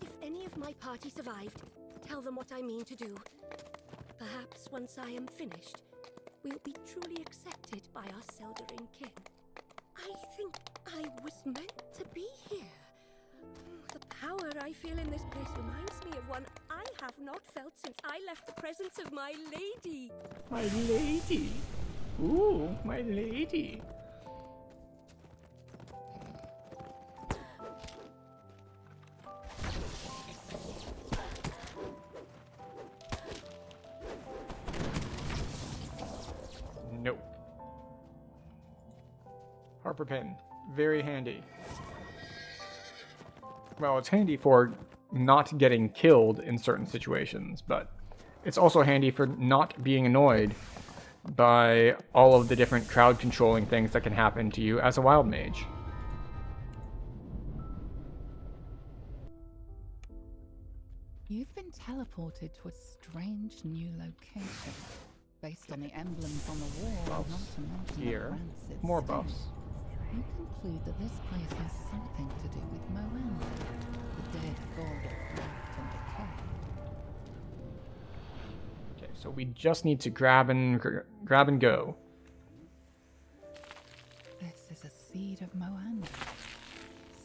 If any of my party survived, tell them what I mean to do. Perhaps once I am finished, we'll be truly accepted by our Seldering kin. I think I was meant to be here. The power I feel in this place reminds me of one I have not felt since I left the presence of my lady. My lady. Ooh, my lady. Nope. Harper pen. Very handy. Well, it's handy for not getting killed in certain situations, but it's also handy for not being annoyed by all of the different crowd controlling things that can happen to you as a wild mage. You've been teleported to a strange new location. Based on the emblems on the wall, Buffs not to mention here. the rancid More stench, buffs. you conclude that this place has something to do with Moanda, the dead god of light and decay. Okay, so we just need to grab and go. This is a seed of Moanda,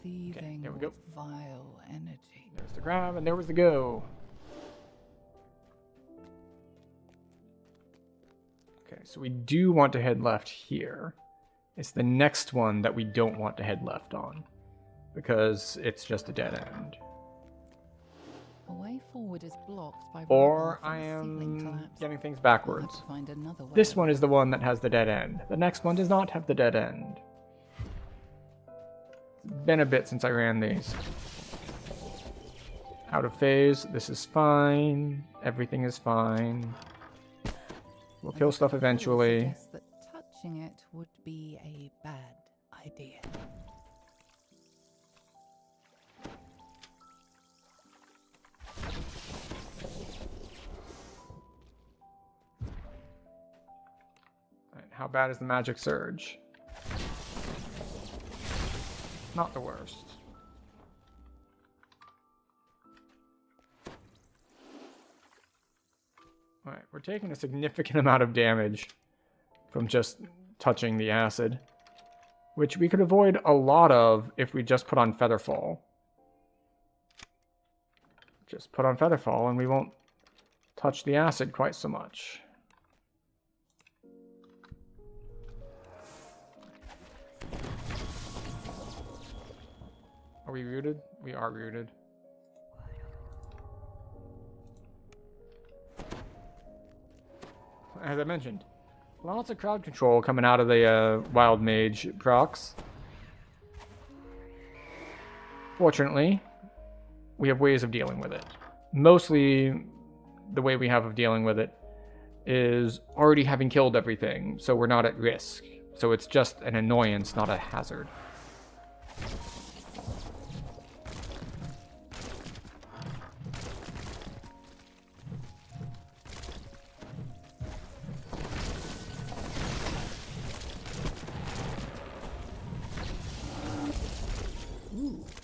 seething here we go. with vile energy. There's the grab, and there was the go. Okay, Alright, so we do want to head left here. It's the next one that we don't want to head left on, because it's just a dead end. A way forward is blocked by Or rubble from I a ceiling am collapse. getting things We'll have backwards. to find another way. This one is the one that has the dead end. The next one does not have the dead end. It's been a bit since I ran these. Out of phase. This is fine. Everything is fine. We'll kill stuff eventually. Suggests that touching it would be a bad idea. Alright, how bad is the magic surge? Not the worst. Alright, we're taking a significant amount of damage from just touching the acid, which we could avoid a lot of if we just put on Featherfall. Just put on Featherfall and we won't touch the acid quite so much. Are we rooted? We are rooted. As I mentioned, lots of crowd control coming out of the wild mage procs. Fortunately, we have ways of dealing with it. Mostly, the way we have of dealing with it is already having killed everything, so we're not at risk. So it's just an annoyance, not a hazard.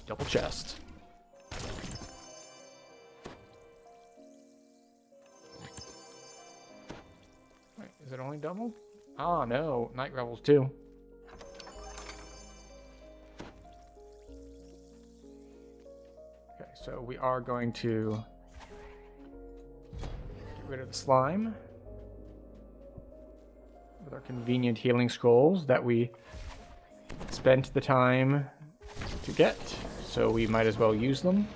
Double chest. Wait, is it only double? Ah, no. Night Revels too. Okay, so we are going to get rid of the slime with our convenient healing scrolls that we spent the time to get. So we might as well use them.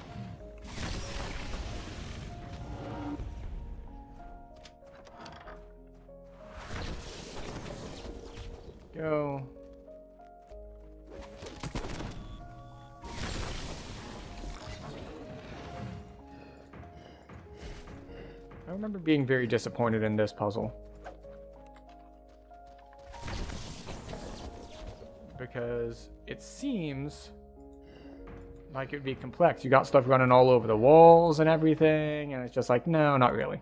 Go. I remember being very disappointed in this puzzle. Because it seems like it would be complex. You got stuff running all over the walls and everything, and it's just like, no, not really.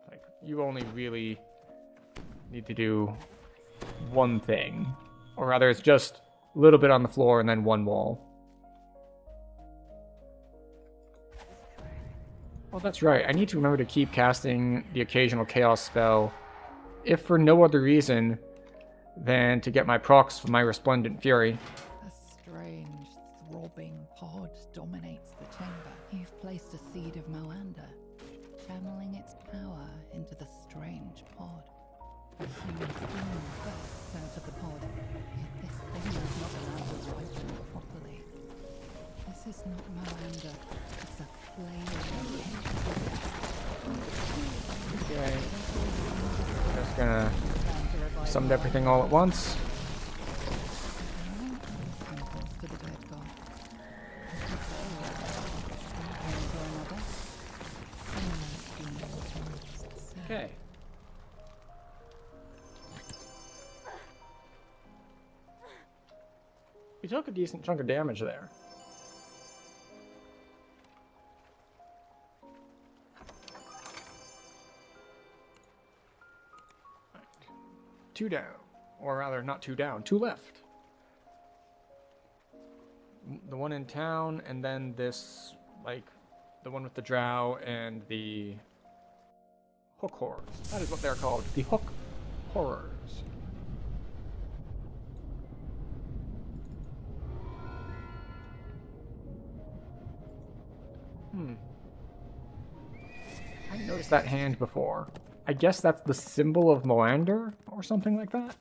Like, you only really need to do one thing. Or rather, it's just a little bit on the floor and then one wall. Well, that's right. I need to remember to keep casting the occasional chaos spell, if for no other reason than to get my procs for my Resplendent Fury. A strange, throbbing pod dominates the chamber. You've placed a seed of Moanda, channeling its power into the strange pod. A human form bursts out of the pod, yet this thing is not allowed to ripen properly. This is not Moanda, it's a flame. Okay. Just gonna summoned everything all at once. Okay. We took a decent chunk of damage there. Right. 2 down. Or rather, not 2 down, 2 left. The one in town, and then this, like, the one with the drow and the hook horrors. That is what they're called, the hook horrors. I noticed that hand before. I guess that's the symbol of Moander or something like that.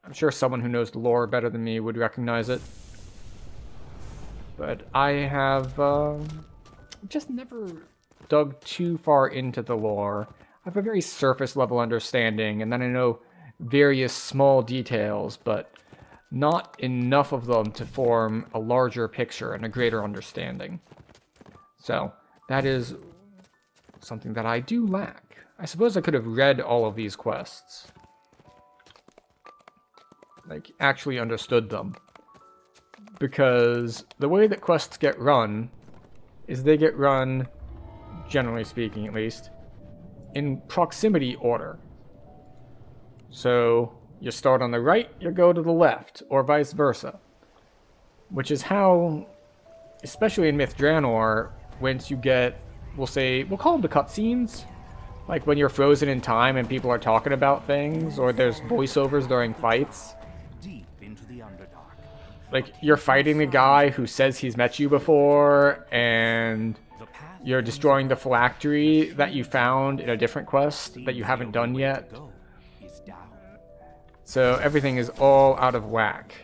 I'm sure someone who knows the lore better than me would recognize it. But I have just never dug too far into the lore. I have a very surface level understanding, and then I know various small details, but not enough of them to form a larger picture and a greater understanding. So, that is something that I do lack. I suppose I could have read all of these quests. Like, actually understood them. Because the way that quests get run is they get run, generally speaking at least, in proximity order. So, you start on the right, you go to the left, or vice versa. Which is how, especially in Myth Draenor, once you get, we'll call them the cutscenes. Like when you're frozen in time and people are talking about things, or there's voiceovers during fights. Deep into the Underdark. Like, you're fighting the guy who says he's met you before, and you're destroying the phylactery that you found in a different quest that you haven't done yet. So everything is all out of whack.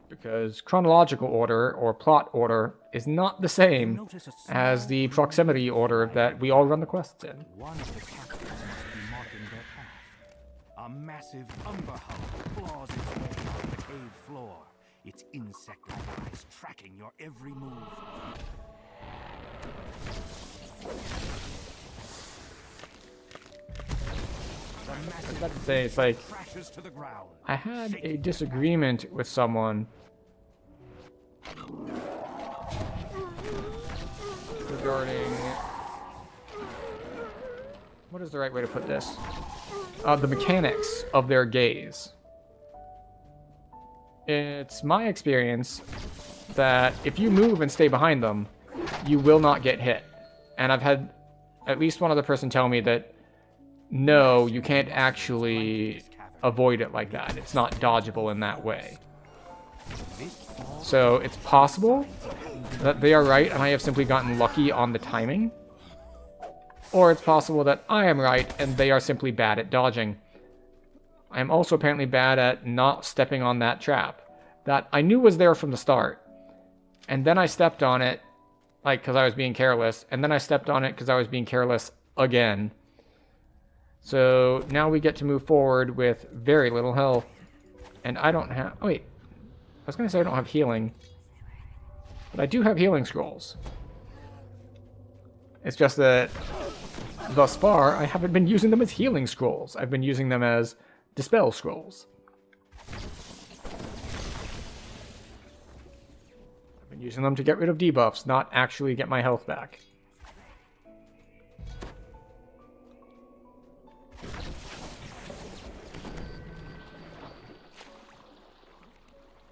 Because chronological order, or plot order, is not the same as the proximity order that we all run the quests in. One of the captains must be marking their path. A massive umber hub claws its way down the cave floor, its insect-like eyes tracking your every move. I was about to say, it's like, I had a disagreement with someone regarding, what is the right way to put this? The mechanics of their gaze. It's my experience that if you move and stay behind them, you will not get hit. And I've had at least one other person tell me that no, you can't actually avoid it like that. It's not dodgeable in that way. So it's possible that they are right and I have simply gotten lucky on the timing. Or it's possible that I am right and they are simply bad at dodging. I am also apparently bad at not stepping on that trap that I knew was there from the start. And then I stepped on it, like, because I was being careless. And then I stepped on it because I was being careless again. So now we get to move forward with very little health. And I don't have... Oh, wait. I was going to say I don't have healing. But I do have healing scrolls. It's just that thus far, I haven't been using them as healing scrolls. I've been using them as dispel scrolls. I've been using them to get rid of debuffs, not actually get my health back.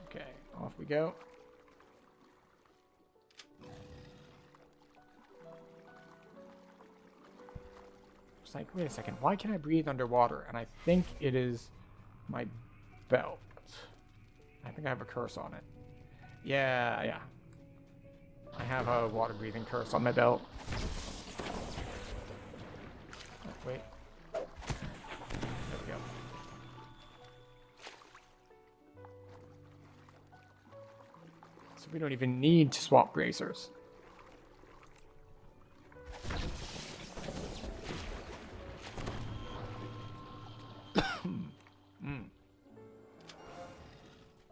Okay, off we go. It's like, wait a second, why can I breathe underwater? And I think it is my belt. I think I have a curse on it. Yeah. I have a water breathing curse on my belt. Oh, wait. There we go. So we don't even need to swap bracers.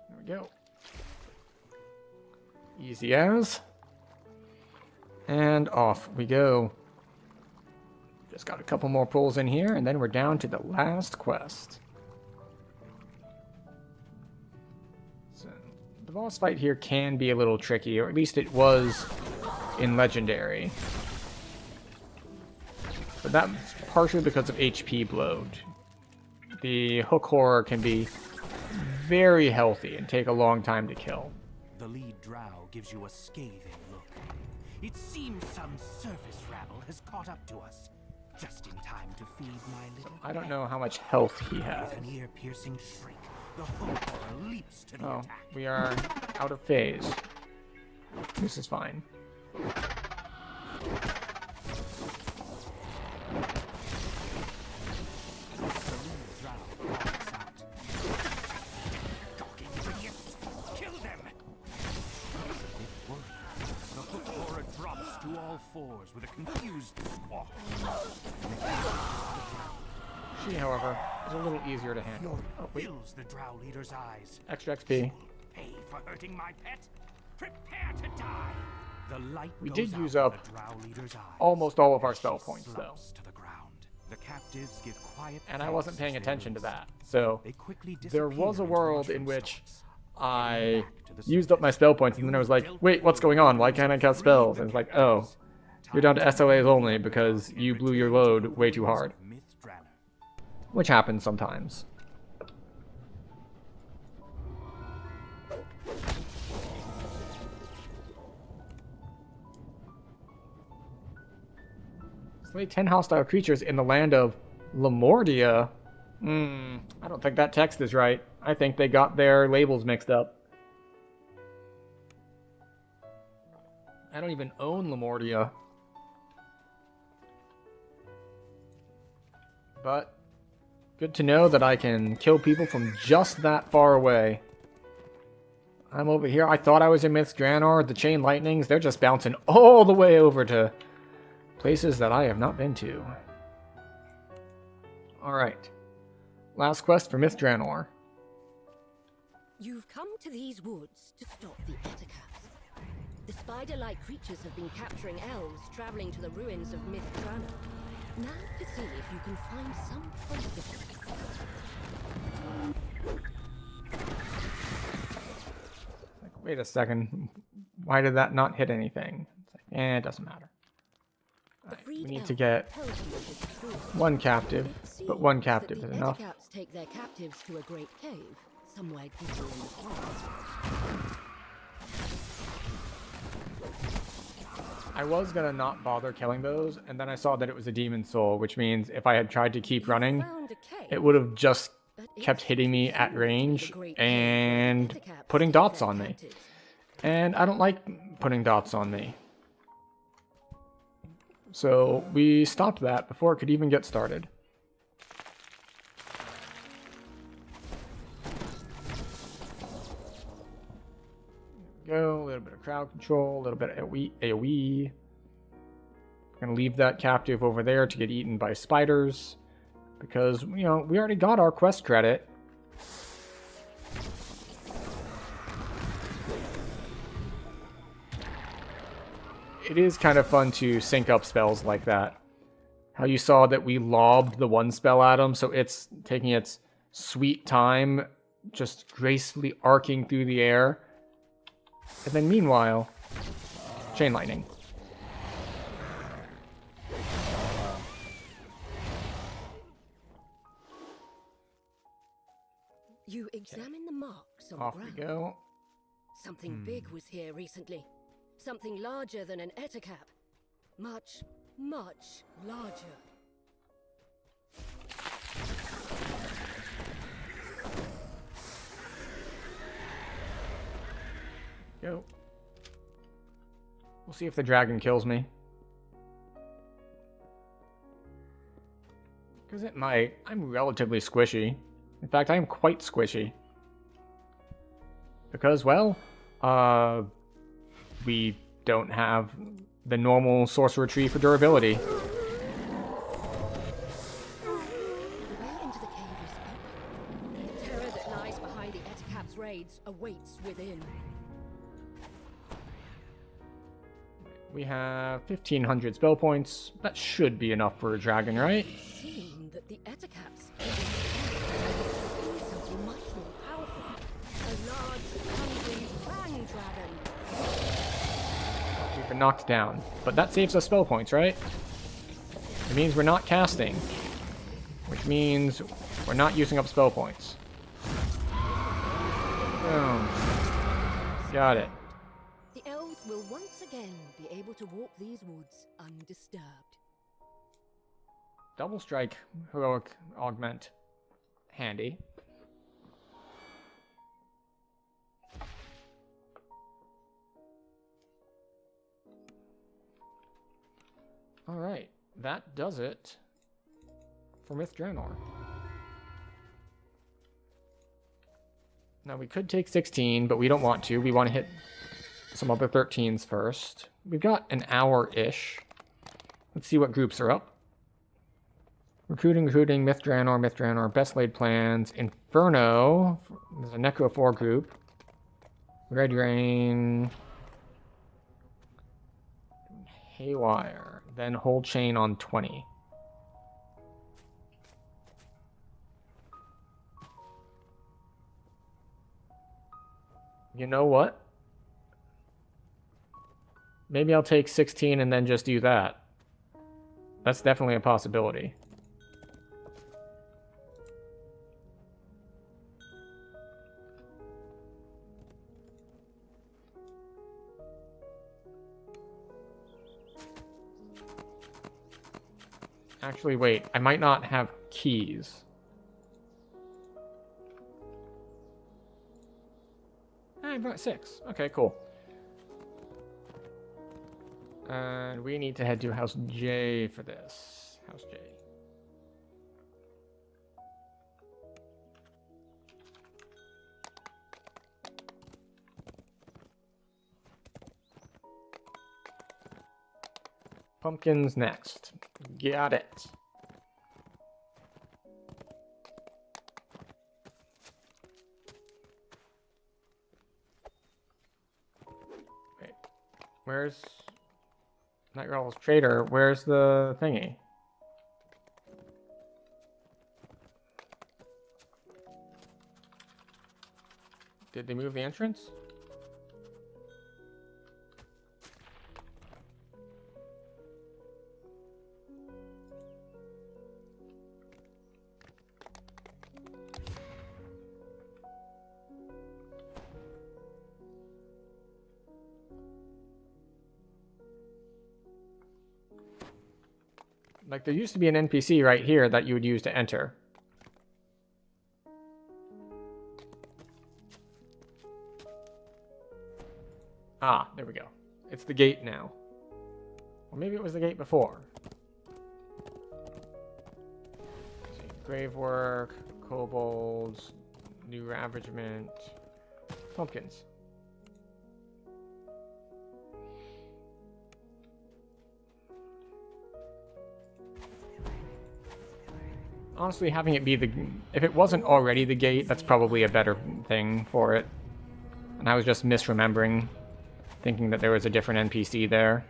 There we go. Easy as. And off we go. Just got a couple more pulls in here, and then we're down to the last quest. So, the boss fight here can be a little tricky, or at least it was in Legendary. But that's partially because of HP bloat. The hook horror can be very healthy and take a long time to kill. The lead drow gives you a scathing look. It seems some surface rabble has caught up to us. Just in time to feed my little I don't know how much health he has. With an ear-piercing shriek, the hook horror leaps to the Oh, attack. we are out of phase. This is fine. Kill them! It's a bit worse. The hook horror drops to all fours with a confused squawk. She, however, is a little easier to handle. Oh, wait. Fills the drow leader's eyes. Extra XP. Pay for hurting my pet? Prepare to die! The light We goes did out use in up the drow leader's eyes. almost all of our She spell points, though. slumps to the ground. The captives give quiet And I thanks wasn't paying as they attention to release. that. So They quickly there was a disappear into world in mushroom which stalks. I Back to the used up my surface. spell points, and then I was like, wait, what's going on? Why can't I cast spells? And it's like, oh, you're down to SOAs only because you blew your load way too hard. Which happens sometimes. Slay 10 hostile creatures in the land of Lamordia. I don't think that text is right. I think they got their labels mixed up. I don't even own Lamordia. But good to know that I can kill people from just that far away. I'm over here. I thought I was in Myth Draenor. The chain lightnings, they're just bouncing all the way over to places that I have not been to. Alright. Last quest for Myth Draenor. You've come to these woods to stop the Ettercaps. The spider-like creatures have been capturing elves traveling to the ruins of Myth Draenor. Now to see if you can find some trace of them. Like, wait a second. Why did that not hit anything? It's like, it doesn't matter. Alright, we need to get one captive, but one captive is enough. The Ettercaps take their captives to a great cave, somewhere deeper in the forest. I was gonna not bother killing those, and then I saw that it was a demon soul, which means if I had tried to keep running, it would have just kept hitting me at range and putting dots on me. And I don't like putting dots on me. So we stopped that before it could even get started. Go, a little bit of crowd control, a little bit of AoE. Gonna leave that captive over there to get eaten by spiders. Because, you know, we already got our quest credit. It is kind of fun to sync up spells like that. How you saw that we lobbed the one spell at him, so it's taking its sweet time, just gracefully arcing through the air. And then meanwhile, chain lightning. You examine the marks on Off the we ground. go. Something big was here recently. Something larger than an Ettercap. Much, much larger. Go. We'll see if the dragon kills me. Because it might. I'm relatively squishy. In fact, I am quite squishy. Because, well, we don't have the normal sorcerer tree for durability. The way into the cave is open. The terror that lies behind the Ettercap's raids awaits within. We have 1,500 spell points. That should be enough for a dragon, right? Seeing that the Ettercaps something much more powerful. A large, hungry fang dragon. We've been knocked down. But that saves us spell points, right? It means we're not casting. Which means we're not using up spell points. Boom. Got it. The elves will once again be able to walk these woods undisturbed. Double strike, heroic augment, handy. Alright, that does it for Myth Draenor. Now we could take 16, but we don't want to. We want to hit some other 13s first. We've got an hour-ish. Let's see what groups are up. Recruiting, Myth Draenor, Best Laid Plans, Inferno. There's a Necro 4 group. Red Rain. Haywire. Then Hold Chain on 20. You know what? Maybe I'll take 16 and then just do that. That's definitely a possibility. Actually, wait. I might not have keys. I brought 6. Okay, cool. And we need to head to House J for this. House J. Pumpkins next. Got it. Wait. Where's Night Owl's Trader? Where's the thingy? Did they move the entrance? Like, there used to be an NPC right here that you would use to enter. Ah, there we go. It's the gate now. Or maybe it was the gate before. Let's see. Grave work, kobolds, new ravagement, pumpkins. Honestly, having it be the... If it wasn't already the gate, that's probably a better thing for it. And I was just misremembering, thinking that there was a different NPC there.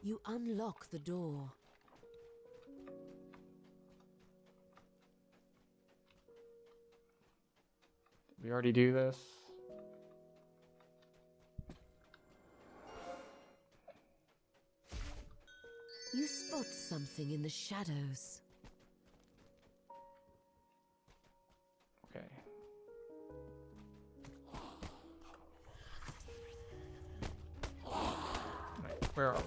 You unlock the door. Did we already do this? You spot something in the shadows. Okay. Right, where are we?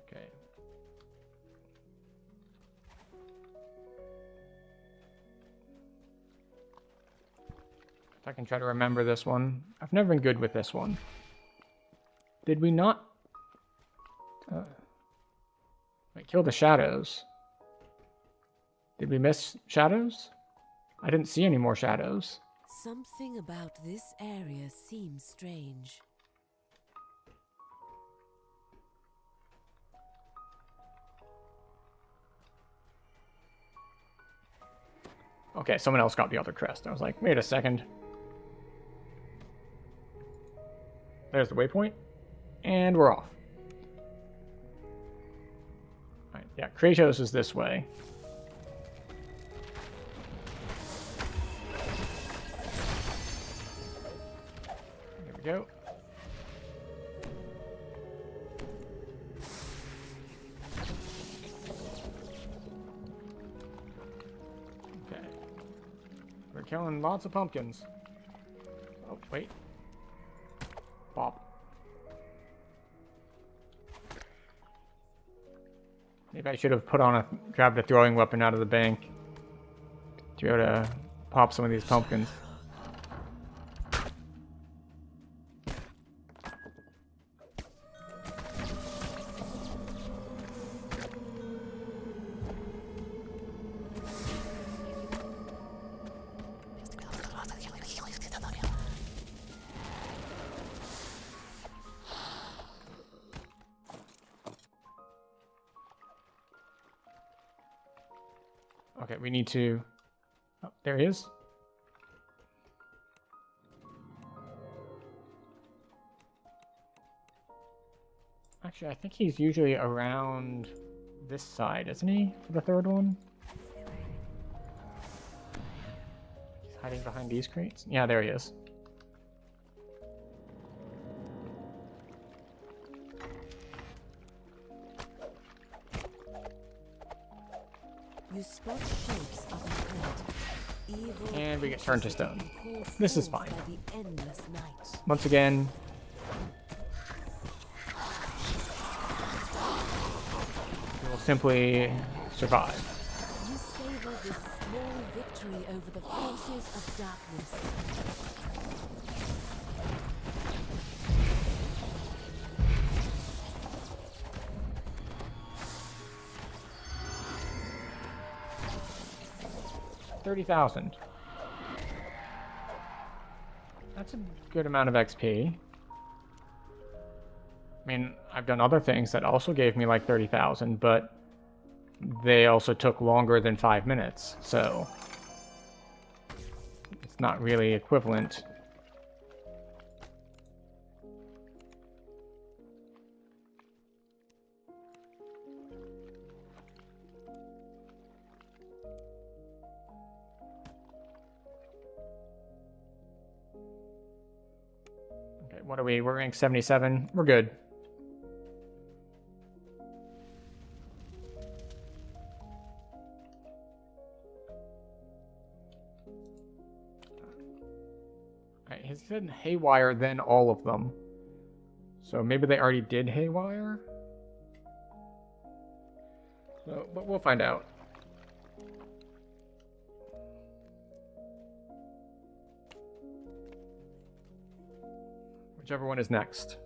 Okay. If I can try to remember this one. I've never been good with this one. Did we not... Wait, kill the shadows. Did we miss shadows? I didn't see any more shadows. Something about this area seems strange. Okay, someone else got the other crest. I was like, wait a second. There's the waypoint. And we're off. Alright, yeah, Kratos is this way. Here we go. We're killing lots of pumpkins. Oh, wait. Pop. Maybe I should have grabbed a throwing weapon out of the bank to be able to pop some of these pumpkins. Okay, we need to... Oh, there he is. Actually, I think he's usually around this side, isn't he? For the third one? He's hiding behind these crates? Yeah, there he is. You spot shapes of a evil And we get turned to stone. This is fine. by the endless night. Once again, we will simply survive. You savor this small victory over the forces of darkness. 30,000. That's a good amount of XP. I mean, I've done other things that also gave me like 30,000, but they also took longer than 5 minutes, so it's not really equivalent. Okay, what are we? We're rank 77. We're good. Alright, he said haywire, then all of them. So maybe they already did haywire? So, but we'll find out. Whichever one is next.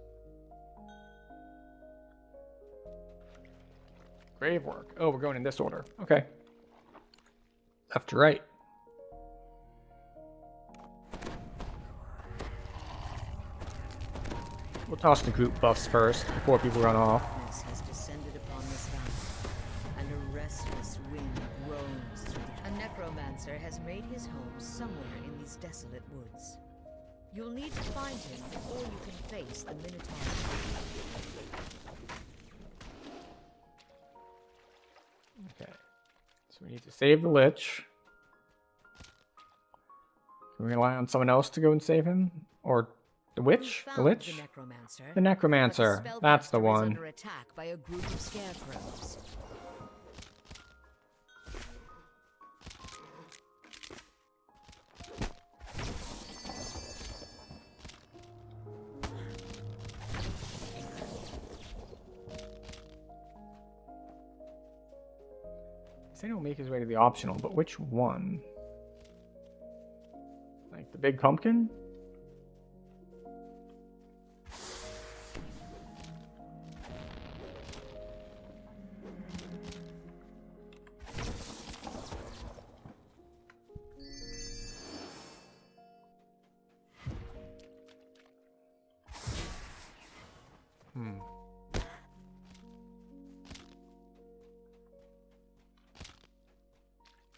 Grave work. Oh, we're going in this order. Okay. Left to right. We'll toss the group buffs first before people run off. Darkness has descended upon this valley, and a restless wind roams through the... A necromancer has made his home somewhere in these desolate woods. You'll need to find him before you can face the Minotaur. Okay. So we need to save the Lich. Can we rely on someone else to go and save him? Or the Witch? The Lich? The necromancer. The Necromancer. But the That's the spellcaster is one. under attack by a group of scarecrows. He said he'll make his way to the optional, but which one? Like the big pumpkin?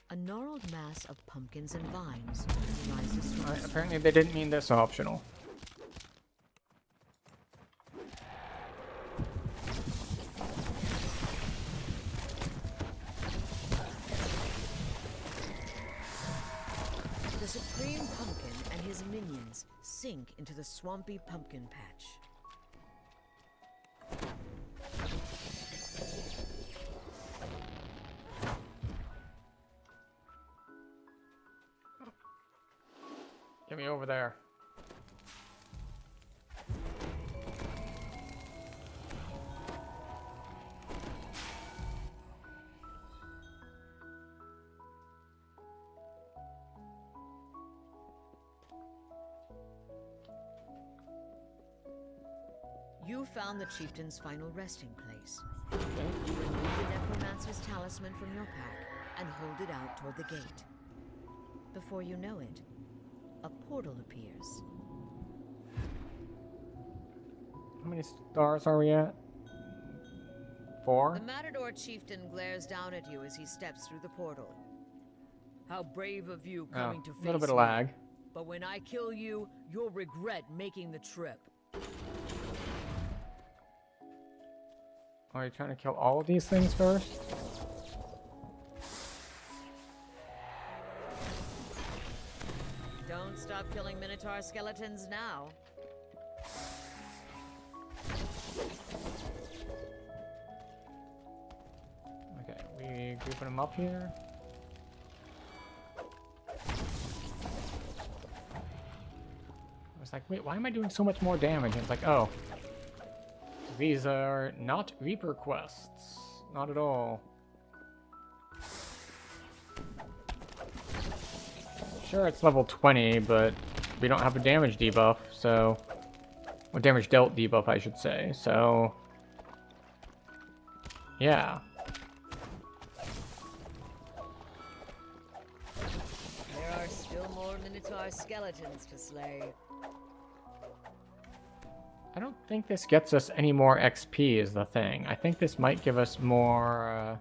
A gnarled mass of pumpkins and vines rises from the Apparently they didn't mean this optional. The Supreme Pumpkin and his minions sink into the swampy pumpkin patch. Get me over there. You found the chieftain's final resting place. Remove the necromancer's talisman from your pack and hold it out toward the gate. Before you know it, a portal appears. How many stars are we at? 4? The Matador chieftain glares down at you as he steps through the portal. How brave of you coming to face me. A little bit of lag. But when I kill you, you'll regret making the trip. Are you trying to kill all of these things first? Don't stop killing Minotaur skeletons now. Okay, we grouping them up here. I was like, wait, why am I doing so much more damage? And it's like, oh. These are not Reaper quests. Not at all. Sure, it's level 20, but we don't have a damage debuff, so... Or damage dealt debuff, I should say, so... Yeah. There are still more Minotaur skeletons to slay. I don't think this gets us any more XP is the thing. I think this might give us more...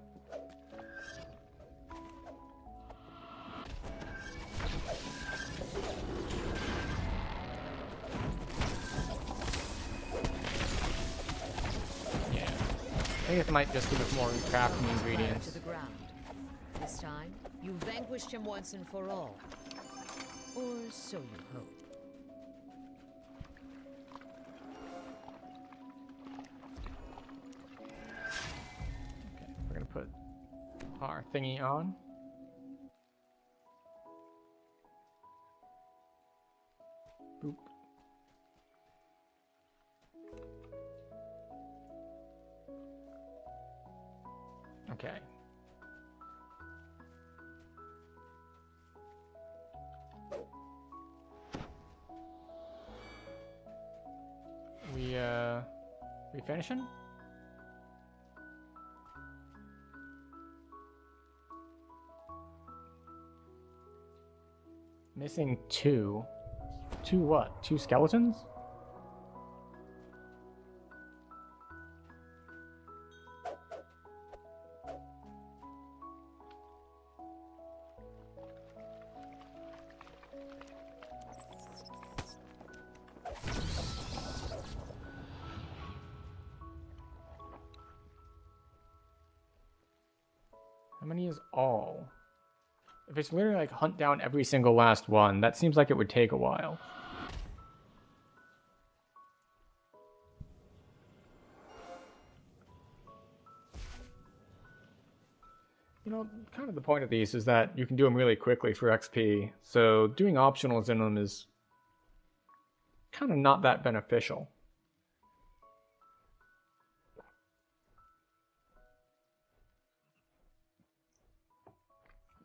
Yeah. I think it might just give us more crafting ingredients. To the ground. This time, you vanquished him once and for all. Or so you hope. Put our thingy on. Boop. Okay. We finishing? Missing 2. 2 what? 2 skeletons? How many is all? If it's literally like hunt down every single last one, that seems like it would take a while. You know, kind of the point of these is that you can do them really quickly for XP, so doing optionals in them is kind of not that beneficial.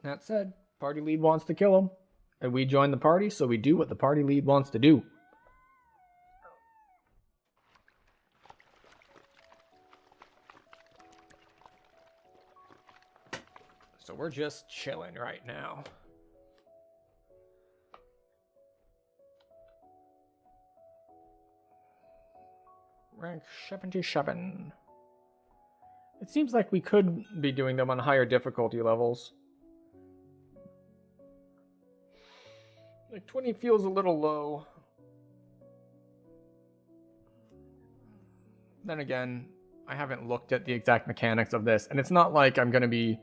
That said, party lead wants to kill him, and we join the party, so we do what the party lead wants to do. So we're just chilling right now. Rank 77. It seems like we could be doing them on higher difficulty levels. Like 20 feels a little low. Then again, I haven't looked at the exact mechanics of this, and it's not like I'm going to be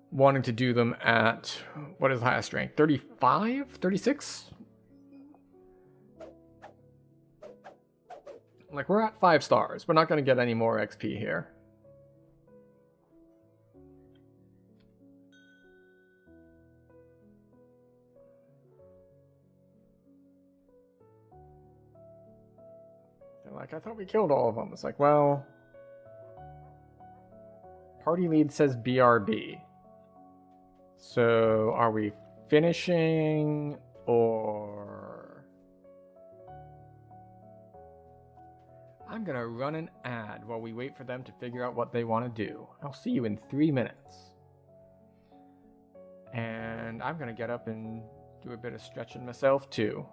wanting to do them at, what is the highest rank? 35? 36? Like, we're at 5 stars. We're not going to get any more XP here. like, I thought we killed all of them. It's like, well, party lead says BRB. So are we finishing or... I'm gonna run an ad while we wait for them to figure out what they want to do. I'll see you in 3 minutes. And I'm gonna get up and do a bit of stretching myself too.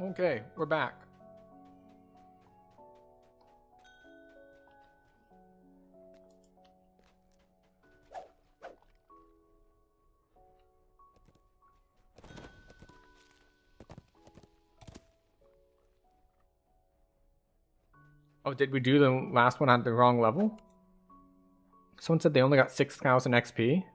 Okay, we're back. Oh, did we do the last one at the wrong level? Someone said they only got 6,000 XP.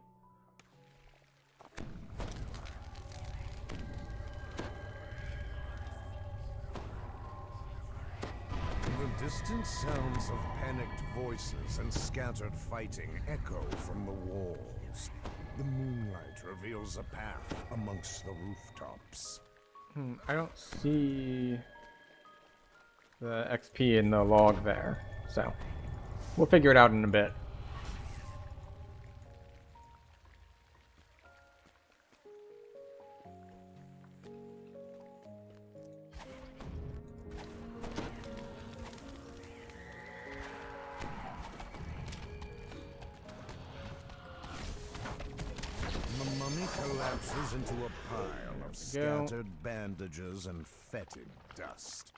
The distant sounds of panicked voices and scattered fighting echo from the walls. The moonlight reveals a path amongst the rooftops. I don't see the XP in the log there, so we'll figure it out in a bit. The mummy collapses into a pile of scattered bandages and fetid dust.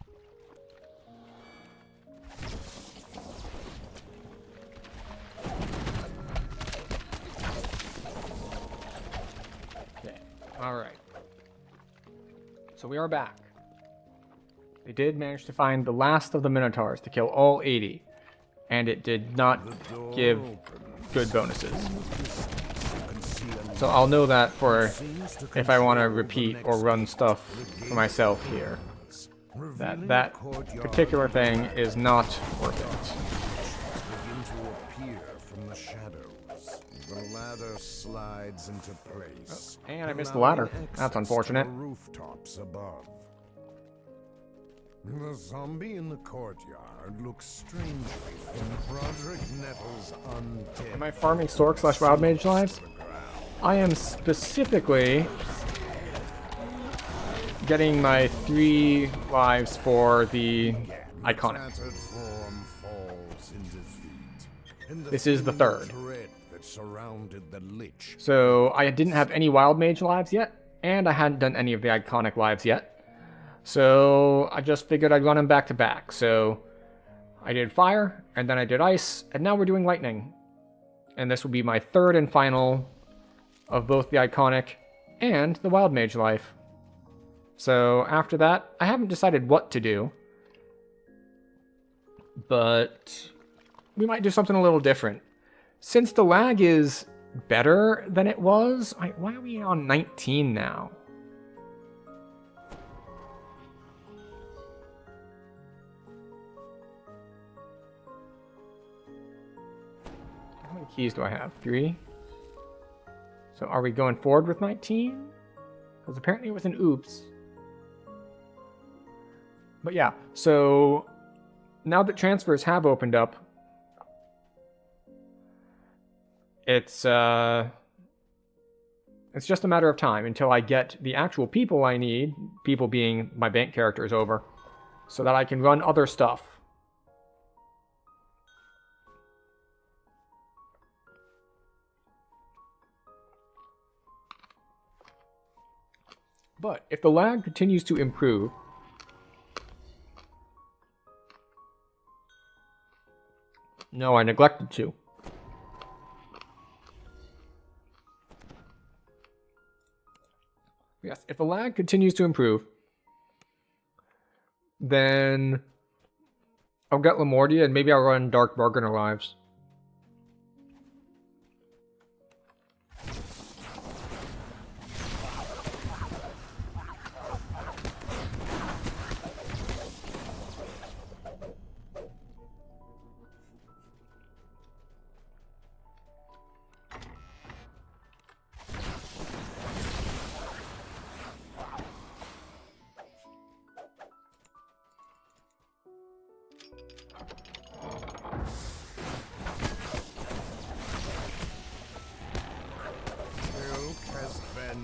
Okay, alright. So we are back. They did manage to find the last of the Minotaurs to kill all 80, and it did not give good bonuses. So I'll know that for if I want to repeat or run stuff for myself here. That particular thing is not worth it. Begin to appear from the shadows. The ladder slides into place. Oh, and I missed the ladder. allowing That's access unfortunate. to the rooftops above. The zombie in the courtyard looks strangely from Broderick Nettle's undead. Am I farming Sork / Wild Mage lives? I am specifically getting my 3 lives for the iconic. This is the 3rd. So I didn't have any Wild Mage lives yet, and I hadn't done any of the iconic lives yet. So I just figured I'd run them back to back. So I did fire, and then I did ice, and now we're doing lightning. And this will be my 3rd and final of both the iconic and the Wild Mage life. So after that, I haven't decided what to do, but we might do something a little different. Since the lag is better than it was, why are we on 19 now? many keys do I have? 3. So are we going forward with 19? Because apparently it was an oops. But yeah, so now that transfers have opened up, it's just a matter of time until I get the actual people I need, people being my bank characters, over, so that I can run other stuff. But if the lag continues to improve, no, I neglected to. Yes, if the lag continues to improve, then I'll get Lamordia and maybe I'll run Dark Bargainer Lives.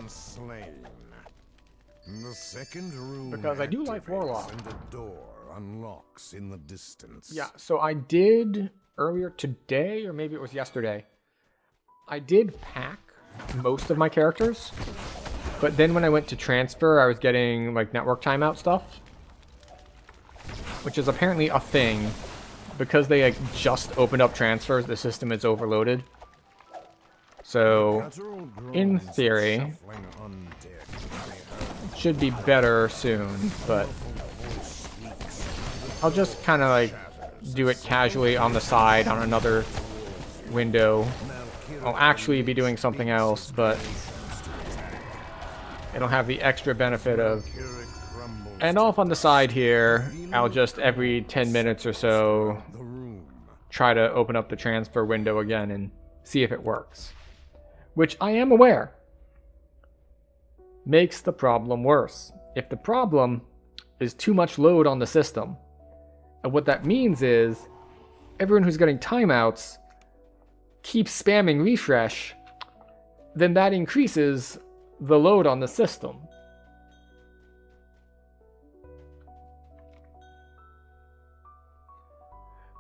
Slain. The second room Because I do like Warlock. and a door unlocks in the distance. Yeah, so I did earlier today, or maybe it was yesterday, I did pack most of my characters, but then when I went to transfer, I was getting like network timeout stuff, which is apparently a thing. Because they like, just opened up transfers, the system is overloaded. So, in theory, it should be better soon, but I'll just kind of like do it casually on the side on another window. I'll actually be doing something else, but it'll have the extra benefit of... And off on the side here, I'll just every 10 minutes or so try to open up the transfer window again and see if it works. Which I am aware makes the problem worse. If the problem is too much load on the system, and what that means is everyone who's getting timeouts keeps spamming refresh, then that increases the load on the system.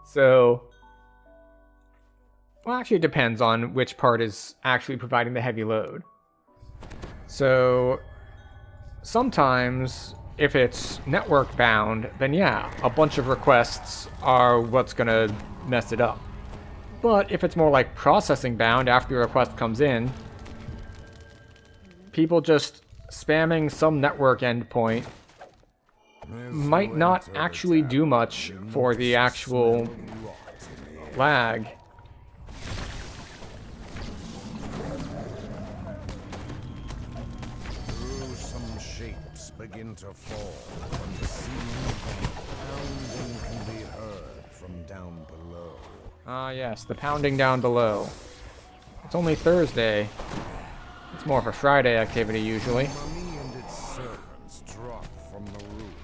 So, well, actually it depends on which part is actually providing the heavy load. So, sometimes if it's network bound, then yeah, a bunch of requests are what's gonna mess it up. But if it's more like processing bound after the request comes in, people just spamming some network endpoint might not actually do much for the actual lag. Gruesome shapes begin to fall from the ceiling. Pounding can be heard from down below. Ah yes, the pounding down below. It's only Thursday. It's more of a Friday activity usually. Mummy and its servants drop from the roof.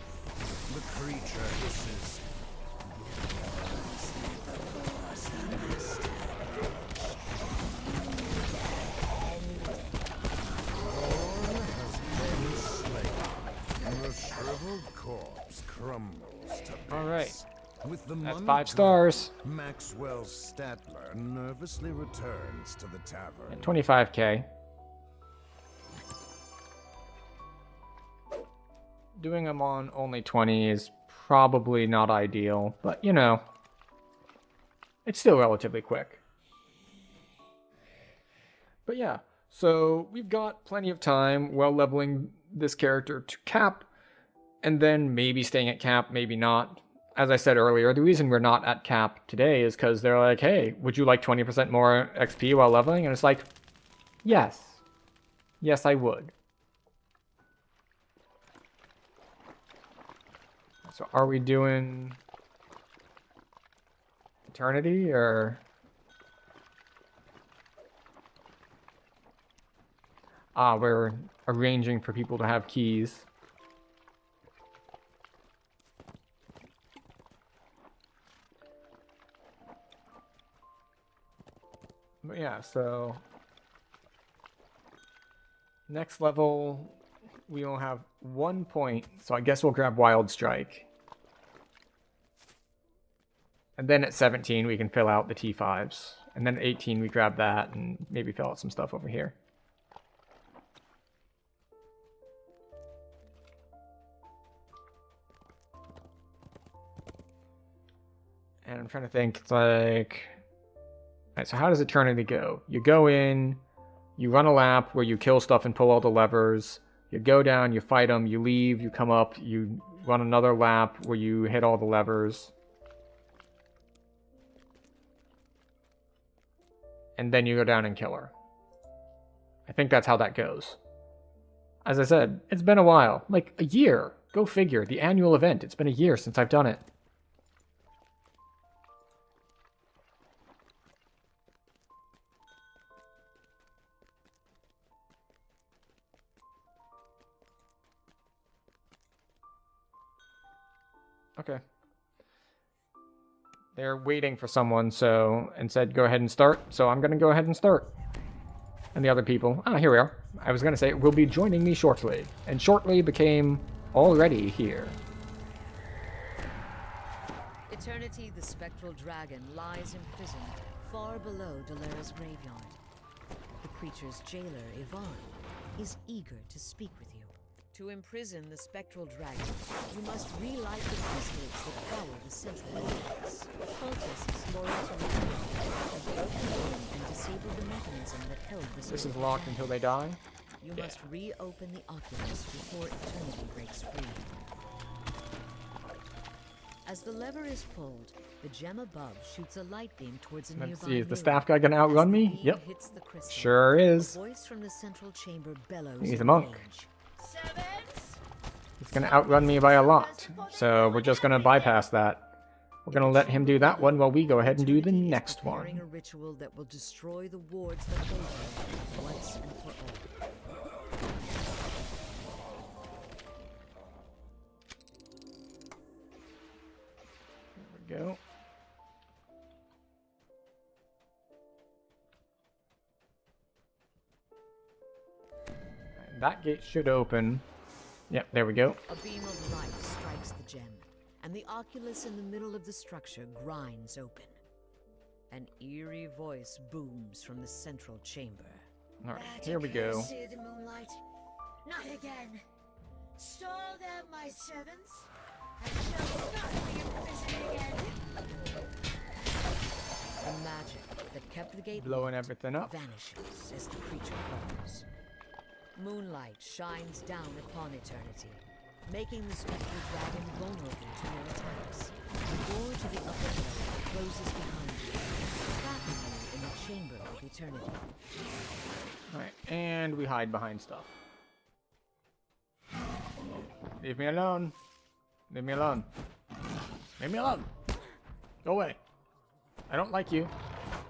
The creature hisses. The shriveled corpse crumbles to bits. Alright. With the That's mummy 5 gone, stars. Maxwell Statler nervously returns to the tavern. 25k. Doing them on only 20 is probably not ideal, but you know, it's still relatively quick. But yeah, so we've got plenty of time while leveling this character to cap, and then maybe staying at cap, maybe not. As I said earlier, the reason we're not at cap today is because they're like, hey, would you like 20% more XP while leveling? And it's like, yes. Yes, I would. So are we doing Eternity or... Ah, we're arranging for people to have keys. But yeah, so next level we will have 1 point, so I guess we'll grab Wild Strike. And then at 17 we can fill out the T5s. And then at 18 we grab that and maybe fill out some stuff over here. And I'm trying to think, it's like... Alright, so how does Eternity go? You go in, you run a lap where you kill stuff and pull all the levers. You go down, you fight them, you leave, you come up, you run another lap where you hit all the levers. And then you go down and kill her. I think that's how that goes. As I said, it's been a while. Like, a year. Go figure. The annual event. It's been a year since I've done it. Okay. They're waiting for someone, and said go ahead and start, so I'm gonna go ahead and start. And the other people, here we are. I was gonna say, will be joining me shortly. And shortly became already here. Eternity, the spectral dragon, lies imprisoned far below Dolera's graveyard. The creature's jailer, Yvonne, is eager to speak with you. To imprison the spectral dragon, you must relight the crystals that power the central oculus. Cultists loyal to the have broken and disabled the mechanism that held the This is locked until they die? You must reopen the oculus before eternity breaks free. As the lever is pulled, the gem above shoots a light beam towards a nearby Let's see, is the mirror. staff guy gonna outrun As the me? beam Yep. hits the crystal, Sure is. a voice from the central chamber bellows He's a in monk. rage. He's gonna outrun me by a lot. So we're just gonna bypass that. We're gonna let him do that one while we go ahead and do the Eternity is next preparing one. a ritual that will destroy the wards that hold her once and for all. There we go. And that gate should open. Yep, there we go. A beam of light strikes the gem, and the oculus in the middle of the structure grinds open. An eerie voice booms from the central chamber. Alright, here we go. The moonlight. Not again. Stole them, my servants. I shall not be imprisoned again. The magic that kept the gate Blowing locked everything up. vanishes as the creature falls. Moonlight shines down upon eternity, making the spectral dragon vulnerable to your attacks. The door to the upper level closes behind you, trapping you in the chamber of eternity. Alright, and we hide behind stuff. Leave me alone. Leave me alone. Leave me alone. Go away. I don't like you.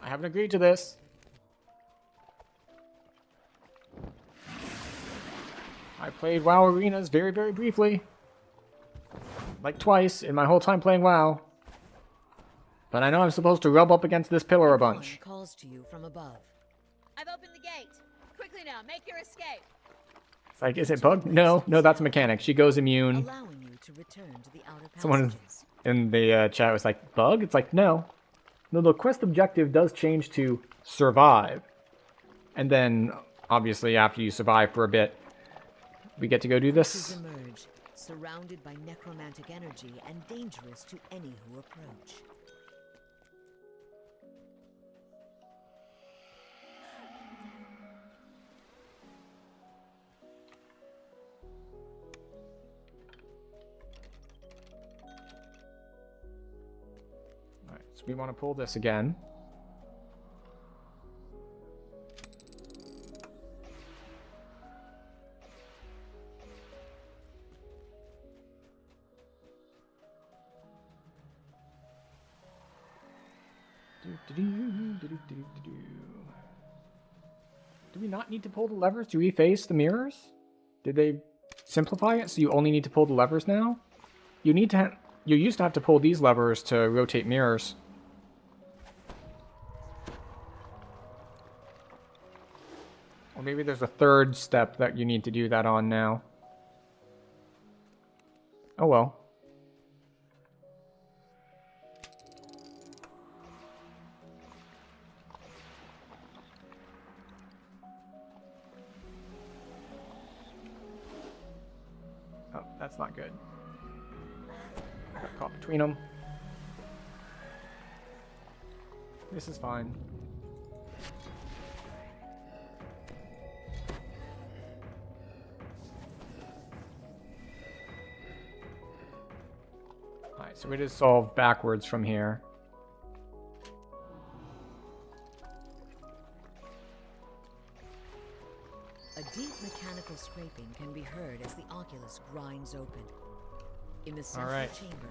I haven't agreed to this. I played WoW Arenas very, very briefly. Like twice in my whole time playing WoW. But I know I'm supposed to rub up against this pillar a bunch. One calls to you from above. I've opened the gate. Quickly now, make your escape. It's like, is it bugged? No, that's a mechanic. She goes immune. Allowing you to return to the outer Someone passages. in the chat was like, bug? It's like, no. No, the quest objective does change to survive. And then, obviously, after you survive for a bit, we get to go do this. Emerge, surrounded by necromantic energy and dangerous to any who approach. Alright, so we want to pull this again. Do we not need to pull the levers to reface the mirrors? Did they simplify it so you only need to pull the levers now? You need to you used to have to pull these levers to rotate mirrors. Or maybe there's a third step that you need to do that on now. Oh well. Oh, that's not good. Got caught between them. This is fine. Alright, so it is solved backwards from here. A deep mechanical scraping can be heard as the oculus grinds open. In the central chamber,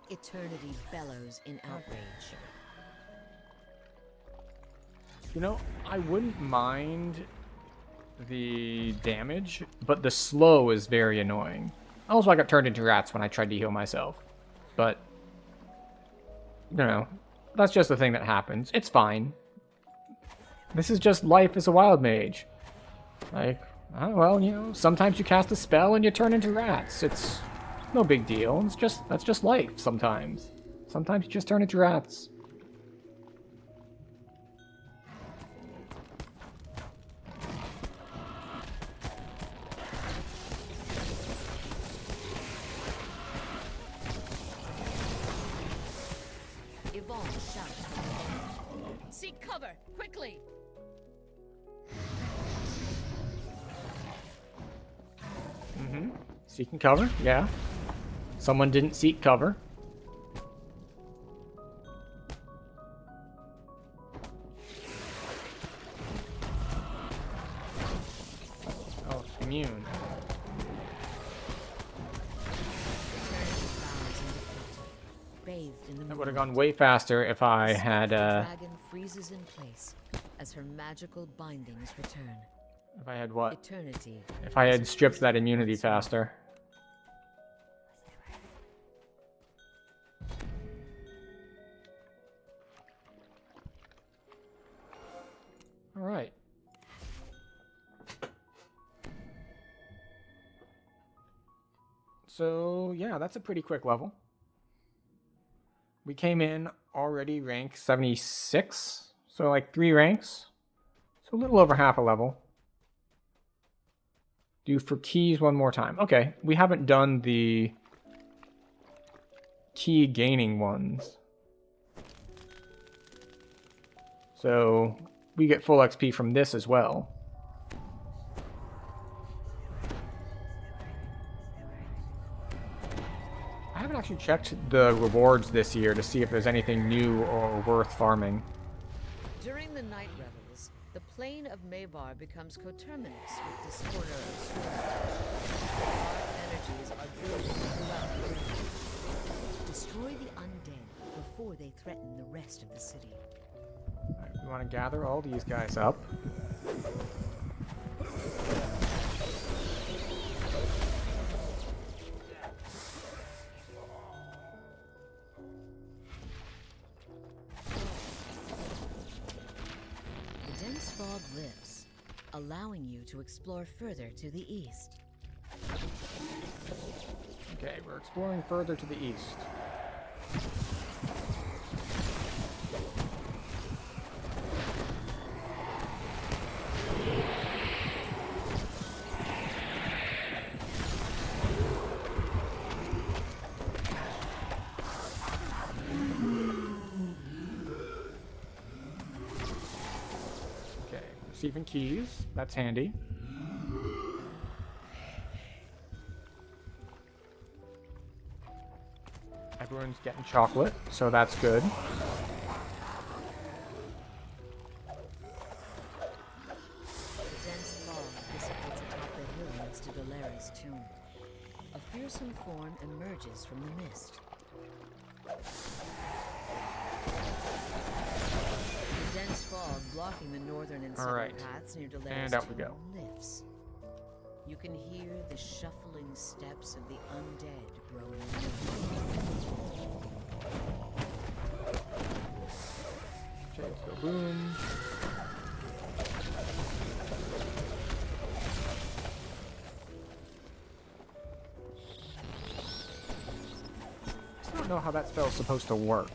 eternity bellows in outrage. You know, I wouldn't mind the damage, but the slow is very annoying. Also, I got turned into rats when I tried to heal myself. But, you know, that's just the thing that happens. It's fine. This is just life as a wild mage. Like, oh, well, you know, sometimes you cast a spell and you turn into rats. It's no big deal. That's just life sometimes. Sometimes you just turn into rats. Seek cover, quickly! Mm-hmm. Seeking cover, yeah. Someone didn't seek cover. Oh, immune. That would have gone way faster if I had Dragon freezes in place as her magical bindings return. If I had what? Eternity. If I had stripped that immunity faster. Alright. So, yeah, that's a pretty quick level. We came in already rank 76, so like 3 ranks. So a little over half a level. Do for keys one more time. Okay, we haven't done the key gaining ones. So we get full XP from this as well. I haven't actually checked the rewards this year to see if there's anything new or worth farming. During the night revels, the plane of Maybar becomes coterminous with this corner of storm. Dark energies are building throughout the realm. Destroy the undead before they threaten the rest of the city. Right, we want to gather all these guys up. Fog lifts, allowing you to explore further to the east. Okay, we're exploring further to the east. Receiving keys, that's handy. Everyone's getting chocolate, so that's good. The dense fog dissipates atop the hill next to Galeri's tomb. A fearsome form emerges from the mist. The dense fog blocking the northern and southern Alright. paths near Delara's And out we tomb go. lifts. You can hear the shuffling steps of the undead growing nearer. Okay, let's go boom. I still don't know how that spell's supposed to work.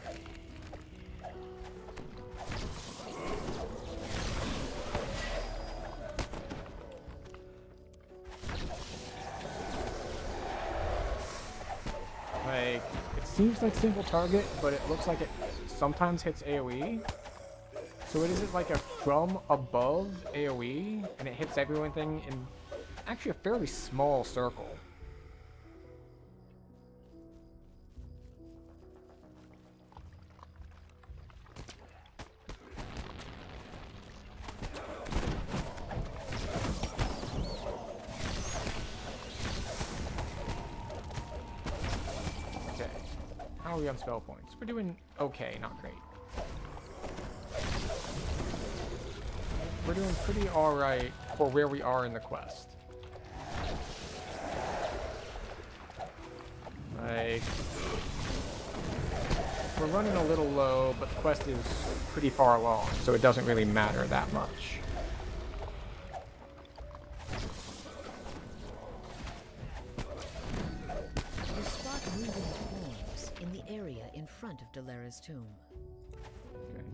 Like, it seems like single target, but it looks like it sometimes hits AoE. So it isn't like a from above AoE, and it hits everything in actually a fairly small circle. Okay, how are we on spell points? We're doing okay, not great. We're doing pretty alright for where we are in the quest. Like, we're running a little low, but the quest is pretty far along, so it doesn't really matter that much. You spot moving forms in the area in front of Delara's tomb. Okay.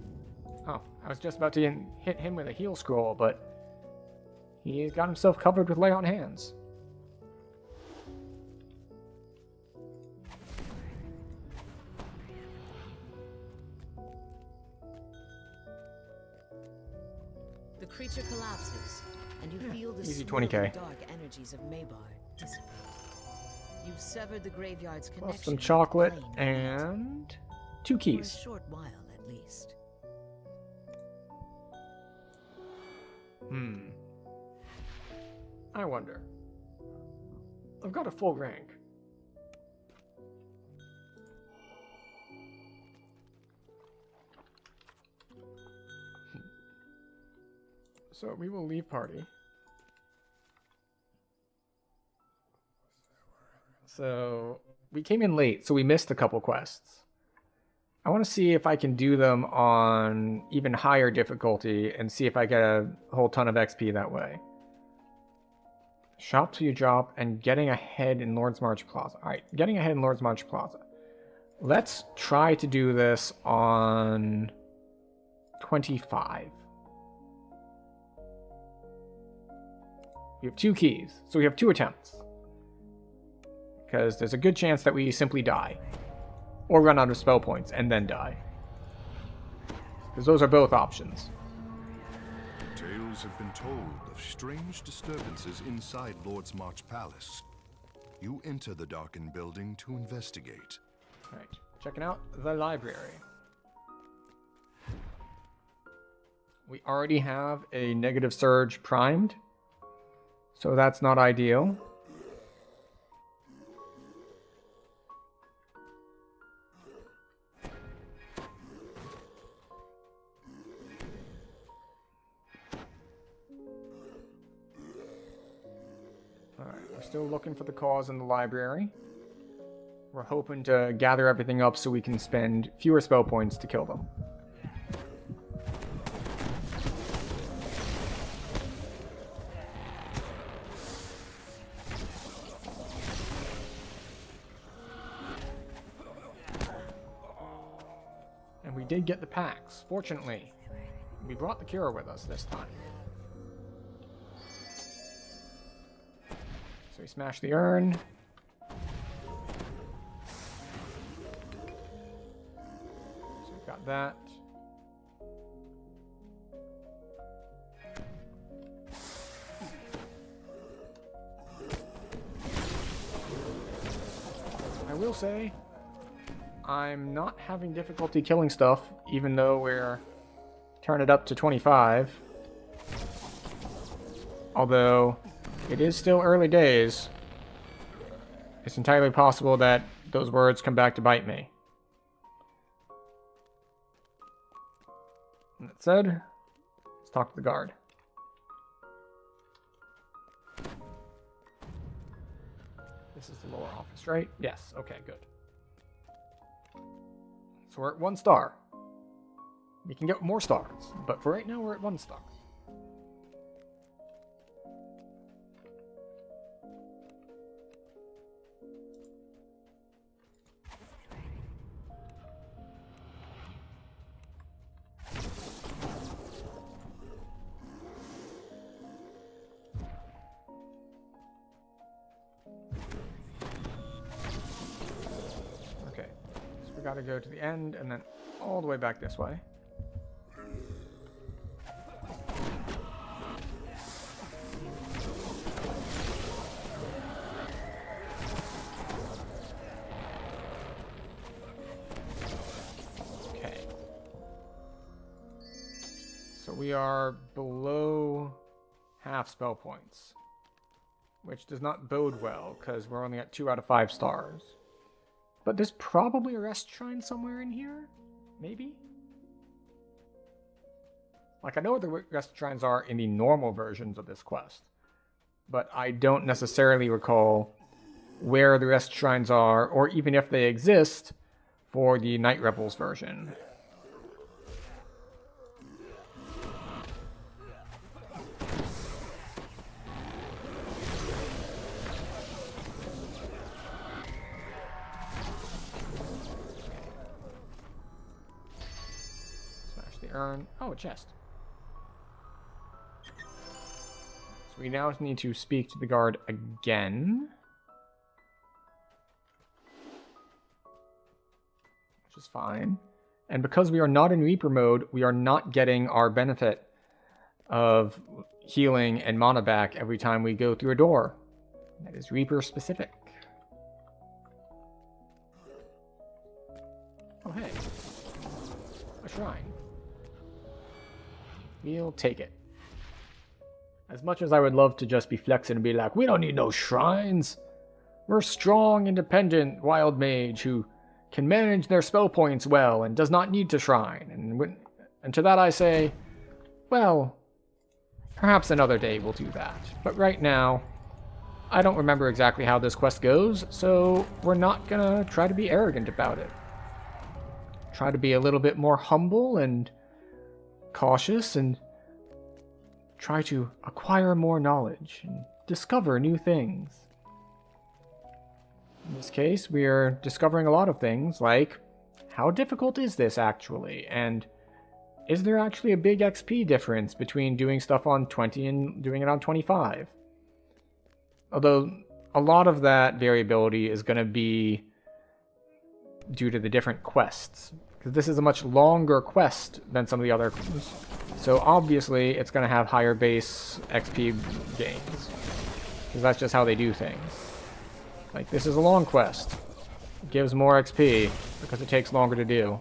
Oh, I was just about to hit him with a heal scroll, but he's got himself covered with lay on hands. The creature collapses, and you feel the easy swirling 20K. dark energies of Mabar dissipate. You've severed the graveyard's connection. Plus some with the chocolate plane of and 2 fate. For a keys. short while, at least. I wonder. I've got a full rank. So we will leave party. So we came in late, so we missed a couple quests. I want to see if I can do them on even higher difficulty and see if I get a whole ton of XP that way. Shop till you drop and getting ahead in Lord's March Plaza. Alright, getting ahead in Lord's March Plaza. Let's try to do this on 25. We have 2 keys, so we have 2 attempts. Because there's a good chance that we simply die. Or run out of spell points and then die. Because those are both options. Tales have been told of strange disturbances inside Lord's March Palace. You enter the darkened building to investigate. Alright, checking out the library. We already have a negative surge primed. So that's not ideal. Alright, we're still looking for the cause in the library. We're hoping to gather everything up so we can spend fewer spell points to kill them. And we did get the packs. Fortunately, we brought the cure with us this time. So we smashed the urn. So we've got that. I will say, I'm not having difficulty killing stuff, even though we're turning it up to 25. Although, it is still early days. It's entirely possible that those words come back to bite me. it said. Let's talk to the guard. This is the lower office, right? Yes. Okay, good. So we're at 1 star. We can get more stars, but for right now we're at 1 star. Gotta go to the end and then all the way back this way. Okay. So we are below half spell points, which does not bode well because we're only at 2 out of 5 stars. But there's probably a rest shrine somewhere in here? Maybe? Like, I know what the rest shrines are in the normal versions of this quest. But I don't necessarily recall where the rest shrines are, or even if they exist, for the Night Rebels version. Oh, a chest. So we now need to speak to the guard again. Which is fine. And because we are not in Reaper mode, we are not getting our benefit of healing and mana back every time we go through a door. That is Reaper specific. Oh, hey. A shrine. We'll take it. As much as I would love to just be flexing and be like, we don't need no shrines. We're strong, independent, wild mage who can manage their spell points well and does not need to shrine. And to that I say, well, perhaps another day we'll do that. But right now, I don't remember exactly how this quest goes, so we're not gonna try to be arrogant about it. Try to be a little bit more humble and cautious and try to acquire more knowledge and discover new things. In this case, we are discovering a lot of things, like how difficult is this actually, and is there actually a big XP difference between doing stuff on 20 and doing it on 25? Although a lot of that variability is going to be due to the different quests, because this is a much longer quest than some of the other quests. So obviously it's going to have higher base XP gains, because that's just how they do things. Like, this is a long quest. It gives more XP because it takes longer to do.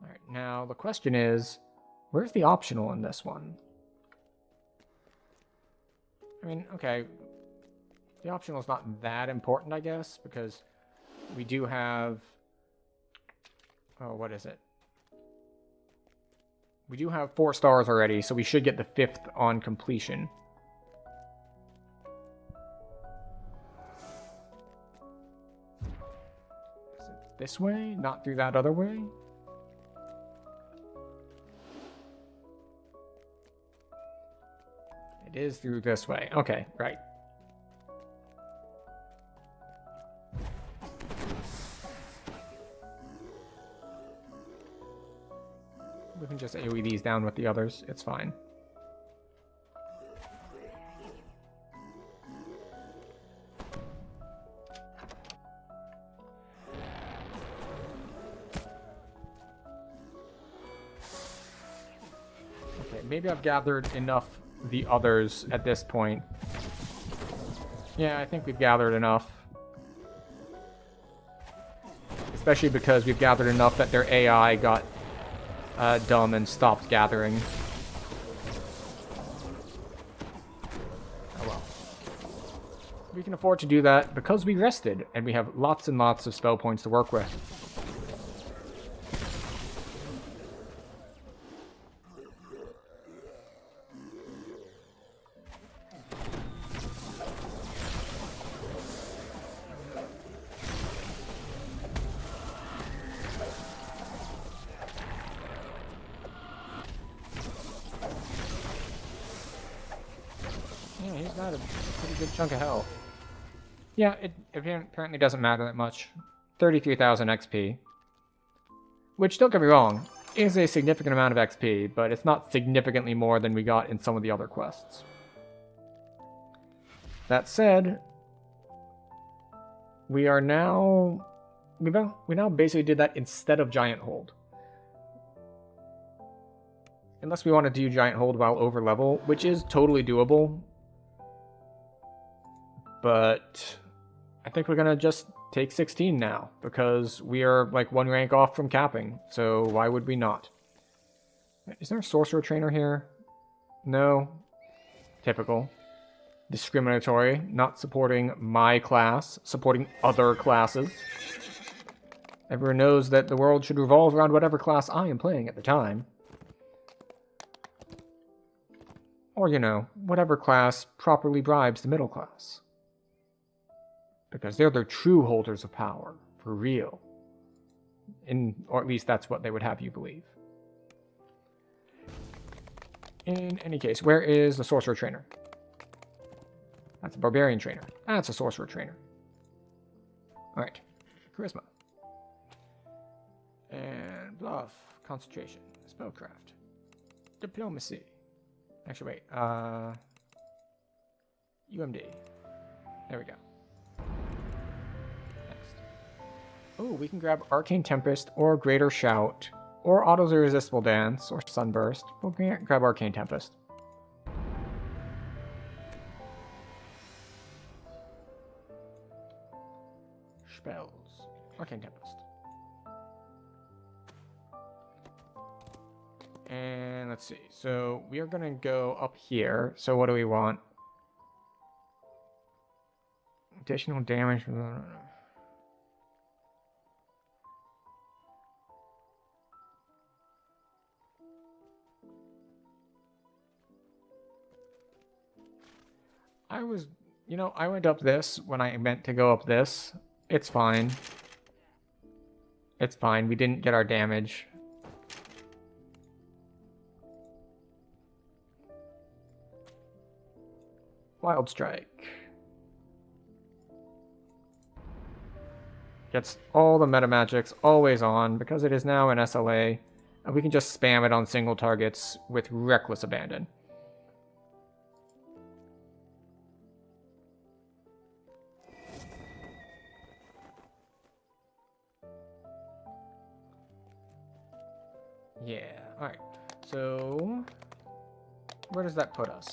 Alright, now the question is, where's the optional in this one? I mean, okay, the optional is not that important, I guess, because we do have... Oh, what is it? We do have 4 stars already, so we should get the 5th on completion. Is it this way? Not through that other way? It is through this way. Okay, right. We can just AoE these down with the others. It's fine. Okay, maybe I've gathered enough the others at this point. Yeah, I think we've gathered enough. Especially because we've gathered enough that their AI got dumb and stopped gathering. Oh well. We can afford to do that because we rested, and we have lots and lots of spell points to work with. Yeah, he's got a pretty good chunk of health. Yeah, it apparently doesn't matter that much. 33,000 XP. Which, don't get me wrong, is a significant amount of XP, but it's not significantly more than we got in some of the other quests. That said, we now basically did that instead of Giant Hold. Unless we want to do Giant Hold while over level, which is totally doable. But I think we're going to just take 16 now, because we are like one rank off from capping, so why would we not? Is there a sorcerer trainer here? No. Typical. Discriminatory, not supporting my class, supporting other classes. Everyone knows that the world should revolve around whatever class I am playing at the time. Or, you know, whatever class properly bribes the middle class. Because they're the true holders of power, for real. Or at least that's what they would have you believe. In any case, where is the sorcerer trainer? That's a barbarian trainer. That's a sorcerer trainer. Alright. Charisma. And bluff. Concentration. Spellcraft. Diplomacy. Actually, wait. UMD. There we go. Oh, we can grab Arcane Tempest, or Greater Shout, or Auto's Irresistible Dance, or Sunburst. We'll grab Arcane Tempest. Spells. Arcane Tempest. And let's see. So we are going to go up here. So what do we want? Additional damage. I went up this when I meant to go up this. It's fine. It's fine. We didn't get our damage. Wild Strike. Gets all the meta magics always on because it is now an SLA. And we can just spam it on single targets with reckless abandon. Yeah, alright. So, where does that put us?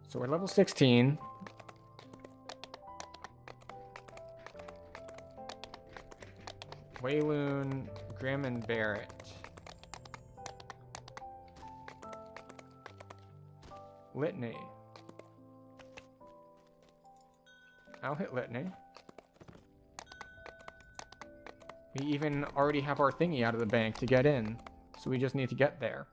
So we're level 16. Wayloon, Grim, and Barrett. Litany. I'll hit Litany. We even already have our thingy out of the bank to get in, so we just need to get there.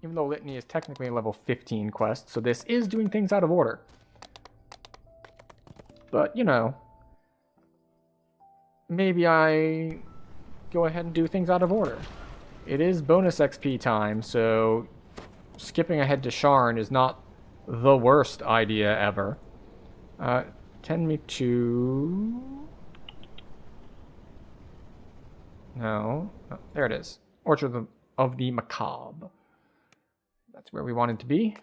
Even though Litany is technically a level 15 quest, so this is doing things out of order. But, you know, maybe I go ahead and do things out of order. It is bonus XP time, so skipping ahead to Sharn is not the worst idea ever. Tend me to... No. Oh, there it is. Orchard of the Macabre. That's where we wanted to be.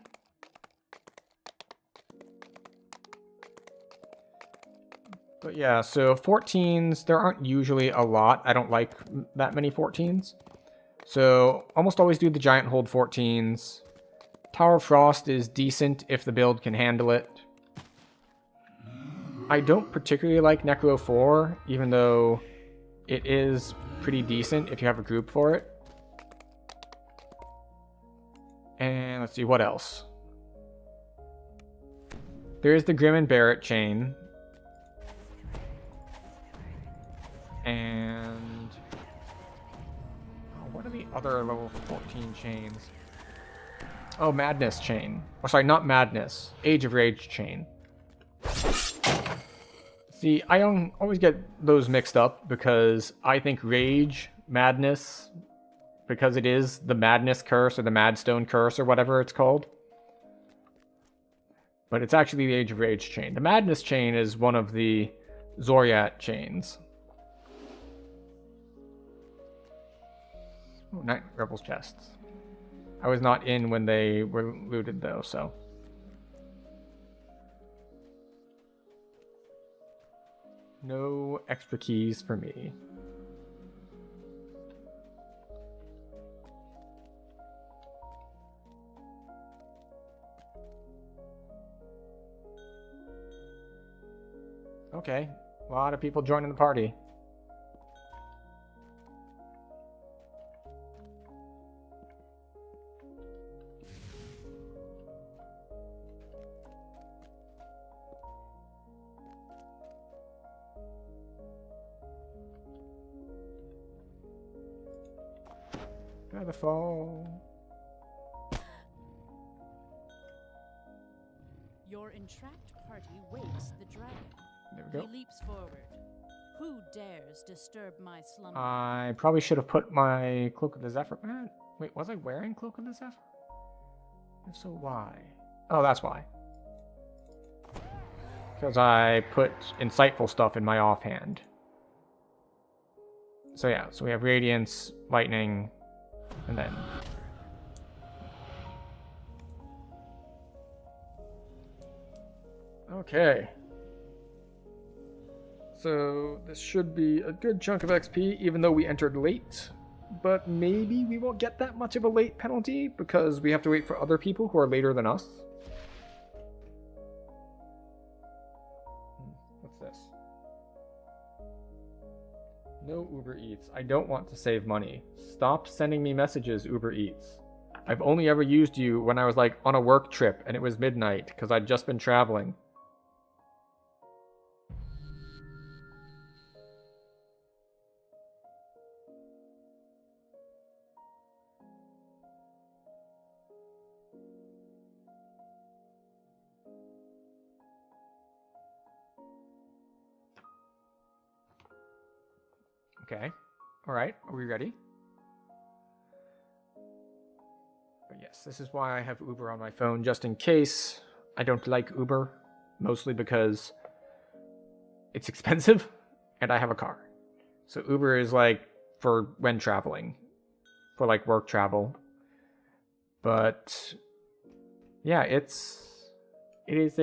But yeah, so 14s, there aren't usually a lot. I don't like that many 14s. So almost always do the Giant Hold 14s. Tower of Frost is decent if the build can handle it. I don't particularly like Necro 4, even though it is pretty decent if you have a group for it. And let's see, what else? There is the Grim and Barrett chain. And... oh, what are the other level 14 chains? Oh, Madness chain. Oh, sorry, not Madness. Age of Rage chain. See, I always get those mixed up because I think Rage, Madness, because it is the Madness curse or the Madstone curse or whatever it's called. But it's actually the Age of Rage chain. The Madness chain is one of the Zoriat chains. Oh, Night Rebels chests. I was not in when they were looted though, so. No extra keys for me. Okay, a lot of people joining the party. Gotta fall. Your entrapped party waits the dragon. There we go. He leaps forward. Who dares disturb my slumber? I probably should have put my Cloak of the Zephyr. Wait, was I wearing Cloak of the Zephyr? If so, why? Oh, that's why. Because I put insightful stuff in my offhand. So yeah, so we have Radiance, Lightning, and then... okay. So this should be a good chunk of XP, even though we entered late. But maybe we won't get that much of a late penalty, because we have to wait for other people who are later than us. What's this? No Uber Eats. I don't want to save money. Stop sending me messages, Uber Eats. I've only ever used you when I was like on a work trip and it was midnight because I'd just been traveling. Okay. All right. Are we ready? But yes, this is why I have Uber on my phone, just in case. I don't like Uber, mostly because it's expensive and I have a car. So Uber is like for when traveling, for like work travel. But yeah, it is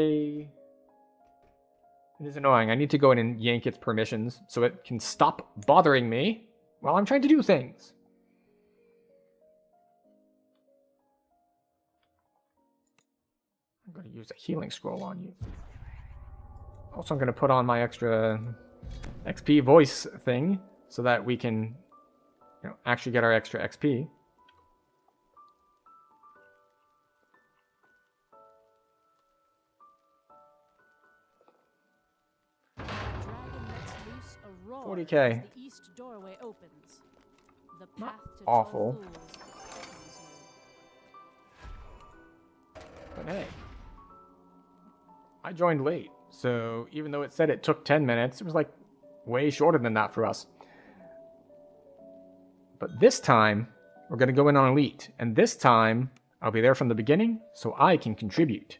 annoying. I need to go in and yank its permissions so it can stop bothering me while I'm trying to do things. I'm going to use a healing scroll on you. Also, I'm going to put on my extra XP voice thing so that we can, actually get our extra XP. Dragon lets loose a roar 40K. as the east doorway opens. The path Not to awful. Tall Fools beckons you. But hey, I joined late, so even though it said it took 10 minutes, it was like way shorter than that for us. But this time, we're going to go in on Elite, and this time, I'll be there from the beginning, so I can contribute.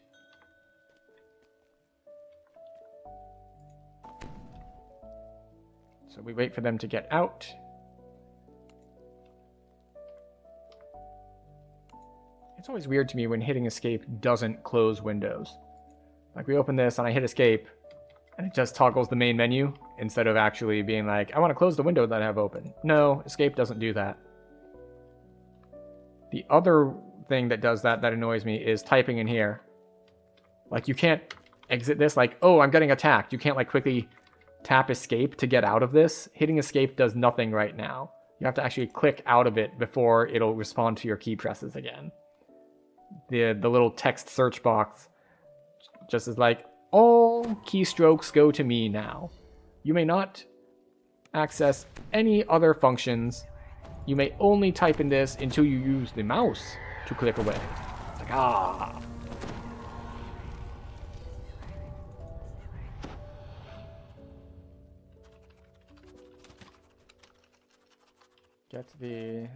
So we wait for them to get out. It's always weird to me when hitting escape doesn't close windows. Like we open this and I hit escape and it just toggles the main menu instead of actually being like, I want to close the window that I have open. No, escape doesn't do that. The other thing that does that annoys me is typing in here. Like you can't exit this like, oh, I'm getting attacked. You can't like quickly tap escape to get out of this. Hitting escape does nothing right now. You have to actually click out of it before it'll respond to your key presses again. The little text search box just as like, all keystrokes go to me now. You may not access any other functions. You may only type in this until you use the mouse to click away. It's like, ah. Get the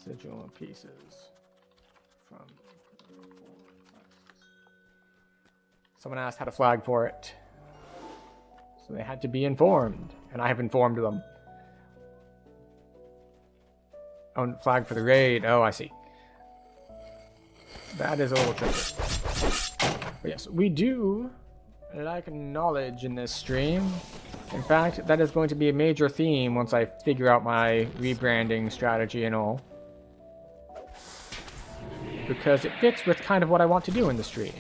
sigil pieces from... Someone asked how to flag for it. So they had to be informed, and I have informed them. Oh, flag for the raid. Oh, I see. That is a little tricky. But yes, we do like knowledge in this stream. In fact, that is going to be a major theme once I figure out my rebranding strategy and all. Because it fits with kind of what I want to do in the stream.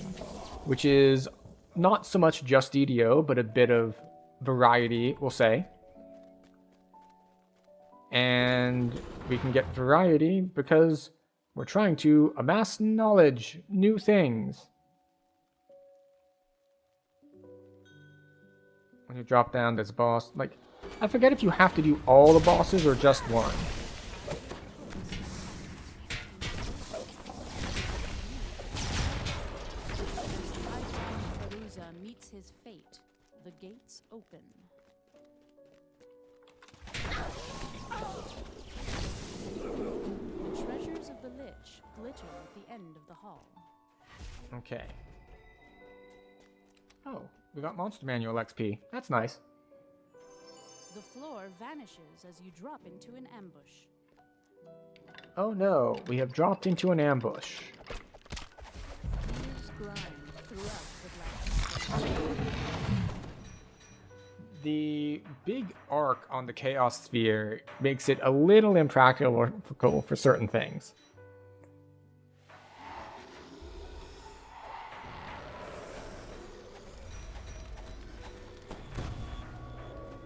Which is not so much just DDO, but a bit of variety, we'll say. And we can get variety because we're trying to amass knowledge, new things. When you drop down this boss, like, I forget if you have to do all the bosses or just one. Meets his fate. The gates open. The treasures of the Lich glitter at the end of the hall. Okay. Oh, we got Monster Manual XP. That's nice. The floor vanishes as you drop into an ambush. Oh no, we have dropped into an ambush. Fuse grind throughout the glass. The big arc on the Chaos Sphere makes it a little impractical for certain things.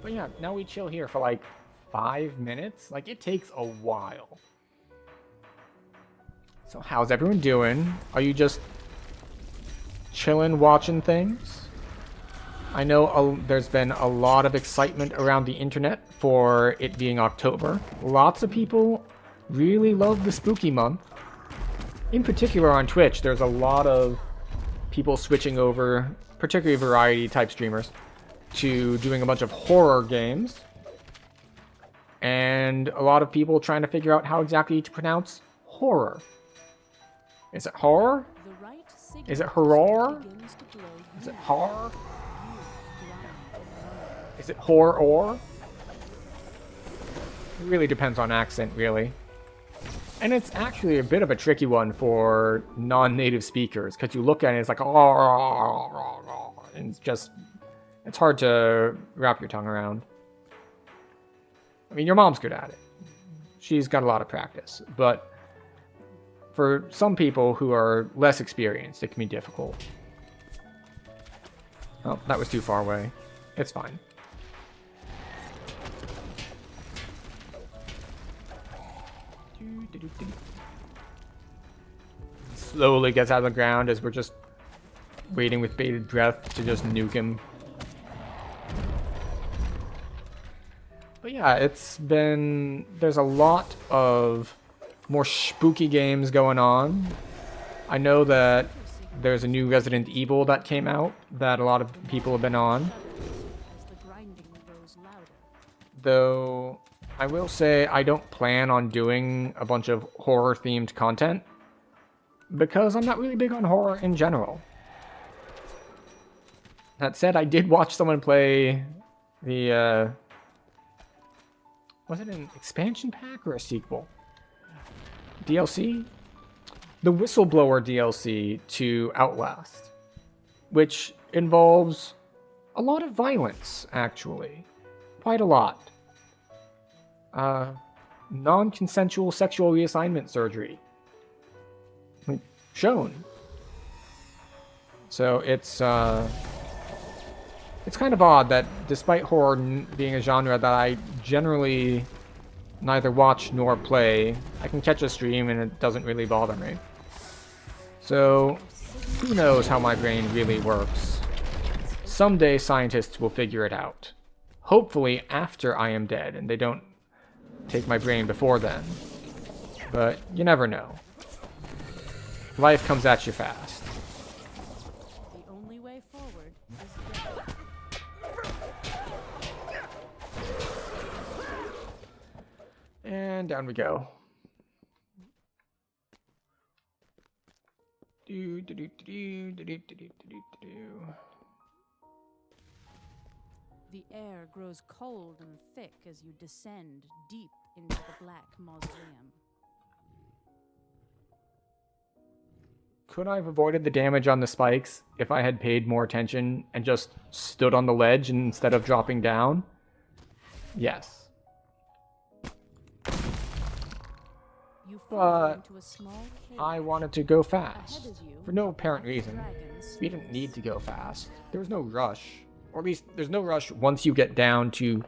But yeah, now we chill here for like 5 minutes. Like, it takes a while. So how's everyone doing? Are you just chilling, watching things? I know there's been a lot of excitement around the internet for it being October. Lots of people really love the spooky month. In particular on Twitch, there's a lot of people switching over, particularly variety type streamers, to doing a bunch of horror games. And a lot of people trying to figure out how exactly to pronounce horror. Is it horror? Is it horror? Is it horror? Is it horror? It really depends on accent, really. And it's actually a bit of a tricky one for non-native speakers, because you look at it, it's like, and it's hard to wrap your tongue around. I mean, your mom's good at it. She's got a lot of practice, but for some people who are less experienced, it can be difficult. Oh, that was too far away. It's fine. Slowly gets out of the ground as we're just waiting with bated breath to just nuke him. But yeah, there's a lot of more spooky games going on. I know that there's a new Resident Evil that came out that a lot of people have been on. Though I will say I don't plan on doing a bunch of horror-themed content because I'm not really big on horror in general. That said, I did watch someone play the, was it an expansion pack or a sequel? DLC? The Whistleblower DLC to Outlast, which involves a lot of violence, actually. Quite a lot. Non-consensual sexual reassignment surgery. Shown. So it's kind of odd that despite horror being a genre that I generally neither watch nor play, I can catch a stream and it doesn't really bother me. So Who knows how my brain really works? Someday scientists will figure it out. Hopefully after I am dead and they don't take my brain before then. But you never know. Life comes at you fast. The only way forward is death. And down we go. The air grows cold and thick as you descend deep into the Black Mausoleum. Could I have avoided the damage on the spikes if I had paid more attention and just stood on the ledge instead of dropping down? Yes. You fall But into a small cave. I wanted to go fast. Ahead of you, For no apparent reason. dragons We didn't need to go fast. There was no rush. Or at least, there's no rush once you get down to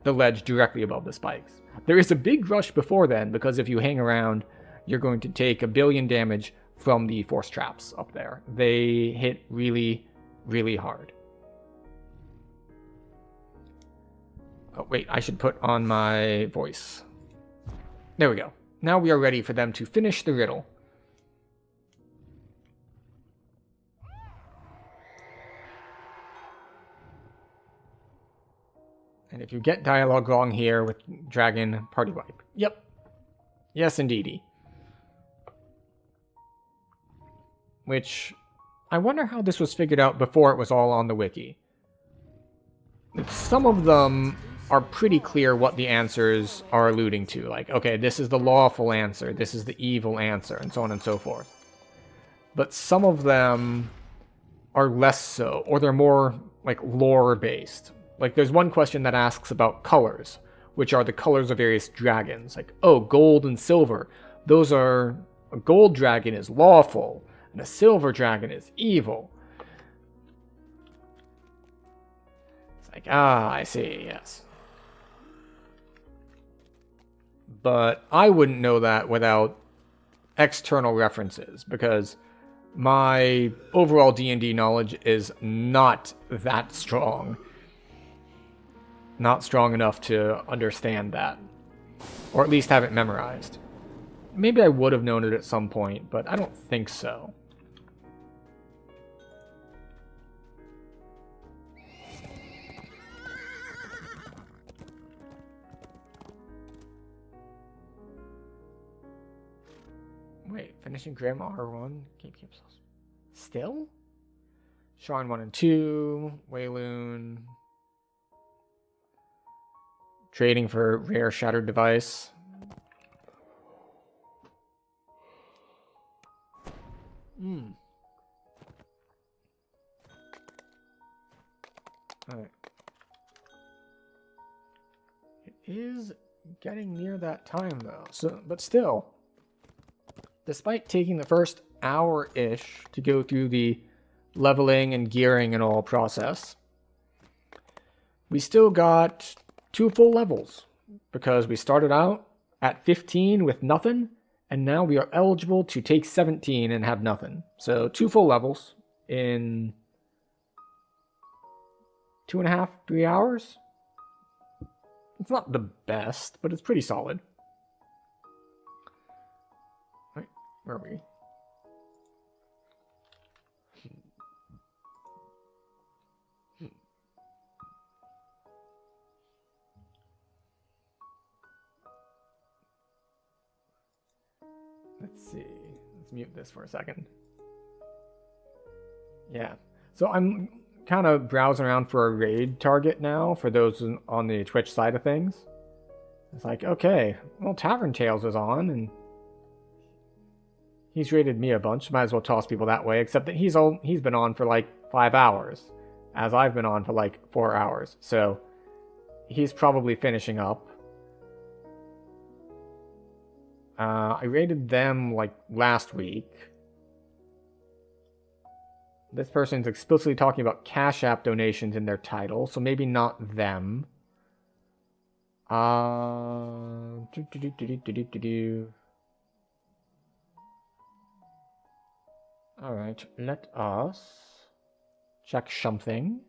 the ledge directly above the spikes. There is a big rush before then, because if you hang around, you're going to take 1 billion damage from the force traps up there. They hit really, really hard. Oh, wait, I should put on my voice. There we go. Now we are ready for them to finish the riddle. And if you get dialogue wrong here with Dragon, party wipe. Yep. Yes, indeedy. Which, I wonder how this was figured out before it was all on the wiki. Some of them are pretty clear what the answers are alluding to. Like, okay, this is the lawful answer, this is the evil answer, and so on and so forth. But some of them are less so, or they're more, like, lore-based. Like, there's one question that asks about colors, which are the colors of various dragons. Like, oh, gold and silver. Those are... A gold dragon is lawful, and a silver dragon is evil. It's like, ah, I see, yes. But I wouldn't know that without external references, because my overall D&D knowledge is not that strong. Not strong enough to understand that. Or at least have it memorized. Maybe I would have known it at some point, but I don't think so. Wait, finishing Grandma R1? Still? Shrine 1 and 2, Wayloon. Trading for rare shattered device. Alright. It is getting near that time though. So, but still, despite taking the first hour-ish to go through the leveling and gearing and all process, we still got 2 full levels, because we started out at 15 with nothing, and now we are eligible to take 17 and have nothing. So 2 full levels in 2.5, 3 hours. It's not the best, but it's pretty solid. Wait, where are we? Let's see. Let's mute this for a second. Yeah. So I'm kind of browsing around for a raid target now for those on the Twitch side of things. It's like, okay, well, Tavern Tales is on, and he's raided me a bunch. Might as well toss people that way, except that he's been on for like 5 hours, as I've been on for like 4 hours. So he's probably finishing up. I raided them like last week. This person's explicitly talking about Cash App donations in their title, so maybe not them. Alright, let us check something.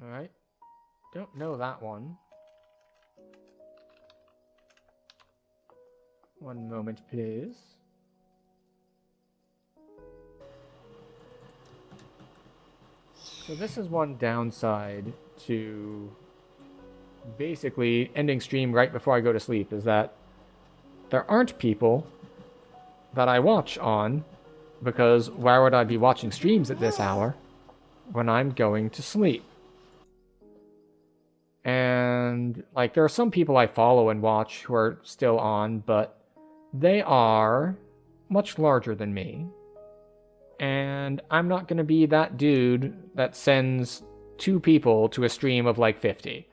Alright, don't know that one. One moment, please. So this is one downside to basically ending stream right before I go to sleep, is that there aren't people that I watch on, because why would I be watching streams at this hour when I'm going to sleep? And, like, there are some people I follow and watch who are still on, but they are much larger than me. And I'm not going to be that dude that sends 2 people to a stream of, like, 50.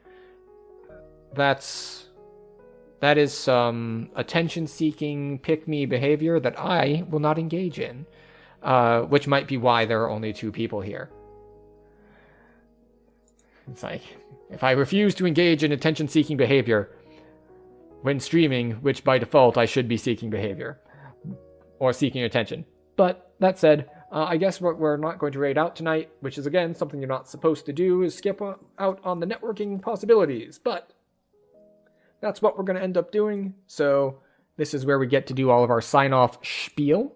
That is some attention-seeking, pick-me behavior that I will not engage in. Which might be why there are only 2 people here. It's like, if I refuse to engage in attention-seeking behavior when streaming, which by default I should be seeking behavior, or seeking attention. But, that said, I guess what we're not going to raid out tonight, which is again something you're not supposed to do, is skip out on the networking possibilities. But that's what we're going to end up doing. So this is where we get to do all of our sign-off spiel.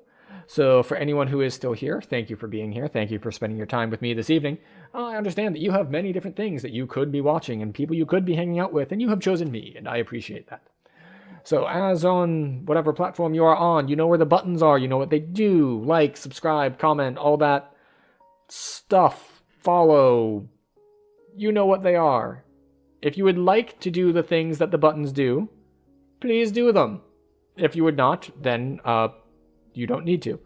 So for anyone who is still here, thank you for being here. Thank you for spending your time with me this evening. I understand that you have many different things that you could be watching and people you could be hanging out with, and you have chosen me, and I appreciate that. So as on whatever platform you are on, you know where the buttons are, you know what they do. Like, subscribe, comment, all that stuff. Follow. You know what they are. If you would like to do the things that the buttons do, please do them. If you would not, then you don't need to.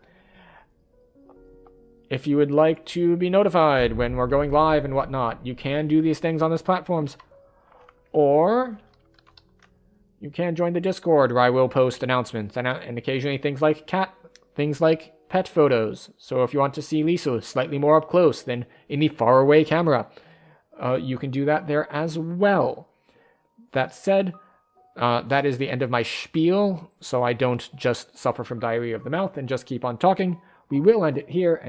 If you would like to be notified when we're going live and whatnot, you can do these things on these platforms. Or you can join the Discord, where I will post announcements and occasionally things like pet photos. So if you want to see Lisa slightly more up close than in the faraway camera, you can do that there as well. That said, that is the end of my spiel, so I don't just suffer from diarrhea of the mouth and just keep on talking. We will end it here.